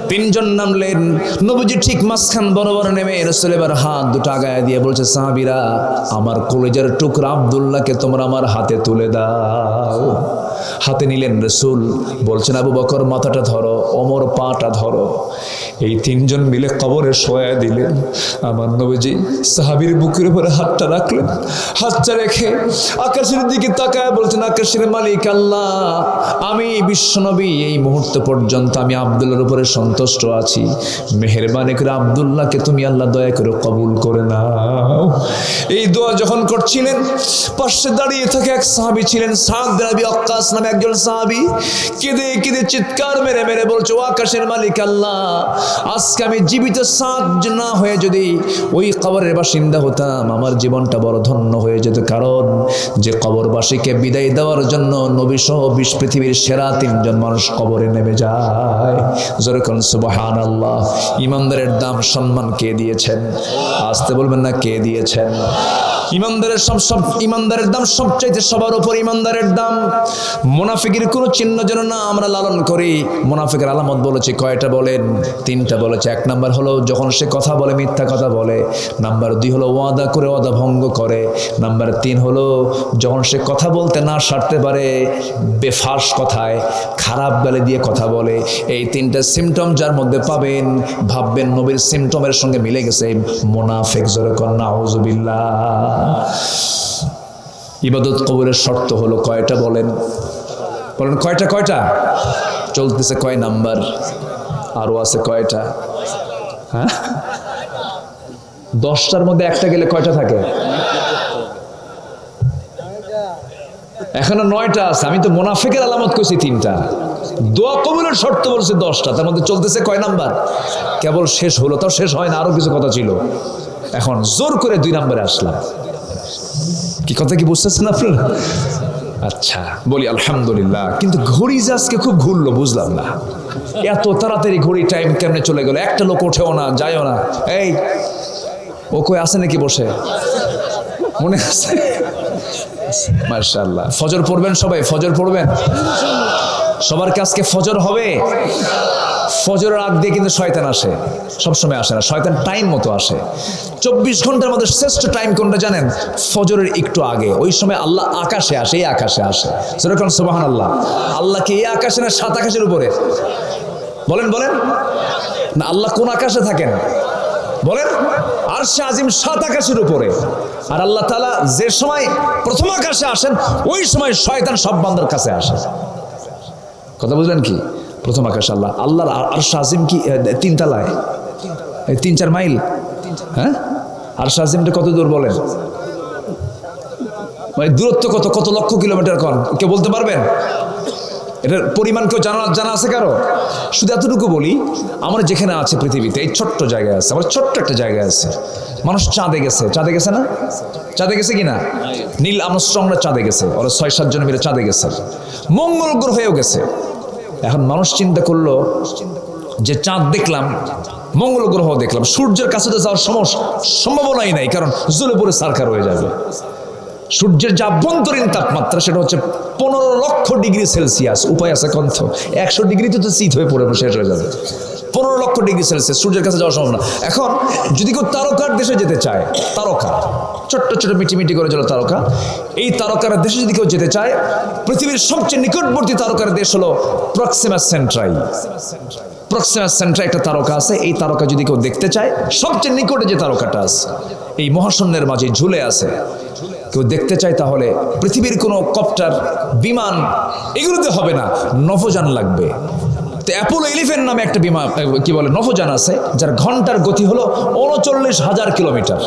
Speaker 1: 3 জন নামলেন। নবীজি ঠিক মাঝখান বরাবর নেমে রাসূল এবার হাত দুটো আগায় দিয়ে বলছে, সাহাবীরা আমার কলিজার টুকরা আব্দুল্লাহকে তোমরা আমার হাতে তুলে দাও। হাতে নিলেন। রাসূল বলছেন, আবু বকর মাথাটা ধরো, ওমর পাটা ধরো। এই 3 জন মিলে কবরে শোয়া দিলেন। আমার নবীজি সাহাবীর বুকের উপরে হাতটা রাখলেন। হাতটা রেখে আকাশের দিকে তাকায় বলছেন, আকাশের মালিক আল্লাহ, আমি বিশ্বনবী এই মুহূর্ত পর্যন্ত আমি আব্দুল্লাহর উপরে সন্তুষ্ট আছি, মেহেরবানি করে আব্দুল্লাহকে তুমি আল্লাহ দয়া করে কবুল করে নাও। এই দোয়া যখন করছিলেন, পাশে দাঁড়িয়ে থেকে এক সাহাবী ছিলেন, সাদ বিন আবি ওয়াক্কাস আনাস নামে একজন সাহাবী কেঁদে কেঁদে চিৎকার মেরে মেরে বলছে, ও আকাশের মালিক আল্লাহ, আজকে আমি জীবিত সাত না হয়ে যদি ওই কবরের বাসিন্দা হতাম, আমার জীবনটা বড় ধন্য হয়ে যেত। কারণ যে কবরবাসীকে বিদায় দেওয়ার জন্য নবী সহ পৃথিবীর সেরা 3 জন মানুষ কবরে নেমে যায়। জোরে কোন সুবহানাল্লাহ। ইমানদারের দাম সম্মান কে দিয়েছেন? আসতে বলবেন না, কে দিয়েছেন? ইমানদারের দাম সবচাইতে সবার উপর ইমানদারের দাম। মুনাফিকের কোনো চিহ্ন যেন না আমরা লালন করি। মুনাফিকের আলামত বলেছে কয়টা বলেন? 3টা বলেছে। 1 নাম্বার হলো যখন সে কথা বলে মিথ্যা কথা বলে। নাম্বার 2 হলো ওয়াদা করে ওয়াদা ভঙ্গ করে। নাম্বার 3 হলো যখন সে কথা বলতে না সারতে পারে বেফাস কথায় খারাপ গালি দিয়ে কথা বলে। এই 3টা সিমটম যার মধ্যে পাবেন, ভাববেন নবীর সিমটমের সঙ্গে মিলে গেছে, মুনাফিক। জোরে কর নাউযুবিল্লাহ। ইবাদত কবুলের শর্ত হলো কয়টা বলেন? বলেন কয়টা? চলতেছে কয় নাম্বার? আরো আছে কয়টা? হ্যাঁ, 10টার মধ্যে একটা গেলে কয়টা থাকে? এখনো 9টা আছে। আমি তো মুনাফিকের আলামত কইছি 3টা। দোয়া কবুলের শর্ত বলছে 10টা, তার মধ্যে চলতেছে কয় নাম্বার? কেবল শেষ হলো, তাও শেষ হয় না, আরো কিছু কথা ছিল। এখন জোর করে 2 নম্বরে আসলাম। কি কথা কি বুঝতেছেন আপনারা? আচ্ছা, বলি আলহামদুলিল্লাহ। কিন্তু ঘড়ি যে আজকে খুব ঘুরলো, বুঝলাম না এত তাড়াতাড়ি ঘড়ি টাইম কেমনে চলে গেল। একটা লোক ওঠেও না, যায়ও না। এই ও কই আছে নাকি বসে? মনে আছে? মাশাআল্লাহ। ফজর পড়বেন সবাই? ফজর পড়বেন সবার কাছকে? ফজর হবে। ফজরের আগ দিয়ে কিন্তু শয়তান আসে, সবসময় আসে না। শয়তান টাইম মতো আসে। 24 ঘন্টার মধ্যে শ্রেষ্ঠ টাইম কোনটা জানেন? ফজরের একটু আগে। ওই সময় আল্লাহ আকাশে আসে, এই আকাশে আসে। যেরকম সুবহানাল্লাহ। আল্লাহ কি এই আকাশে না 7 আকাশের উপরে? বলেন না, আল্লাহ কোন আকাশে থাকেন? বলেন। আরশে আজিম 7 আকাশের উপরে। আর আল্লাহ তাআলা যে সময় প্রথম আকাশে আসেন, ওই সময় শয়তান সব বান্দার কাছে আসে। কথা বুঝলেন কি? প্রথম আকাশ আল্লাহর আরশ আজিম কি 3 তলায়? 3-4 মাইল। হ্যাঁ, আরশ আজিমটা কত দূর বলেন? মানে দূরত্ব কত লক্ষ কিলোমিটার? কেউ বলতে পারবেন? এটার পরিমাণ কেউ জানা আছে কারো? শুধু এতটুকু বলি, আমরা যেখানে আছে পৃথিবীতে, এই ছোট্ট জায়গায় আছে, আমার ছোট্ট একটা জায়গায় আছে। মানুষ চাঁদে গেছে না? চাঁদে গেছে কিনা? নীল আর্মস্ট্রংরা চাঁদে গেছে, ওরা 6-7 জন মিলে চাঁদে গেছে। মঙ্গল গ্রহেও গেছে। এখন মানুষ চিন্তা করলো যে চাঁদ দেখলাম, মঙ্গল গ্রহ দেখলাম, সূর্যের কাছে তো যাওয়ার সম্ভাবনাই নাই, কারণ জ্বলে পড়ে সারখার হয়ে যাবে। সূর্যের যে আভ্যন্তরীণ তাপমাত্রা সেটা হচ্ছে 15 লক্ষ ডিগ্রি সেলসিয়াস। উপায় আছে কন্থ? 100 ডিগ্রিতে তো শীত হয়ে পড়ে শেষ হয়ে যাবে। 15 লক্ষ ডিগ্রি সেলসিয়াস, সূর্যের কাছে যাওয়া সম্ভব না। এখন যদি কেউ তারকার দেশে যেতে চায়, তারকা ছোট্ট ছোট মিটি করে চলো তারকা, এই তারকার দেশে যদি কেউ যেতে চায়, পৃথিবীর সবচেয়ে নিকটবর্তী তারকার দেশ হলো প্রক্সিমা সেন্ট্রাই। প্রক্সিমা সেন্ট্রাই একটা তারকা আছে। এই তারকা যদি কেউ দেখতে চায়, সবচেয়ে নিকটে যে তারকাটা আছে এই মহাশূন্যের মাঝে ঝুলে আছে, কেউ দেখতে চায়, তাহলে পৃথিবীর কোনো কপ্টার, বিমান এগুলোতে হবে না, নভোযান লাগবে। তো অ্যাপোলো 11 নামে একটা বিমান, নভোযান আছে, যার ঘন্টার গতি হলো 39,000 কিলোমিটার।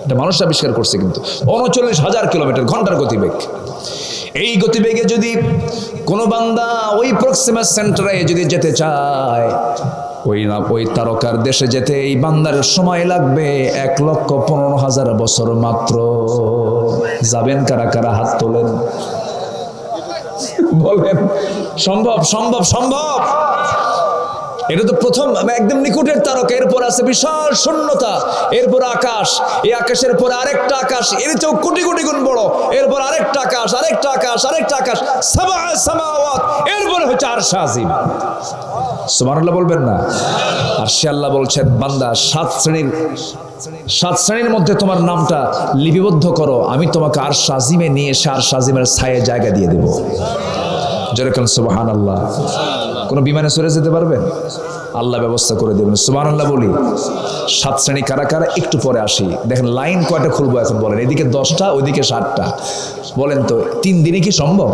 Speaker 1: এটা মানুষ আবিষ্কার করছে, কিন্তু 39,000 কিলোমিটার ঘন্টার গতিবেগ। এই গতিবেগে যদি কোনো বান্দা ওই প্রক্সিমা সেন্টারে যদি যেতে চায়, ওই তারকার দেশে যেতে এই বান্দার সময় লাগবে 1,15,000 বছর মাত্র। যাবেন কারা কারা? হাত তোলেন, বলেন। সম্ভব। এটা তো প্রথম একদম নিকটের তারকা। এরপর আছে বিশাল শূন্যতা, এরপর আকাশ, এই আকাশের পরে আরেকটা আকাশ, এর চেয়েও কোটি কোটি গুণ বড়, এরপর আরেকটা আকাশ, সাবা সামাওয়াত, এরপরে হচ্ছে আরশ আজিম। সুবহানাল্লাহ বলবেন না? আর সে আল্লাহ বলছেন, বান্দা 7 শ্রেণীর মধ্যে তোমার নামটা লিপিবদ্ধ করো, আমি তোমাকে আরশ আজিমে নিয়ে এসে আরশ আজিমের ছায়ে জায়গা দিয়ে দেব। যেরকম সুবহানাল্লাহ। কোন বিমানে চড়ে যেতে পারবেন? আল্লাহ ব্যবস্থা করে দেবেন। সুবহানাল্লাহ বলি। 7 শ্রেণী কারা কারা? একটু পরে আসি। দেখেন লাইন কয়টা খুলবো এখন বলেন? এদিকে 10টা, ওইদিকে 7টা। বলেন তো 3 দিনে কি সম্ভব?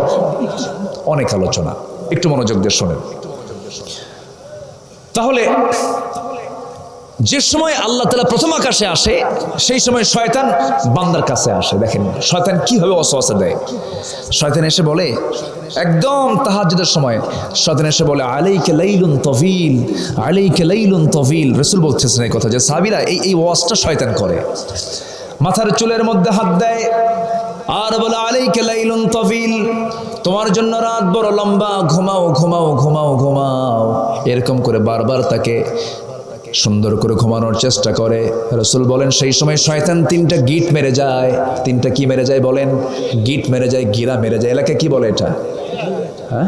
Speaker 1: অনেক আলোচনা, একটু মনোযোগ দিয়ে শোনেন। তাহলে যে সময় আল্লাহ তাআলা প্রথম আকাশে আসে সেই সময় শয়তান বান্দার কাছে আসে। দেখেন শয়তান কিভাবে ওয়াসওয়াসা দেয়। শয়তান এসে বলে, একদম তাহাজ্জুদের সময় শয়তান এসে বলে, আলাইকা লাইলুন তাওয়িল, আলাইকা লাইলুন তাওয়িল। রাসূল বলতেছেন এই কথা, যে সাহাবীরা এই ওয়াজটা শয়তান করে। মাথার চুলের মধ্যে হাত দেয় আর বলে, আলাইকা লাইলুন তাওয়িল, তোমার জন্য রাত বড় লম্বা, ঘুমাও ঘুমাও ঘুমাও ঘুমাও। এরকম করে বারবার তাকে সুন্দর করে ঘুমানোর চেষ্টা করে। রাসূল বলেন সেই সময় শয়তান 3টা গিট মেরে যায়। 3টা কি মেরে যায় বলেন? গিট মেরে যায়, গিরা মেরে যায়। এলাকায় কি বলে এটা? হ্যাঁ,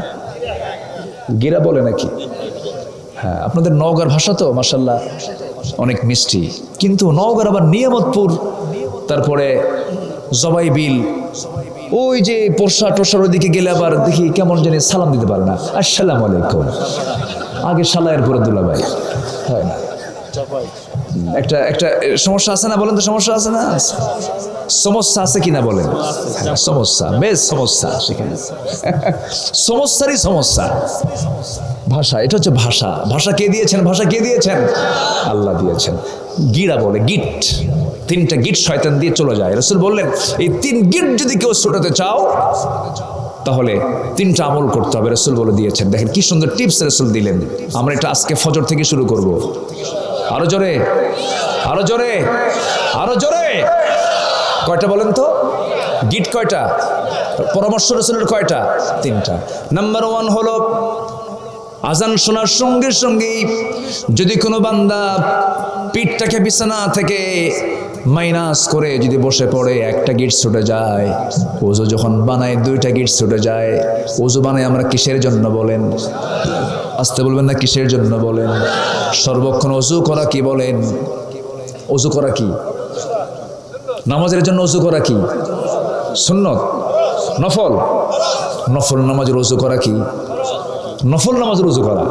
Speaker 1: গিরা বলে নাকি? হ্যাঁ, আপনাদের নওগাঁর ভাষা তো মাশাআল্লাহ অনেক মিষ্টি, কিন্তু নওগাঁর আবার নিয়ামতপুর, তারপরে জবাইবিল, ওই যে পোরশা টোরশার ওইদিকে গেলে আবার দেখি কেমন জানি সালাম দিতে পারে না, আসসালামু আলাইকুম। আগে সালায়ের পরে দুলাভাই হয় না। একটা একটা সমস্যা আছে না বলেন তো? সমস্যা আছে না? সমস্যা আছে কিনা বলেন? সমস্যা, বেশ সমস্যা সেখানে, সমস্যারই সমস্যা। ভাষা, এটা হচ্ছে ভাষা। ভাষা কে দিয়েছেন? ভাষা কে দিয়েছেন? আল্লাহ দিয়েছেন। গিরা বলে, গিট। 3টা গিট শয়তান দিয়ে চলে যায়। রাসূল বললেন এই 3 গিট যদি কেউ ছুটাতে চাও তাহলে 3টা আমল করতে হবে। রাসূল বলে দিয়েছেন। দেখেন কি সুন্দর টিপস রাসূল দিলেন। আমরা এটা আজকে ফজর থেকে শুরু করব। আরো জোরে, আরো জোরে, আরো জোরে। কয়টা বলেন তো? গিট কয়টা? পরামর্শ রাসূলের কয়টা? 3টা। নাম্বার 1 হলো আজান শোনার সঙ্গে সঙ্গেই যদি কোনো বান্দা পিঠটাকে বিছানা থেকে মাইনাস করে যদি বসে পড়ে, 1টা গিট ছুটে যায়। ওযু যখন বানায় 2টা গিট ছুটে যায়। ওযু বানায় আমরা কিসের জন্য বলেন? আসতে বলবেন না, কিসের জন্য বলেন? সর্বক্ষণ ওযু করা কি বলেন? ওযু করা কি? নামাজের জন্য ওযু করা কি? সুন্নত, নফল। নফল নামাজের ওযু করা কি? নফল নামাজের ওযু করা।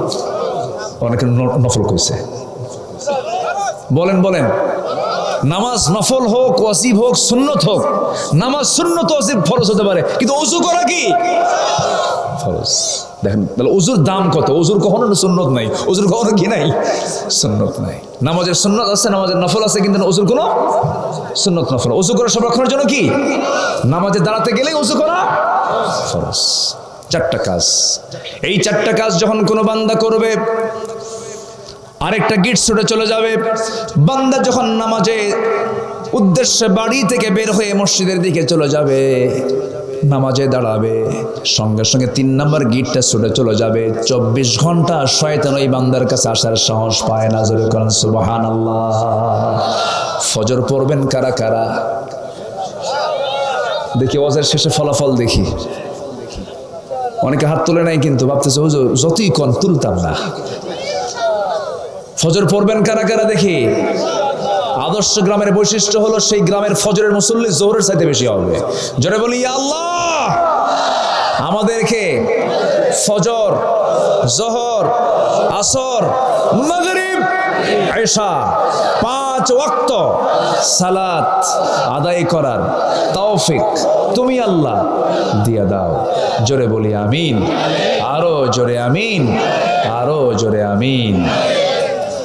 Speaker 1: অনেকে নফল কইছে, বলেন বলেন। নামাজ নফল হোক, ওয়াজিব হোক, সুন্নত হোক, নামাজ সুন্নত ওয়াজিব ফরজ হতে পারে, কিন্তু ওযু করা কি? ফরজ। দেখেন তাহলে ওযুর দাম কত। ওযুর কখনো সুন্নত নাই, ওযুর কখনো কি নাই? সুন্নত নাই। নামাজের সুন্নত আছে, নামাজের নফল আছে, কিন্তু ওযুর কোনো সুন্নত নফল। ওযু করা সংরক্ষণের জন্য কি? নামাজে দাঁড়াতে গেলেই ওযু করা ফরজ। 4টা কাজ। এই 4টা কাজ যখন কোনো বান্দা করবে, আরেকটা গিট ছুটে চলে যাবে। বান্দা যখন নামাজে উদ্দেশ্যে বাড়ি থেকে বের হয়ে মসজিদের দিকে চলে যাবে, নামাজে দাঁড়াবে, সঙ্গে সঙ্গে 3 নাম্বার গিটটা ছুটে চলে যাবে। 24 ঘন্টা শয়তান ওই বান্দার কাছে আসার সাহস পায় না। জোরে করেন সুবহানাল্লাহ। ফজর পড়বেন কারা কারা? দেখি ওয়াজের শেষে ফলাফল দেখি। অনেকে হাত তোলে নাই, কিন্তু ভাবতেছে হুজুর যতই কন তুলতাম না। ফজর পড়বেন কারা কারা দেখি। আদর্শ গ্রামের বৈশিষ্ট্য হলো সেই গ্রামের ফজরের মুসল্লি জোহরের চাইতে বেশি হবে। জোরে বলি ইয়া আল্লাহ, আমাদেরকে ফজর, জোহর, আসর, মাগরিব, ইশা 5 ওয়াক্ত সালাত আদায় করার তৌফিক তুমি আল্লাহ দিয়া দাও। জোরে বলি আমিন। আরো জোরে আমিন, আরো জোরে আমিন।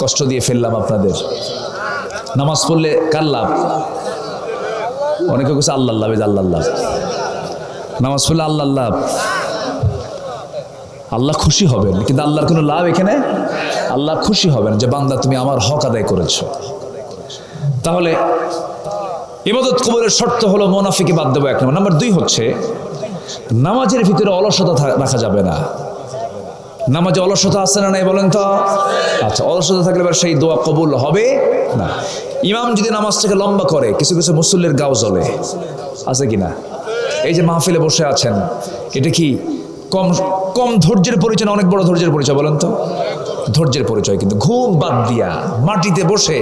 Speaker 1: কষ্ট দিয়ে ফেললাম আপনাদের। নামাজ পড়লে কার লাভ? অনেকে কিছু আল্লাহ লাভ, আল্লাহ লাভ। নামাজ পড়লে আল্লাহ লাভ, আল্লাহ খুশি হবেন, কিন্তু আল্লাহর কোনো লাভ এখানে। আল্লাহ খুশি হবেন যে বান্দা তুমি আমার হক আদায় করেছো। তাহলে ইবাদত কবুলের শর্ত হলো মুনাফিকি বাদ দেবো 1 নম্বর। নাম্বার 2 হচ্ছে নামাজের ভিতরে অলসতা রাখা যাবে না। নামাজে অলসতা আছে না নাই বলেন তো? আচ্ছা, অলসতা থাকলে এবার সেই দোয়া কবুল হবে না। ইমাম যদি নামাজটাকে লম্বা করে, কিছু কিছু মুসল্লির গাও জ্বলে, আছে কি না? এই যে মাহফিলে বসে আছেন, এটা কি কম কম ধৈর্যের পরিচয় না অনেক বড় ধৈর্যের পরিচয় বলেন তো? ধৈর্যের পরিচয়। কিন্তু ঘুম বাদ দিয়া মাটিতে বসে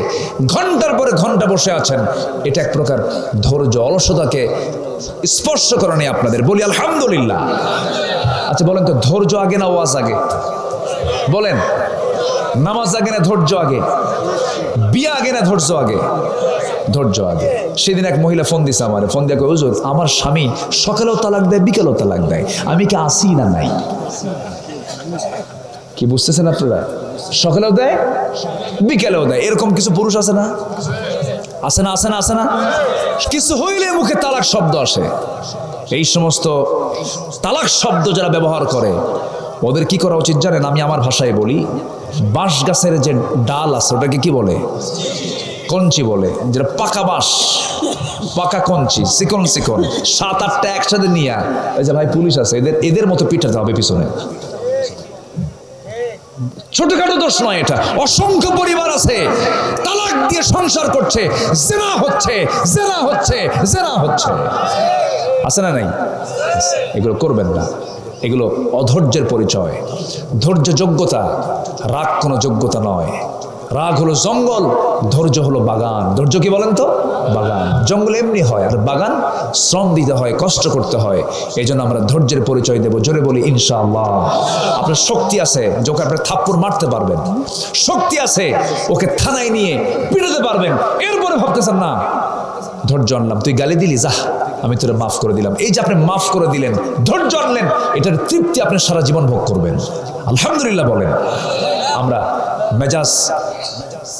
Speaker 1: ঘন্টার পরে ঘন্টা বসে আছেন, এটা এক প্রকার ধৈর্য। অলসতাকে স্পর্শ করেনি আপনাদের, বলি আলহামদুলিল্লাহ। আচ্ছা বলেন তো, ধৈর্য আগে না ওয়াজ আগে? বলেন, নামাজ আগে না ধৈর্য আগে? বিয়ে আগে না ধৈর্য আগে? ধৈর্য আগে। সেদিন এক মহিলা ফোন দিছে আমারে, ফোন দিয়ে কয় হুজুর আমার স্বামী সকালেও তালাক দেয়, বিকেলেও তালাক দেয়, আমি কি আসি না নাই? কি বুঝতেছেন আপনারা? সকালেও দেয়, বিকেলেও দেয়। এরকম কিছু পুরুষ আছে না? আছে না? আছে না? আছে না? কিছু হইলে মুখে তালাক শব্দ আসে। এই সমস্ত তালাক শব্দ যারা ব্যবহার করে ওদের কি করা উচিত জানেন? আমি আমার ভাষায় বলি, বাঁশ গাছের যে ডাল আছে ওটাকে কি বলে? কঞ্চি বলে। যেটা পাকা বাঁশ, পাকা কঞ্চি, চিকন চিকন 7-8টা একসাথে নিয়ে, এই যে ভাই পুলিশ আছে, এদের মতো পিটাতে হবে পিছনে। ছোটখাটো দোষ নয় এটা। অসংখ্য পরিবার আছে তালাক দিয়ে সংসার করছে, জেনা হচ্ছে, জেনা হচ্ছে, জেনা হচ্ছে। আছে না নাই? এগুলো করবেন না, এগুলো অধৈর্যের পরিচয়। ধৈর্য যোগ্যতা, রাগ কোনো যোগ্যতা নয়। রাগ হলো জঙ্গল, ধৈর্য হলো বাগান। ধৈর্য কি বলেন তো? বাগান। জঙ্গল এমনি হয়, আর বাগান শ্রম দিতে হয়, কষ্ট করতে হয়। এই জন্য আমরা ধৈর্যের পরিচয় দেব। জোরে বলি ইনশাআল্লাহ। আপনার শক্তি আছে যে ওকে আপনার থাপ্পড় মারতে পারবেন, শক্তি আছে ওকে থানায় নিয়ে পিটাতে পারবেন। এরপরে ভাবতেছেন না ধৈর্য আনলাম, তুই গালি দিলি, যা আমি তোরে মাফ করে দিলাম। এই যে আপনি মাফ করে দিলেন, ধৈর্য আনলেন, এটার তৃপ্তি আপনি সারা জীবন ভোগ করবেন। আলহামদুলিল্লাহ বলেন।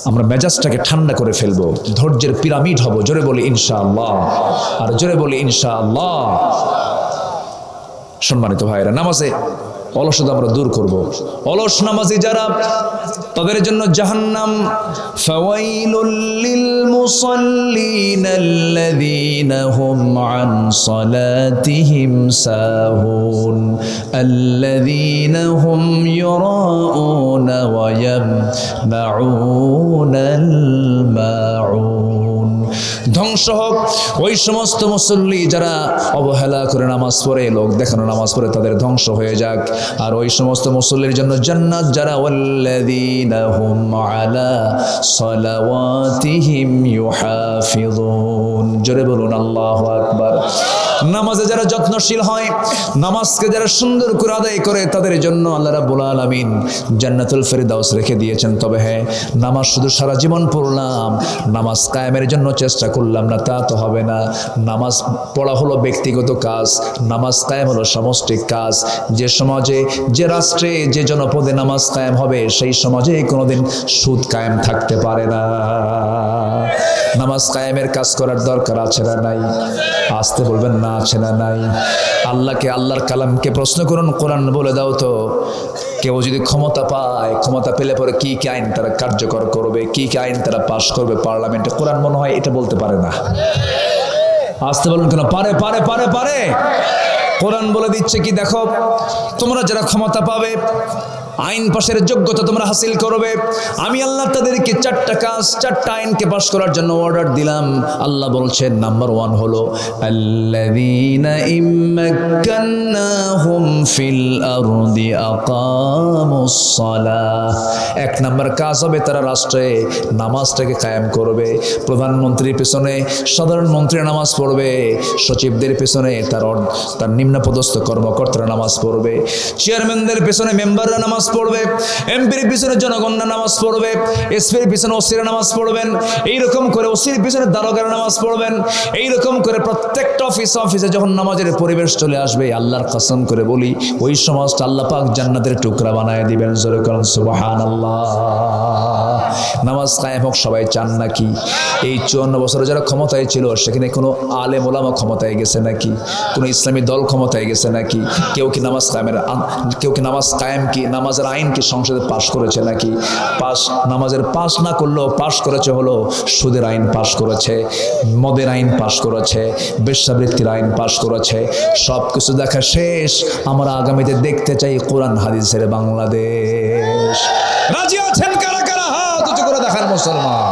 Speaker 1: আমরা মেজাজটাকে ঠান্ডা করে ফেলবো, ধৈর্যের পিরামিড হব। জোরে বলি ইনশাআল্লাহ, আর জোরে বলি ইনশাআল্লাহ। সম্মানিত ভাইরা, নামাজে অলসতা আমরা দূর করব। অলস নামাজি যারা, তাদের জন্য জাহান্নাম। ফাওয়াইলুল লিল মুসাল্লিন আল্লাযীনা হুম আন সালাতিহিম সাহুন আল্লাযীনা হুম ইউরাউনা ওয়া ইয়ামনাউনাল মাউন। ধ্বংস হোক ওই সমস্ত মুসল্লি যারা অবহেলা করে নামাজ পড়ে, লোক দেখানো নামাজ পড়ে, তাদের ধ্বংস হয়ে যাক। আর ওই সমস্ত মুসল্লির জন্য জান্নাত যারা, ওয়াল্লাযীনা হুম আলা সালাওয়াতিহিম ইউহাফিযুন। জোরে বলুন আল্লাহু আকবার। নামাজে যারা যত্নশীল হয়, নামাজকে যারা সুন্দর করে আদায় করে, তাদের জন্য আল্লাহ রাব্বুল আলামিন জান্নাতুল ফেরদাউস রেখে দিয়েছেন। তবে হ্যাঁ, নামাজ শুধু সারা জীবন পড়লাম, নামাজ কায়েমের জন্য চেষ্টা করলাম না, তা তো হবে না। নামাজ পড়া হলো ব্যক্তিগত কাজ, নামাজ কায়েম হলো সামষ্টিক কাজ। যে সমাজে, যে রাষ্ট্রে, যে জনপদে নামাজ কায়েম হবে, সেই সমাজে কোনোদিন সুদ কায়েম থাকতে পারে না। নামাজ কায়েমের কাজ করার দরকার আছে না নাই? আসতে বলবেন না, আছে না নাই? আল্লাহকে, আল্লাহর কালামকে প্রশ্ন করুন, কোরআন বলে দাও তো, কেউ যদি ক্ষমতা পায়, ক্ষমতা পেলে পরে কি কি আইন তারা কার্যকর করবে, কি কি আইন তারা পাশ করবে পার্লামেন্টে, কোরআন মনে হয় এটা বলতে পারে না। আসতে বলুন কেন? পারে, পারে, পারে, পারে। কোরআন বলে দিচ্ছে কি, দেখো তোমরা যারা ক্ষমতা পাবে, আইন পাশের যোগ্যতা তোমরা হাসিল করবে, আমি আল্লাহ তাদেরকে 4টা কাজ, 4টা আইনকে পাশ করার জন্য অর্ডার দিলাম। আল্লাহ বলছেন, নাম্বার 1 হলো আল্লাযীনা ইম্মাক্কান্নাহুম ফিল আরদি আকামুস সালাহ। 1 নাম্বার কাজ হবে তারা রাষ্ট্রে নামাজটাকে কায়েম করবে। প্রধানমন্ত্রীর পেছনে সাধারণ মন্ত্রী নামাজ পড়বে, সচিবদের পেছনে তার নিম্নপদস্থ কর্মকর্তারা নামাজ পড়বে, চেয়ারম্যানদের পেছনে মেম্বাররা নামাজ পড়বে, এমপির পিছনে জনগণরা নামাজ পড়বে, এসপির পিছনে ওসিরা নামাজ পড়বেন, এইরকম করে ওসির পিছনে দারোগারা নামাজ পড়বেন। এইরকম করে প্রত্যেকটা অফিসে যখন নামাজের পরিবেশ চলে আসবে, আল্লাহর কসম করে বলি, ওই সমাজটা আল্লাহ পাক জান্নাতের টুকরা বানায় দিবেন। জোরে করুন সুবহানাল্লাহ। নামাজ কায়েম হোক সবাই চান নাকি? এই 54 বছরে যারা ক্ষমতায় ছিল, সেখানে কোনো আলেম ওলামা ক্ষমতায় গেছে নাকি? কোনো ইসলামী দল ক্ষমতায় গেছে নাকি? কেউ কি নামাজ কায়েম কি নামাজের আইন কি সংসদে পাশ করেছে নাকি? নামাজের পাশ না করলেও পাশ করেছে হলো সুদের আইন পাশ করেছে, মদের আইন পাশ করেছে, বেশ্যাবৃত্তির আইন পাশ করেছে। সব কিছু দেখা শেষ। আমরা আগামীতে দেখতে চাই কোরআন হাদিসের বাংলাদেশ। রাজি আছেন কারা কারা? হাত উঁচু করে দেখান মুসলমান।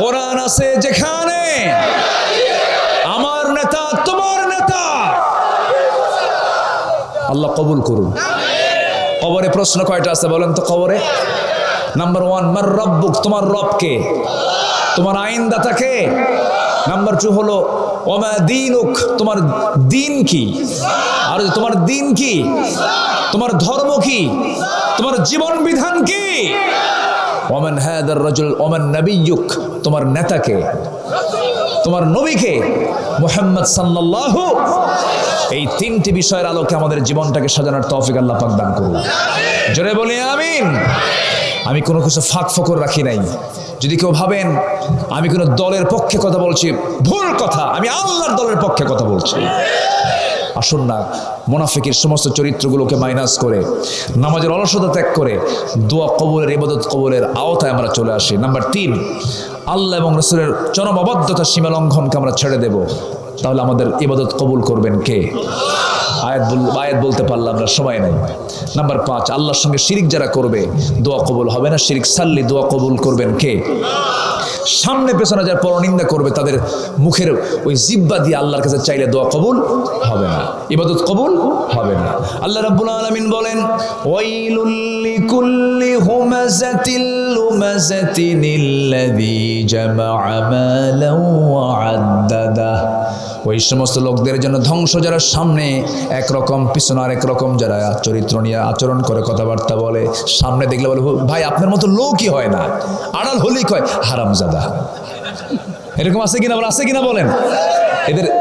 Speaker 1: কোরআন আছে যেখানে, আমার নেতা তোমার নেতা। আল্লাহ কবুল করুন। কবরে প্রশ্ন কয়টা আছে বলেন তো? কবরে নাম্বার 1, মার রব্বুক, তোমার রব কে? তোমার আইনদাতা কে? নাম্বার 2 হলো ওমা দীনুক, তোমার দিন কি? আর তোমার দিন কি, তোমার ধর্ম কি, তোমার জীবন বিধান কি? ওমান হাদার রাজুল ওমান নবিয়ুক, তোমার নেতাকে, তোমার নবীকে, মুহাম্মদ সাল্লাল্লাহু। এই তিনটি বিষয়ের আলোকে আমাদের জীবনটাকে সাজানোর তৌফিক আল্লাহ পাক দান করুন। জোরে বলি আমিন। আমি কোনো কিছু ফাঁক ফোকর রাখি নাই। যদি কেউ ভাবেন আমি কোনো দলের পক্ষে কথা বলছি, ভুল কথা। আমি আল্লাহর দলের পক্ষে কথা বলছি। আসুন না মুনাফিকের সমস্ত চরিত্রগুলোকে মাইনাস করে, নামাজের অলসতা ত্যাগ করে দোয়া কবুলের, ইবাদত কবুলের আওতায় আমরা চলে আসি। নাম্বার 3, আল্লাহ এবং রাসূলের চরম অবাধ্যতা, সীমা লঙ্ঘনকে আমরা ছেড়ে দেব। তাহলে আমাদের ইবাদত কবুল করবেন কে? আয়াত বলতে পারলাম না, সময় নাই। নাম্বার 5, আল্লাহর সঙ্গে শিরিক যারা করবে দোয়া কবুল হবে না। শিরিক সাল্লি, দোয়া কবুল করবেন কে? সামনে পেছনে যারা পরনিন্দা করবে তাদের মুখের ওই জিহ্বা দিয়ে আল্লাহর কাছে চাইলে দোয়া কবুল হবে না, ইবাদত কবুল হবে না। আল্লাহ রাব্বুল আলামিন বলেন, ওয়াইলুল লিকুল্লি হুমাযাতিল লুমাযাতিনিল্লাযী জামাআ মালান ওয়া আদ্দাদা। ওই সমস্ত লোকদের জন্য ধ্বংস যারা সামনে একরকম পিছনে আরেক রকম, যারা চরিত্র নিয়ে আচরণ করে, কথাবার্তা বলে, সামনে দেখলে বলে ভাই আপনার মতো লোকই হয় না, আড়াল হলেই কয় হারামজাদা। এরকম আছে কিনা, আছে কিনা বলেন?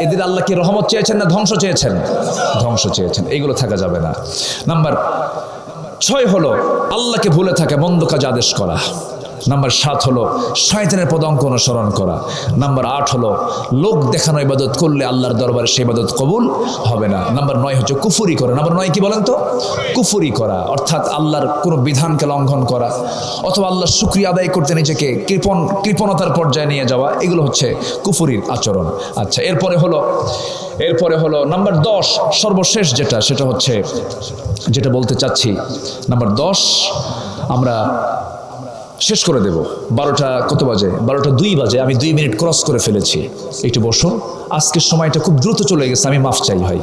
Speaker 1: এদের আল্লাহ কি রহমত চেয়েছেন না ধ্বংস চেয়েছেন? ধ্বংস চেয়েছেন। এইগুলো থাকা যাবে না। নাম্বার 6 হলো আল্লাহকে ভুলে থাকে, মন্দ কাজ আদেশ করা। নাম্বার 7 হলো শয়তানের পদাঙ্ক অনুসরণ করা। নাম্বার 8 হলো লোক দেখানো ইবাদত করলে আল্লাহর দরবারে সেই ইবাদত কবুল হবে না। নাম্বার 9 হচ্ছে কুফরি করা। নাম্বার 9 কি বলেন তো? কুফরি করা, অর্থাৎ আল্লাহর কোনো বিধানকে লঙ্ঘন করা অথবা আল্লাহর শুকরিয়া আদায় করতে নিজেকে কৃপণতার পর্যায়ে নিয়ে যাওয়া, এগুলো হচ্ছে কুফরির আচরণ। আচ্ছা, এরপরে হলো নাম্বার 10, সর্বশেষ সেটা হচ্ছে যেটা বলতে চাচ্ছি। নাম্বার 10 আমরা শেষ করে দেব। 12টা কত বাজে? 12টা 2 বাজে। আমি 2 মিনিট ক্রস করে ফেলেছি। একটু বসুন। আজকের সময়টা খুব দ্রুত চলে গেছে, আমি মাফ চাই ভাই।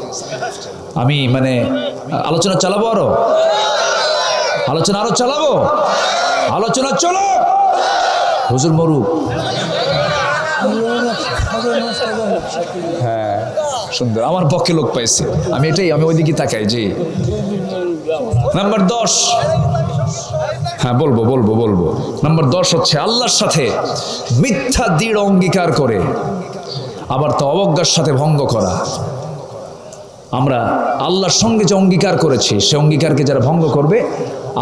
Speaker 1: আমি আলোচনা চালাবো, আরো চালাবো, আলোচনা চলো। হুজুর মরুক। হ্যাঁ, সুন্দর, আমার পক্ষে লোক পাইছে। আমি ওইদিকে তাকাই। জি, নাম্বার 10। হ্যাঁ, বলবো। নাম্বার 10 হচ্ছে আল্লাহর সাথে মিথ্যা দৃঢ় অঙ্গীকার করে আবার তা অবজ্ঞার সাথে ভঙ্গ করা। আমরা আল্লাহর সঙ্গে যে অঙ্গীকার করেছি, সে অঙ্গীকারকে যারা ভঙ্গ করবে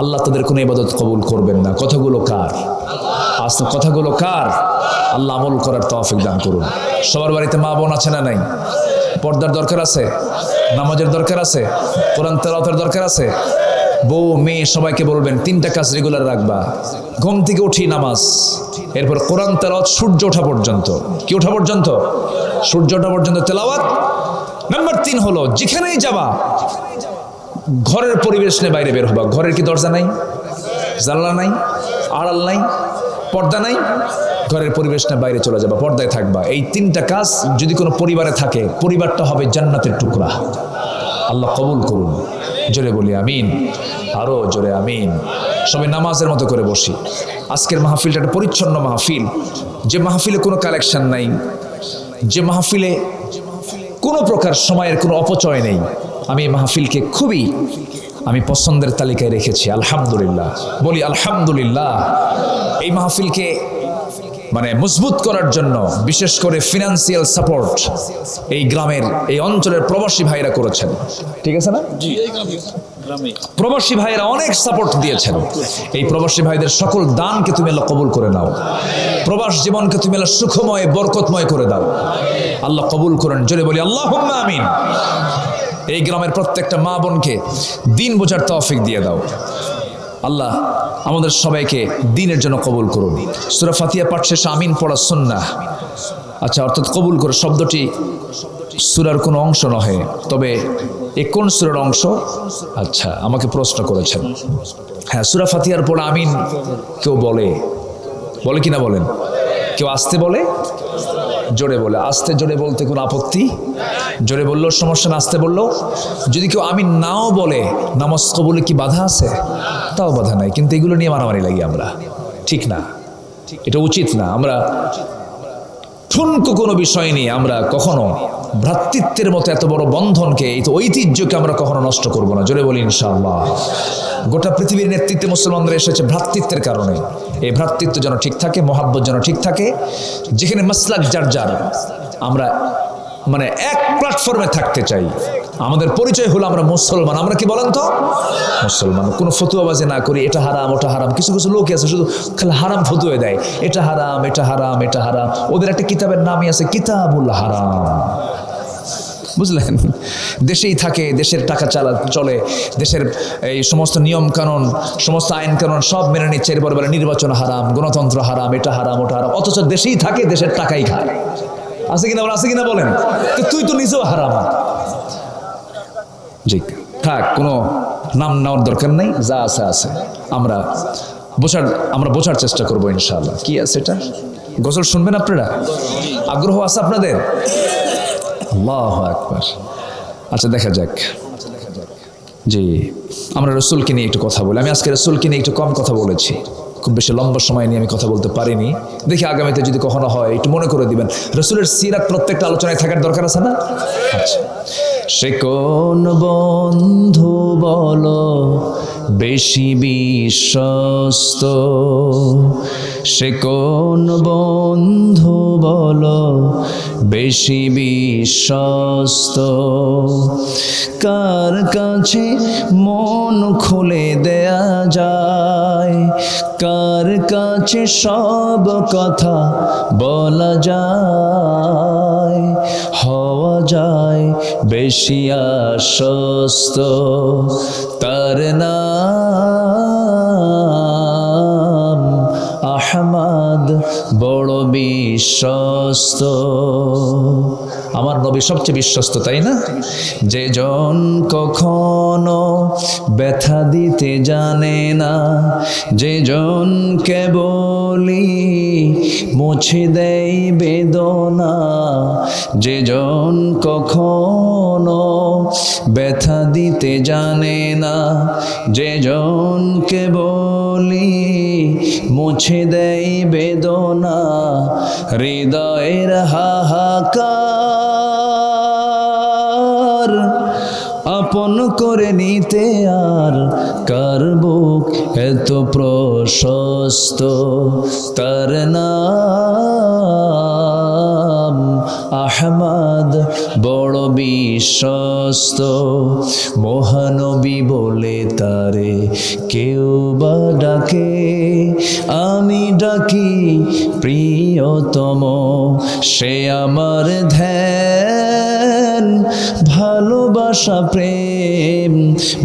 Speaker 1: আল্লাহ তাদের কোনো ইবাদত কবুল করবেন না। কথাগুলো কার? কথাগুলো কার? আল্লাহ আমল করার তৌফিক দান করুন। সবার বাড়িতে মা বোন আছে না নাই? পর্দার দরকার আছে, নামাজের দরকার আছে, কোরআন তেলাওয়াতের দরকার আছে। বউ মেয়ে সবাইকে বলবেন 3টা কাজ রেগুলার রাখবা। ঘুম থেকে উঠি নামাজ, এরপর কোরআন তেলাওয়াত সূর্য ওঠা পর্যন্ত। কি ওঠা পর্যন্ত? সূর্য ওঠা পর্যন্ত তেলাওয়াত। নাম্বার 3 হলো যেখানেই যাবা ঘরের পরিবেশ নিয়ে বাইরে বের হবা। ঘরের কি দরজা নাই, জানলা নাই, আড়াল নাই, পর্দা নাই? ঘরের পরিবেশ নিয়ে বাইরে চলে যাবা, পর্দায় থাকবা। এই 3টা কাজ যদি কোনো পরিবারে থাকে, পরিবারটা হবে জান্নাতের টুকরা। আল্লাহ কবুল করুন। জোরে বলি আমিন, আরো জোরে আমিন। সবাই নামাজের মতো করে বসি। আজকের মাহফিলটা একটা পরিচ্ছন্ন মাহফিল, যে মাহফিলে কোনো কালেকশন নাই, যে মাহফিলে কোনো প্রকার সময়ের কোনো অপচয় নেই। আমি এই মাহফিলকে খুবই পছন্দের তালিকায় রেখেছি। আলহামদুলিল্লাহ, বলি আলহামদুলিল্লাহ। এই মাহফিলকে মজবুত করার জন্য বিশেষ করে ফিনান্সিয়াল সাপোর্ট এই গ্রামের, এই অঞ্চলের প্রবাসী ভাইরা করেছেন। ঠিক আছে না? প্রবাসী ভাইরা অনেক সাপোর্ট দিয়েছেন। এই প্রবাসী ভাইদের সকল দানকে তুমি আল্লাহ কবুল করে নাও। প্রবাস জীবনকে তুমি আল্লাহ সুখময়, বরকতময় করে দাও। আল্লাহ কবুল করেন। জোরে বলি আল্লাহুম্মা আমিন। এই গ্রামের প্রত্যেকটা মা বোনকে দিন বোঝার তৌফিক দিয়ে দাও। আল্লাহ আমাদের সবাইকে দিনের জন্য কবুল করুন। সূরা ফাতিহা পাঠ শেষে আমিন পড়া সুন্নাহ। আচ্ছা, অর্থাৎ কবুল করে শব্দটি সূরার কোনো অংশ নহে, তবে এ কোন সূরার অংশ? আচ্ছা, আমাকে প্রশ্ন করেছেন। হ্যাঁ, সূরা ফাতিহার পর আমিন কেউ বলে কিনা বলেন? কেউ আস্তে বলে, জোরে বলে? আস্তে জোরে বলতে কোনো আপত্তি? জোরে বললেও সমস্যা না, আস্তে বললেও? যদি কেউ আমিন নাও বলে, নামাজ কবুলে কি বাধা আছে? তাও বাধা নাই, কিন্তু এগুলো নিয়ে মারামারি লাগি আমরা। ঠিক না, এটা উচিত না। আমরা ঠুনকো কোনো বিষয় নিয়ে আমরা কখনো ভ্রাতৃত্বের মতো এত বড় বন্ধনকে, এই তো ঐতিহ্যকে আমরা কখনো নষ্ট করব না। জোরে বলি ইনশাআল্লাহ। গোটা পৃথিবীর নেতৃত্বে মুসলমানরা এসেছে ভ্রাতৃত্বের কারণে। এই ভ্রাতৃত্ব যেন ঠিক থাকে, মহাব্বত যেন ঠিক থাকে, যেখানে মাসলাক যার যার, আমরা মানে এক প্ল্যাটফর্মে থাকতে চাই। আমাদের পরিচয় হলো আমরা মুসলমান। আমরা কি বলেন তো? মুসলমান। কোনো ফতুয়াবাজি না করি, এটা হারাম ওটা হারাম। কিছু কিছু লোক আছে শুধু খালি হারাম ফতুয়া দেয়, এটা হারাম এটা হারাম এটা হারাম। ওদের একটা কিতাবের নামই আছে কিতাবুল হারাম, বুঝলেন? দেশেই থাকে, দেশের টাকা চলে, দেশের এই সমস্ত নিয়ম কানুন, সমস্ত আইন কানুন সব মেনে নিচ্ছে। এরপর বলে নির্বাচন হারাম, গণতন্ত্র হারাম, এটা হারাম ওটা হারাম, অথচ দেশেই থাকে, দেশের টাকাই খায়। আছে কিনা বলেন? আছে কিনা বলেন? তুই তো নিজেও হারাম। জি থাক, কোনো নাম নেওয়ার দরকার নেই, যা আছে আছে। আমরা বোঝার চেষ্টা করবো ইনশাআল্লাহ। কি আছে এটা? গজল শুনবেন আপনারা? আগ্রহ আছে আপনাদের? আল্লাহু আকবার। আচ্ছা দেখা যাক। জি, আমরা রসুলকে নিয়ে একটু কথা বলি। আমি আজকে রসুলকে নিয়ে একটু কম কথা বলেছি, খুব বেশি লম্বা সময় নিয়ে আমি কথা বলতে পারিনি। দেখি আগামীতে যদি কখনো হয় একটু মনে করে দিবেন। রসুলের সিরাত প্রত্যেকটা আলোচনায় থাকার দরকার আছে না? আচ্ছা, সে কোন বন্ধু বলো বেশি বিশ্বস্ত, সে কোন বন্ধু বলো বেশি বিশ্বস্ত, কার কাছে মন খুলে দেয়া যায়, কার কাছে সব কথা বলা যায়, হওয়া যায় বেশি আশ্বস্ত, তার নাম আহমদ বড় বিশ্বস্ত। আমার নবী সবচেয়ে বিশ্বস্ত, তাই না? যে জন কখনো ব্যথা দিতে জানে না, যে জন কেবলই মুছে দেয় বেদনা, যে জন কখনো ব্যথা দিতে জানে না, যে জন কেবলই মুছে দেয় বেদনা, হৃদয়ের হাহাকার আপন করে নিতে আর কার বুক এত প্রশস্ত, তার নাম আহমদ বড় বিশ্বস্ত। মহানবী বলে তারে কেউ বা ডাকে, আমি ডাকি প্রিয়তম, সে আমার ধ্যান ভালোবাসা প্রেম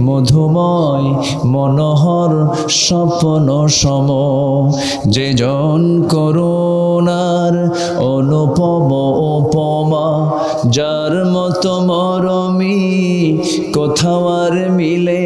Speaker 1: মধুময় মনোহর স্বপ্ন সম, যে জন করুণার অনুপম উপমা, যার মতো মরমি কোথাও আর মিলে